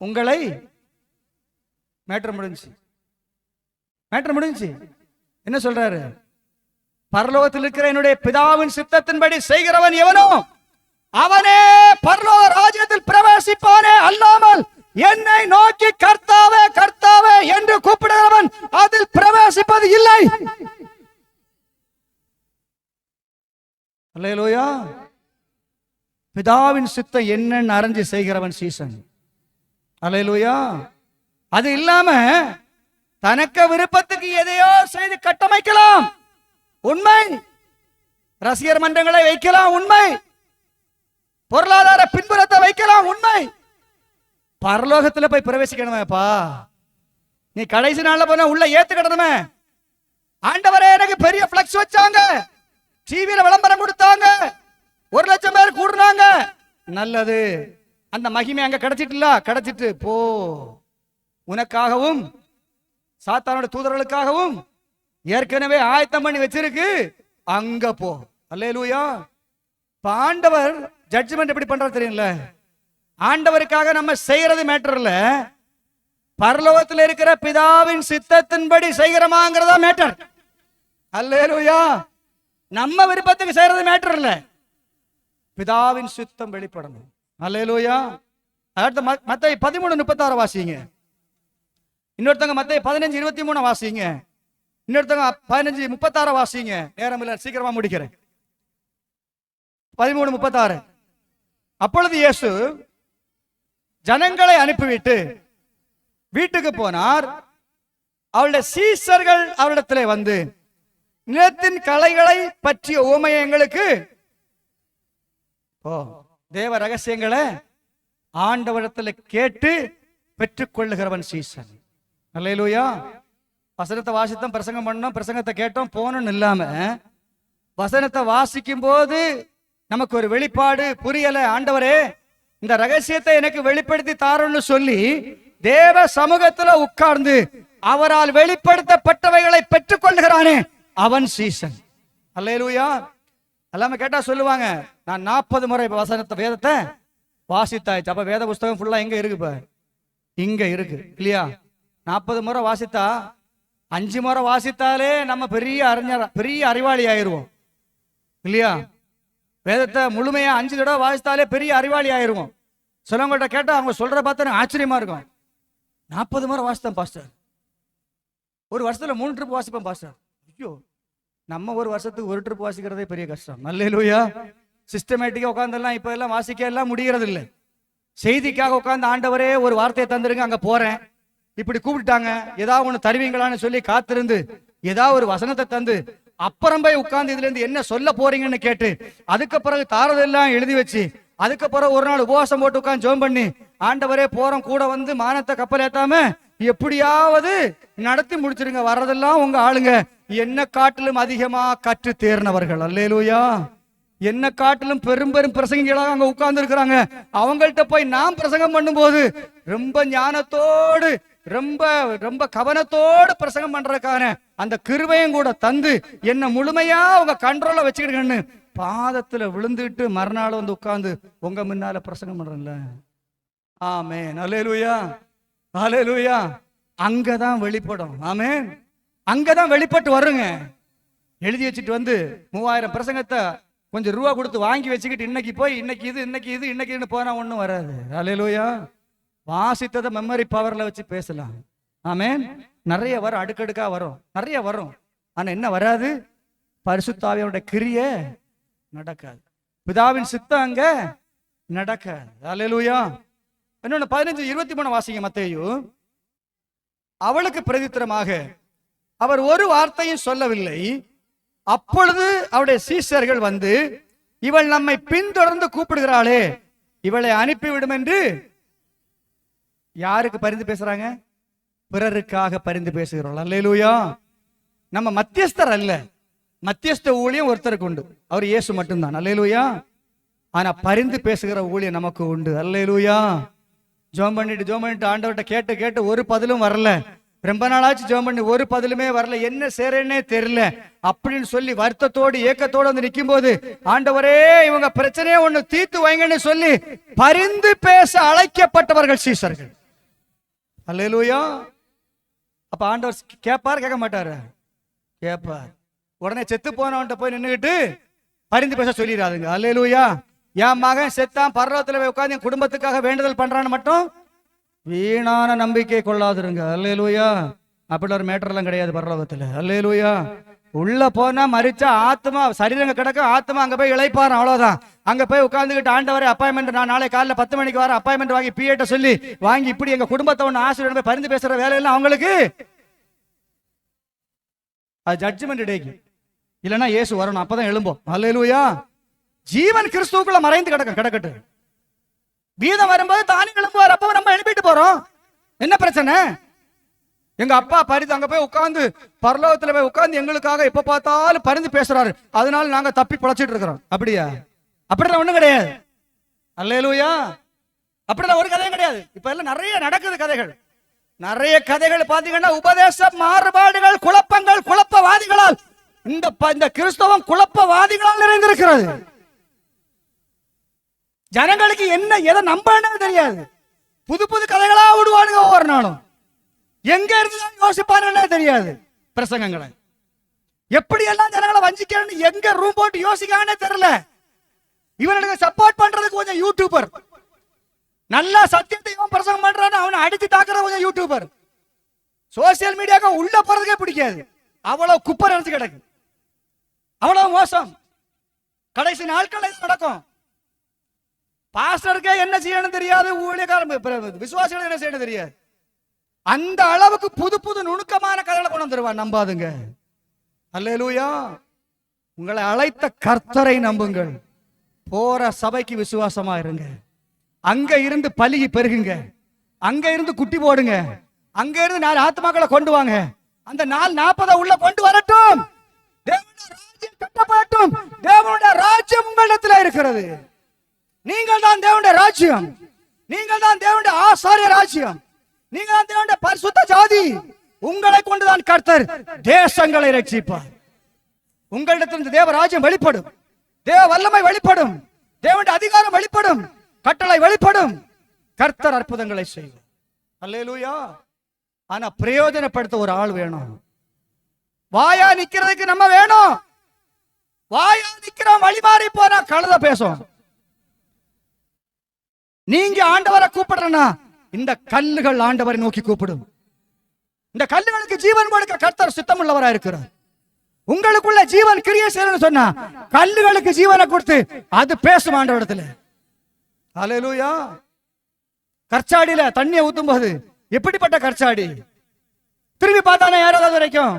உங்களை மேட்டர் முடிஞ்சு என்ன சொல்றாரு? பரலோகத்தில் இருக்கிற என்னுடைய பிதாவின் சித்தத்தின்படி செய்கிறவன் எவனோ அவனே பரலோக ராஜ்யத்தில் பிரவேசிப்பானே அல்லாமல் என்னை நோக்கி கர்த்தாவே கர்த்தாவே என்று கூப்பிடுகிறவன் அதில் பிரவேசிப்பது இல்லை. அல்லேலூயா. பிதாவின் சித்தம் என்னன்னு அறிஞ்சு செய்கிறவன் சீசன். அல்லேலூயா. அது இல்லாம தனக்கு விருப்பத்துக்கு எதையோ செய்து கட்டமைக்கலாம், உண்மை. ரசிகர் மன்றங்களை வைக்கலாம், உண்மை. பொருளாதார பின்புறத்தை வைக்கலாம், உண்மை. பரலோகத்துல போய் பிரவேசிக்கணுமேப்பா. நீ கடைசி நாள்ல போன உள்ள ஏத்துக்கிடணுமே. ஆண்டவரே எனக்கு பெரிய பிளக்ஸ் வச்சாங்க, டிவியில விளம்பரம் கொடுத்தாங்க, 1,00,000 பேர் கூடுனாங்க, நல்லது. அந்த மகிமை அங்க கிடைச்சிட்டுல, கிடைச்சிட்டு போ. உனக்காகவும் சாத்தானோட தூதர்களுக்காகவும் ஏற்கனவே ஆயத்தம் பண்ணி வச்சிருக்கு, அங்க போ. அல்லேலூயா. ஆண்டவர் ஜட்ஜ்மெண்ட் எப்படி பண்றது தெரியல. ஆண்டவருக்காக நம்ம செய்யறது மேட்டர் இல்ல, பரலோகத்தில் இருக்கிற பிதாவின் சித்தத்தின்படி செய்கிறோமாங்கிறதா மேட்டர். அல்லேலூயா. நம்ம விருப்பத்துக்கு செய்யறது மேட்டர் இல்ல, பிதாவின் சித்தம் வெளிப்படணும். அல்லேலூயா. அடுத்து மத்தேயு 13:36 வாசிங்க. இன்னொருத்தங்க மத்தேயு 15:23 வாசிங்க. இன்னொருத்தங்க 15:36 வாசிங்க. நேரம் இல்ல, சீக்கிரமா முடிக்கிறேன். 13:36. அப்பொழுது இயேசு ஜனங்களை அனுப்பிவிட்டு வீட்டுக்கு போனார். அவருடைய சீஷர்கள் அவரிடத்திலே வந்து நிலத்தின் களைகளை பற்றிய உவமையை எங்களுக்கு தேவ ரகசியங்களை ஆண்டவரிடத்தில் கேட்டு பெற்றுக் கொள்ளுகிறவன் சீசன். அல்லேலூயா. வசனத்தை வாசித்தோம், பிரசங்கம் பண்ணோம், பிரசங்கத்தை கேட்டோம், போனோம் இல்லாம வசனத்தை வாசிக்கும் போது நமக்கு ஒரு வெளிப்பாடு புரியல. ஆண்டவரே இந்த ரகசியத்தை எனக்கு வெளிப்படுத்தி தாரோன்னு சொல்லி தேவ சமூகத்துல உட்கார்ந்து அவரால் வெளிப்படுத்தப்பட்டவைகளை பெற்றுக் கொள்கிறானே அவன் சீசன். அல்லேலூயா. எல்லாமே கேட்டா சொல்லுவாங்க, நான் 40 முறை வசனத்தை வேதத்தை வாசித்தாச்சு. அப்ப வேத புஸ்தகம் ஃபுல்லா எங்க இருக்கு? இங்க இருக்கு இல்லையா? 40 முறை வாசித்தா 5 முறை வாசித்தாலே நம்ம பெரிய அறிஞர், பெரிய அறிவாளி ஆயிருவோம் இல்லையா? வேதத்தை முழுமையா 5 தடவை வாசித்தாலே பெரிய அறிவாளி ஆயிருவோம். சிலவங்கள்ட்ட கேட்டா அவங்க சொல்ற பார்த்தா ஆச்சரியமா இருக்கும். 40 முறை வாசித்தேன் பாஸ்டர், ஒரு வருஷத்துல 3 ட்ரிப் வாசிப்பேன் பாஸ்டர். ஐயோ, நம்ம ஒரு வருஷத்துக்கு 1 ட்ரிப் வாசிக்கிறதே பெரிய கஷ்டம். அல்லேலூயா. சிஸ்டமேட்டிக்கா உட்கார்ந்தெல்லாம் இப்ப எல்லாம் வாசிக்க எல்லாம் முடியறது இல்லை. செய்திக்காக உட்கார்ந்து ஆண்டவரே ஒரு வார்த்தையை தந்துருங்க, அங்க போறேன், இப்படி கூப்பிட்டாங்க, ஏதாவது ஒண்ணு தருவீங்களான்னு சொல்லி காத்திருந்து ஏதாவது ஒரு வசனத்தை தந்து அப்புறம் போய் உட்கார்ந்து இதுல இருந்து என்ன சொல்ல போறீங்கன்னு கேட்டு அதுக்கு பிறகு தாரதெல்லாம் எழுதி வச்சு அதுக்கு பிறகு ஒரு நாள் உபவாசம் போட்டு உட்கார்ந்து ஜெபம் பண்ணி ஆண்டவரே போறோம் கூட வந்து மானத்தை கப்பல் ஏத்தாம எப்படியாவது நடத்தி முடிச்சிருங்க, வர்றதெல்லாம் உங்க ஆளுங்க, என்ன காட்டிலும் அதிகமா கற்று தேர்னவர்கள். அல்லேலூயா. என்ன காட்டிலும் பெரும் பெரும் பிரசங்கிகளாக அங்க உட்கார்ந்து இருக்கிறாங்க. அவங்கள்ட்ட போய் நாம் பிரசங்கம் பண்ணும் போது ரொம்ப ஞானத்தோடு ரொம்ப ரொம்ப கவனத்தோடு பிரசங்கம் பண்றதுக்கான அந்த கிருபையும் கூட தந்து என்ன முழுமையா உங்க கண்ட்ரோல்ல வச்சுக்கிடுங்கன்னு பாதத்துல விழுந்துட்டு மறுநாள் வந்து உட்கார்ந்து உங்க முன்னால பிரசங்கம் பண்றேன்ல. ஆமென். அல்லேலூயா. அல்லேலூயா. அங்கதான் வெளிப்படும். ஆமென். அங்கதான் வெளிப்பட்டு வருங்க. எழுதி வச்சுட்டு வந்து 3000 பிரசங்கத்தை கொஞ்சம் ரூபா கொடுத்து வாங்கி வச்சுக்கிட்டு இன்னைக்கு போய் இன்னைக்கு இது இன்னைக்கு இது இன்னைக்கு இது போனா ஒண்ணும் வராது. அல்லேலூயா. வாசித்ததை மெமரி பவர்ல வச்சு பேசலாம். ஆமென். நிறைய வரும், அடுக்கடுக்கா வரும், நிறைய வரும். ஆனா என்ன வராது? பரிசுத்த ஆவியோட கிரியை நடக்காது, பிதாவின் சித்தம் அங்க நடக்காது. அல்லேலூயா. இன்னொன்னு 15:23 வாசிங்க மத்தேயு. அவளுக்கு பிரதித்திரமாக அவர் ஒரு வார்த்தையும் சொல்லவில்லை. அப்பொழுது அவருடைய சீஷர்கள் வந்து இவள் நம்மை பின்தொடர்ந்து கூப்பிடுகிறாளே, இவளை அனுப்பிவிடும் என்று யாருக்கு பரிந்து பேசுறாங்க? பிறருக்காக பரிந்து பேசுகிறோம். அல்லேலூயா. நம்ம மத்தியஸ்தர் அல்ல, மத்தியஸ்த ஊழியம் ஒருத்தருக்கு உண்டு, அவர் இயேசு மட்டும்தான். அல்லேலூயா. ஆனா பரிந்து பேசுகிற ஊழியம் நமக்கு உண்டு. அல்லேலூயா. ஜெபம் பண்ணிட்டு ஆண்டவர்கிட்ட கேட்டு கேட்டு ஒரு பதிலும் வரல, ரொம்ப நாளாச்சு ஜெபம் பண்ணி ஒரு பதிலுமே வரல, என்ன செய்றேன்னே தெரியல அப்படின்னு சொல்லி வருத்தத்தோடு ஏக்கத்தோடு வந்து நிற்கும் போது ஆண்டவரே இவங்க பிரச்சனையே ஒண்ணு தீர்த்து வைங்கன்னு சொல்லி பரிந்து பேச அழைக்கப்பட்டவர்கள் சீஷர்கள். அல்லேலூயா. அப்ப ஆண்டவர் கேட்பார், கேட்க மாட்டாரு? கேட்பார். உடனே செத்து போனவன்ட்ட போய் நின்னுகிட்டு பரிந்து பேச சொல்லிடாதுங்க. அல்லேலூயா. என் மகன் செத்தான், பரலோகத்துல போய் உட்கார்ந்து என் குடும்பத்துக்காக வேண்டுதல் பண்றான்னு மட்டும் வீணான நம்பிக்கை கொள்ளாதுருங்க. அல்லேலூயா. அப்படி ஒரு மேட்டர்லாம் கிடையாது பரலோகத்துல. அல்லேலூயா. உள்ள போனா மரிச்சா ஆத்மா சரீரங்க கிடக்க, ஆத்மா அங்க போய் இளைப்பாரு, அவ்வளவுதான். அங்க போய் உட்கார்ந்துகிட்டு ஆண்டவரே அப்பாயின்மெண்ட், நான் நாளை காலைல 10 மணிக்கு வர அப்பாயின்மெண்ட் வாங்கி பிஏட்ட சொல்லி வாங்கி இப்படி எங்க குடும்பத்தை ஒண்ணு ஆசிரியர் போய் பரிந்து பேசுற வேலையெல்லாம் அவங்களுக்கு அது ஜட்ஜ்மெண்ட் டேக்கு. இல்லைன்னா இயேசு வரணும், அப்பதான் எழும்போம். அல்லேலூயா. ஜீவன் கிறிஸ்துவுக்குள்ள மறைந்து கிடக்கட்டு. வீதம் வரும்போது தானே எழும்புவார், அப்ப நம்ம எழுப்பிட்டு போறோம். என்ன பிரச்சனை? எங்க அப்பா பரிந்து அங்க போய் உட்கார்ந்து பரலோகத்துல போய் உட்கார்ந்து எங்களுக்காக எப்ப பார்த்தாலும் பரிந்து பேசுறாரு, அதனால நாங்க தப்பி பிழைச்சிட்டு இருக்கிறோம். அப்படியா? அப்படிலாம் ஒண்ணும் கிடையாது. அல்லேலூயா. அப்படிலாம் ஒரு கதையும் கிடையாது. இப்ப எல்லாம் நிறைய நடக்குது கதைகள். நிறைய கதைகள் பாத்தீங்கன்னா உபதேச மாறுபாடுகள், குழப்பங்கள், குழப்பவாதிகளால் இந்த கிறிஸ்தவம் குழப்பவாதிகளால் நிறைந்திருக்கிறது. ஜனங்களுக்கு என்ன எதை நம்பன்னு தெரியாது. புது புது கதைகளா விடுவானுங்க ஒவ்வொரு நாளும். எங்க இருந்து யோசிப்பானுன்னே தெரியாது. பிரசங்கங்களை எப்படி எல்லாம் ஜனங்களை வஞ்சிக்கணும்னு எங்க ரூம் போட்டு யோசிக்கானே தெரியல. இவனுக்கு சப்போர்ட் பண்றதுக்கு கொஞ்சம் யூடியூபர், நல்லா சத்தியத்தை இவன் பிரசங்கம் பண்றான்னு அவனை அடித்து தாக்குற கொஞ்சம் யூடியூபர். சோசியல் மீடியாவுக்கு உள்ள போறதுக்கே பிடிக்காது. அவ்வளவு குப்பை நினைச்சு கிடக்கு, அவ்வளவு மோசம். கடைசி நாட்கள் நடக்கும். பாஸ்டருக்கே என்ன செய்யணும் தெரியாது, ஊழியக்காரன் விசுவாசிகள் என்ன செய்யணும் தெரியாது. அந்த அளவுக்கு புது புது நுணுக்கமான கதைகளை கொண்டு வந்துருவான். நம்பாதுங்க. அல்லேலூயா. உங்களை அழைத்த கர்த்தரை நம்புங்கள். போற சபைக்கு விசுவாசமா இருங்க. அங்க இருந்து பலிகி பெருகுங்க. அங்க இருந்து குட்டி போடுங்க. அங்க இருந்து 4 ஆத்மாக்களை கொண்டு வாங்க. அந்த 440 உள்ள கொண்டு வரட்டும். தேவனுடைய ராஜ்யம் கட்டப்படட்டும். தேவனுடைய ராஜ்யம் உங்களிடத்தில் இருக்கிறது. நீங்கள் தான் தேவனுடைய ராஜ்யம். நீங்கள் தான் தேவனுடைய ஆசாரிய ராஜ்யம். நீங்கள் தான் தேவனுடைய பரிசுத்த ஜாதி. உங்களை கொண்டுதான் கர்த்தர் தேசங்களை ரட்சிப்பார். உங்களிடத்தில் தேவ ராஜ்யம் வெளிப்படும், தேவ வல்லமை வெளிப்படும், தேவனுடைய அதிகாரம் வெளிப்படும், கட்டளை வெளிப்படும். கர்த்தர் அற்புதங்களை செய்வார். அல்லேலூயா. ஆனா பிரயோஜனப்படுத்த ஒரு ஆள் வேணும். வாயா நிக்கிறதுக்கு நம்ம வேணும். வாயா நிக்கிறோம், வழி மாறி போனா கழுத பேசும். நீங்க ஆண்டவரை கூப்பிடுறனா இந்த கல்லுகள் ஆண்டவரை நோக்கி கூப்பிடும். இந்த கல்லுகளுக்கு ஜீவன் கொடுக்க கர்த்தர் சித்தம் உள்ளவரா இருக்கிறார். உங்களுக்குள்ள ஜீவன் கிரியை செய்யணும்னு சொன்னா கல்லுகளுக்கு ஜீவனை கொடுத்து அது பேசும் ஆண்டவரிடத்துல. அல்லேலூயா. கற்சாடியில தண்ணியை ஊத்தும் போது எப்படிப்பட்ட கற்சாடி? திரும்பி பார்த்தானே யாராவது வரைக்கும்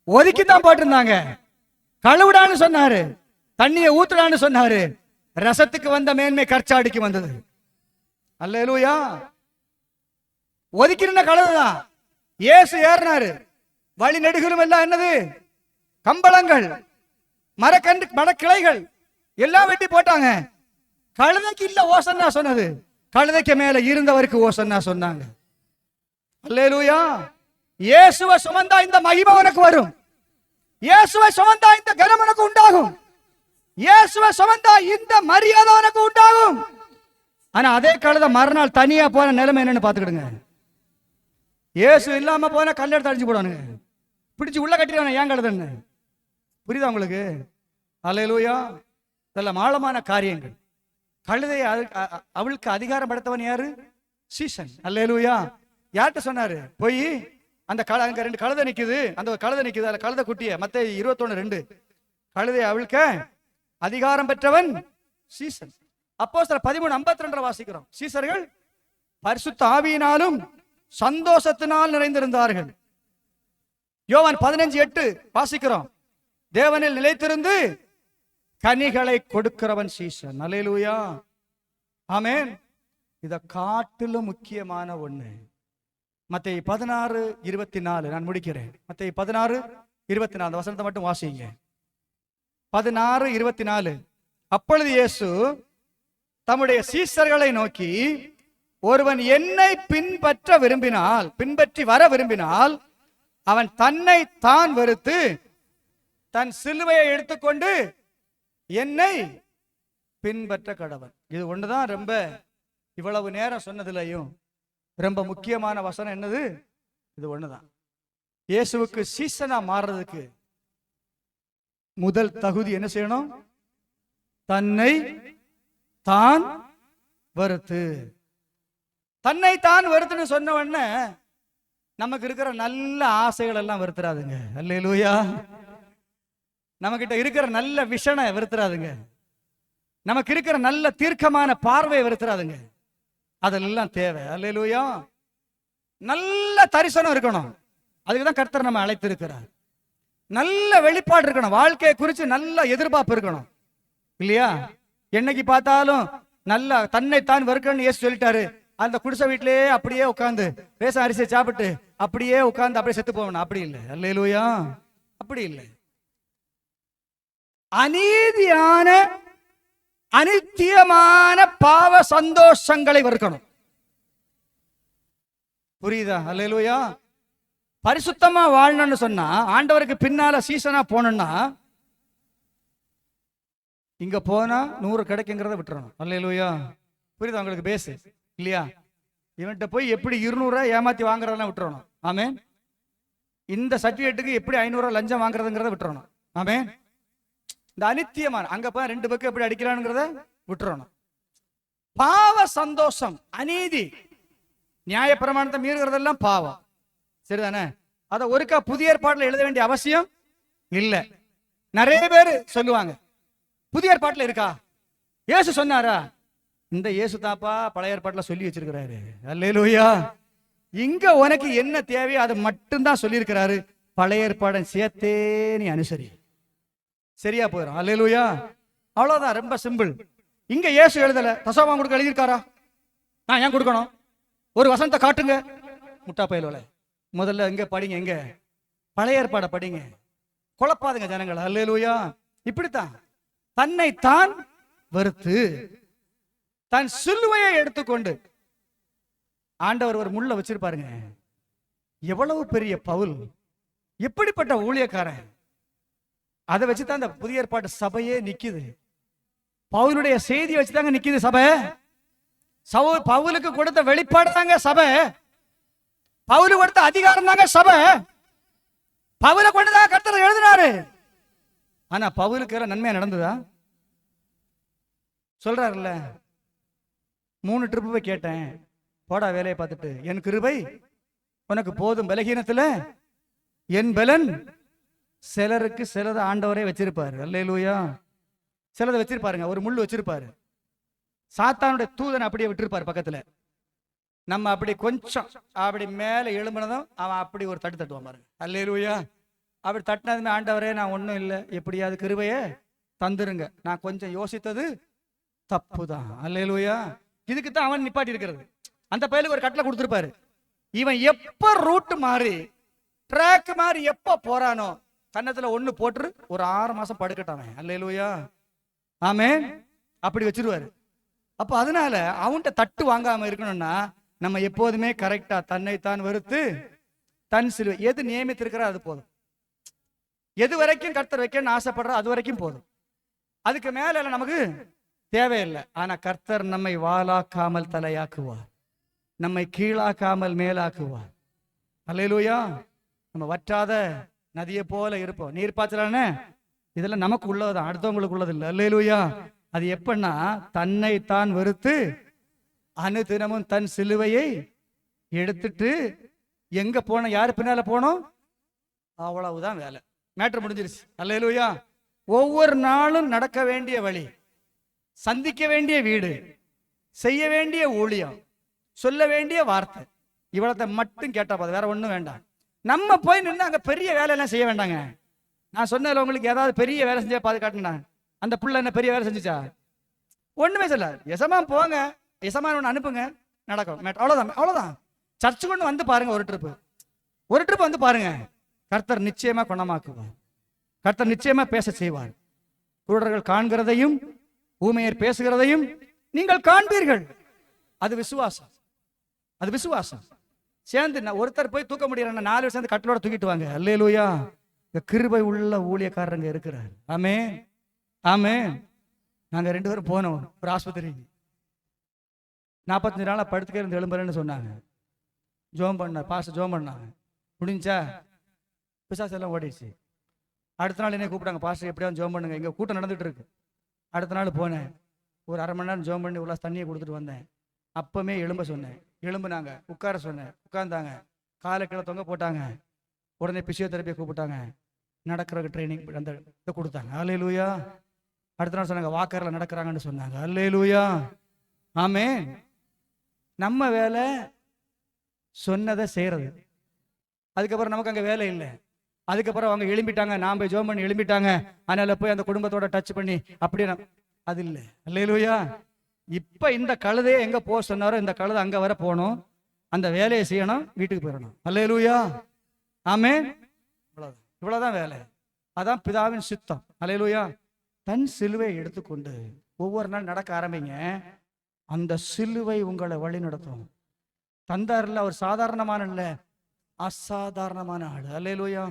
ஒதுக்கித்தான் போட்டிருந்தாங்க. கழுவுடான்னு சொன்னாரு, தண்ணியை ஊத்துடான்னு சொன்னாரு. ரசத்துக்கு வந்த மேன்மை கற்சாடிக்கு வந்தது. அல்லேலூயா. ஒதுக்கின கழுவுதான். இயேசு ஏறினாரு. வழி நெடுகிலும் எல்லாம் என்னது? கம்பளங்கள், மரக்கிளைகள் எல்லாம் வெட்டி போட்டாங்க. கழுதைக்கு இல்ல ஓசன்னா சொன்னது, கழுதைக்கு மேல இருந்தவருக்கு ஓசன்னா சொன்னாங்க. அல்லேலூயா. இயேசுவை சுமந்தா இந்த மகிமை உனக்கு வரும். இயேசுவை சுமந்தா இந்த கனம் உனக்கு உண்டாகும். இயேசுவை சுமந்தா இந்த மரியாதை உனக்கு உண்டாகும். ஆனா அதே கழுதை மறுநாள் தனியா போன நிலைமை என்னன்னு பாத்துக்கிடுங்க. இயேசு இல்லாம போன கல்லெடுத்து அடிச்சு போடுவானுங்க, பிடிச்சு உள்ள கட்டிடுவானு. ஏன் கழுதுன்னு புரியுதா உங்களுக்கு? அல்லேலூயா. இதெல்லாம் ஆழமான காரியங்கள். கழுதை அவளுக்கு அதிகாரம் படுத்தவன் யாரு? சீசன். அல்லேலூயா. யார்கிட்ட சொன்னாரு? போய் அந்த அங்க 2 கழுதை நிக்குது, அந்த கழுதை நிக்குது, அதுல கழுதை குட்டிய மத்தேயு 21:2 கழுதை அவளுக்கு அதிகாரம் பெற்றவன் சீசன். அப்போஸ்தலர் 13:52 வாசிக்கிறோம். சீசர்கள் பரிசுத்த ஆவியினாலும் சந்தோஷத்தினால் நிறைந்திருந்தார்கள். யோவான் 15:8 வாசிக்கிறோம். தேவனில் நிலைத்திருந்து கனிகளை கொடுக்கிறவன் சீசன். அல்லேலூயா. ஆமென். இத காட்டிலும் முக்கியமான ஒண்ணு மத்தேயு 16:24. நான் முடிக்கிறேன். மத்தேயு 16:24 அந்த வசனத்தை மட்டும் வாசிங்க. 16:24. அப்பொழுது இயேசு தம்முடைய சீசர்களை நோக்கி, ஒருவன் என்னை பின்பற்றி வர விரும்பினால் அவன் தன்னை தான் வெறுத்து தன் சிலுவையை எடுத்துக்கொண்டு என்னை பின்பற்ற கடவன். இது ஒண்ணுதான் ரொம்ப இவ்வளவு நேரம் சொன்னதுலயும் ரொம்ப முக்கியமான வசனம் என்னது? இது ஒண்ணுதான். இயேசுவுக்கு சீசனா மாறுறதுக்கு முதல் தகுதி என்ன செய்யணும்? தன்னை தான் வெறுத்து. தன்னை தான் வெறுத்துன்னு சொன்ன உடனே நமக்கு இருக்கிற நல்ல ஆசைகள் எல்லாம் வெறுத்துறாதுங்க. அல்லேலூயா. நம்ம கிட்ட இருக்கிற நல்ல விஷனை வெறுத்துறாதுங்க. நமக்கு இருக்கிற நல்ல தீர்க்கமான பார்வையை வெறுத்துறாதுங்க. அதெல்லாம் தேவை. அல்லேலூயா. நல்ல தரிசனம் இருக்கணும். அதுக்குதான் கர்த்தர் நம்ம அழைத்து இருக்கிறார். நல்ல வெளிப்பாடு இருக்கணும். வாழ்க்கையை குறித்து நல்ல எதிர்பார்ப்பு இருக்கணும் இல்லையா? என்னைக்கு பார்த்தாலும் நல்ல தன்னைத்தான் வெறுக்கணும்னு இயேசு சொல்லிட்டாரு. அந்த குடிசை வீட்டிலேயே அப்படியே உட்கார்ந்து ரேசன் அரிசியை சாப்பிட்டு அப்படியே உட்கார்ந்து அப்படியே செத்து போகணும். அப்படி இல்லை. அல்லேலூயா. அப்படி இல்லை. அநீதியான அனித்தியமான பாவ சந்தோஷங்களை வெறுக்கணும். புரியுதா? அல்லேலூயா. பரிசுத்தமா வாழணும்னு சொன்னா, ஆண்டவருக்கு பின்னால சீசனா போனோம்னா, இங்க போனா 100 கிடைக்குங்கிறத விட்டுறணும். அல்லேலூயா. புரியுதா உங்களுக்கு? பேசு இல்லையா? இவன்கிட்ட போய் எப்படி 200 ஏமாத்தி வாங்குறதெல்லாம் விட்டுறணும். ஆமே. இந்த சர்டிபிகேட்டுக்கு எப்படி 500 லஞ்சம் வாங்குறதுங்கிறத விட்டுறணும். ஆமே. இந்த அனித்தியமான அங்க போய் 2 பக்கம் எப்படி அடிக்கிறானுங்கிறத விட்டுறணும். பாவ சந்தோஷம், அநீதி, நியாய பிரமாணத்தை மீறுகிறதெல்லாம் பாவம். சரிதானே? அதை ஒருக்கா புதிய ஏற்பாட்டில் எழுத வேண்டிய அவசியம் இல்லை. நிறைய பேர் சொல்லுவாங்க, புதிய ஏற்பாட்டில் இருக்கா? இயேசு சொன்னாரா? இந்த இயேசு தாப்பா பழைய ஏற்பாட்டில் சொல்லி வச்சிருக்கிறாரு. அல்லேலூயா. இங்க உனக்கு என்ன தேவையோ அதை மட்டும்தான் சொல்லி இருக்கிறாரு. பழைய ஏற்பாடன் சேர்த்தே நீ அனுசரி, சரியா போயிடும். அல்லேலூயா. அவ்வளவுதான். ரொம்ப சிம்பிள். இங்க இயேசு எழுதல. தசோபாகம் கொடுக்க எழுதியிருக்காரா? நான் ஏன் கொடுக்கணும்? ஒரு வசனத்தை காட்டுங்க. முட்டா பயலோல முதல்ல எங்க படிங்க, எங்க பழைய ஏற்பாடை படிங்க. குழப்பாதுங்க ஜனங்கள். அல்லேலூயா. இப்படித்தான் தன்னை தான் வெறுத்து தன் சிலுவையை எடுத்துக்கொண்டு ஆண்டவர் ஒரு முள்ள வச்சிருப்பாருங்க. எவ்வளவு பெரிய பவுல், எப்படிப்பட்ட ஊழியக்காரன். அதை வச்சுதான் இந்த புதிய ஏற்பாட்டு சபையே நிக்குது. பவுலுடைய செய்தியை வச்சுதாங்க நிக்குது சபை. பவுலுக்கு கொடுத்த வெளிப்பாடு தாங்க சபை. பவுலு கொடுத்த அதிகாரம் தாங்க சபை. பவுலை கொண்டுதான் கர்த்தர் எழுதினாரு. ஆனா பவுலுக்கு எல்லாம் நன்மையா நடந்ததா? சொல்றாருல்ல, 3 ட்ரிப்பு போய் கேட்டேன், போடா வேலையை பார்த்துட்டு, என் கிருபை உனக்கு போதும், பலகீனத்துல என் பலன். சிலருக்கு சிலதை ஆண்டவரே வச்சிருப்பாரு. அல்லேலூயா. சிலதை வச்சிருப்பாருங்க. ஒரு முள் வச்சிருப்பாரு. சாத்தானுடைய தூதனை அப்படியே விட்டுருப்பாரு பக்கத்துல. நம்ம அப்படி கொஞ்சம் அப்படி மேல எழும்பினதும் அவன் அப்படி ஒரு தட்டு தட்டுவான் பாருங்க. அல்லேலூயா. அப்படி தட்டினதுமே, ஆண்டவரே நான் ஒன்றும் இல்லை, எப்படியாவது கிருபையே தந்துருங்க, நான் கொஞ்சம் யோசித்தது தப்புதான். அல்லேலூயா. இதுக்கு தான் அவன் நிப்பாட்டி இருக்கிறது. அந்த பையலுக்கு ஒரு கட்டளை கொடுத்துருப்பாரு. இவன் எப்ப ரூட் மாறி ட்ராக் மாறி எப்ப போறானோ கன்னத்துல 1 போட்டு ஒரு 6 மாசம் படுக்கட்டான். அல்லேலூயா. ஆமே. அப்படி வச்சிருவாரு. அப்ப அதனால அவன்கிட்ட தட்டு வாங்காம இருக்கணும்னா நம்ம எப்போதுமே கரெக்டா தன்னைத்தான் வெறுத்து தன் சிலுவை எது நியமித்திருக்கிற அது போதும். எது வரைக்கும் கர்த்தர் வைக்கணும்னு ஆசைப்படுற அது வரைக்கும் போதும். அதுக்கு மேல நமக்கு தேவையில்லை. ஆனா கர்த்தர் நம்மை வாலாக்காமல் தலையாக்குவார், நம்மை கீழாக்காமல் மேலாக்குவார். அல்லேலூயா. நம்ம வற்றாத நதியை போல இருப்போம். நீர் பாய்ச்சலானே இதெல்லாம் நமக்கு உள்ளதுதான், அடுத்தவங்களுக்கு உள்ளது இல்லை. அல்லேலூயா. அது எப்படின்னா, தன்னைத்தான் வெறுத்து அனுதினமும் தன் சிலுவையை எடுத்துட்டு எங்க போன, யாரு பின்னால போனோம், அவ்வளவுதான் வேலை. மேட்டர் முடிஞ்சிருச்சு. அல்லேலூயா. ஒவ்வொரு நாளும் நடக்க வேண்டிய வழி, சந்திக்க வேண்டிய வீடு, செய்ய வேண்டிய ஊழியம், சொல்ல வேண்டிய வார்த்தை, இவ்வளத்தை மட்டும் கேட்டா போதும், வேற ஒண்ணும் வேண்டாம். நம்ம போய் நின்று அங்க பெரிய வேலையெல்லாம் செய்ய வேண்டாங்க. நான் சொன்னதுல உங்களுக்கு ஏதாவது பெரிய வேலை செஞ்சா பாது காட்டுனா, அந்த புள்ள என்ன பெரிய வேலை செஞ்சுச்சா? ஒண்ணுமே சொல்ல. எசமா போங்க, எசமா ஒன்று அனுப்புங்க, நடக்கும். அவ்வளவுதான், அவ்வளவுதான். சர்ச்சு கொண்டு வந்து பாருங்க. ஒரு ட்ரிப் வந்து பாருங்க. கர்த்தர் நிச்சயமா குணமாக்குவார். கர்த்தர் நிச்சயமா பேச செய்வார். குருடர்கள் காண்கிறதையும் ஊமையர் பேசுகிறதையும் நீங்கள் காண்பீர்கள். அது விசுவாசம். அது விசுவாசம். சேர்ந்து ஒருத்தர் போய் தூக்க முடியல, 4 பேர் சேர்ந்து கட்டலோட தூக்கிட்டு வாங்க. அல்லேலூயா. இந்த கிருபை உள்ள ஊழியக்காரங்க இருக்கிறார். ஆமே. ஆமே. நாங்க 2 பேரும் போனோம் ஒரு ஆஸ்பத்திரி. 45 நாளா படுத்துக்கே இருந்து எழும்புறேன்னு சொன்னாங்க. ஜோம் பண்ண பாஸ்டர் ஜோம் பண்ணாங்க. முடிஞ்சா பிசாசு எல்லாம் ஓடிடுச்சு. அடுத்த நாள் என்னை கூப்பிட்டாங்க, பாஸ்டர் எப்படியாவது ஜெபம் பண்ணுங்க, இங்கே கூட்டம் நடந்துட்டு இருக்கு. அடுத்த நாள் போனேன், ஒரு அரை மணி நேரம் ஜெபம் பண்ணி உள்ள தண்ணியை கொடுத்துட்டு வந்தேன். அப்பமே எலும்ப சொன்னேன், எலும்புனாங்க. உட்கார சொன்னேன், உட்கார்ந்தாங்க. காலை கீழே தொங்க போட்டாங்க. உடனே பிசியோதெரப்பியை கூப்பிட்டாங்க, நடக்கிற ட்ரைனிங் அந்த இதை கொடுத்தாங்க. அல்லேலூயா. அடுத்த நாள் சொன்னாங்க வாக்கரில் நடக்கிறாங்கன்னு சொன்னாங்க. அல்லேலூயா. ஆமென். நம்ம வேலை சொன்னதை செய்யறது. அதுக்கப்புறம் நமக்கு அங்கே வேலை இல்லை. அதுக்கப்புறம் அவங்க எழும்பிட்டாங்க, நான் போய் ஜெபம் பண்ணி எழும்பிட்டாங்க, அதனால போய் அந்த குடும்பத்தோட டச் பண்ணி அப்படியே அது இல்லை. அல்லேலூயா. இப்ப இந்த கழுதையை எங்க போக சொன்னாரோ இந்த கழுதை அங்க வர போகணும், அந்த வேலையை செய்யணும், வீட்டுக்கு போயிடணும். அல்லேலூயா. ஆமென். இவ்வளவுதான் வேலை. அதான் பிதாவின் சித்தம். அல்லேலூயா. தன் சிலுவை எடுத்துக்கொண்டு ஒவ்வொரு நாள் நடக்க ஆரம்பிங்க. அந்த சிலுவை உங்களை வழி நடத்தும். தந்தார்ல அவர் சாதாரணமான இல்ல, அசாதாரணமான ஆளு. அல்லேலூயா.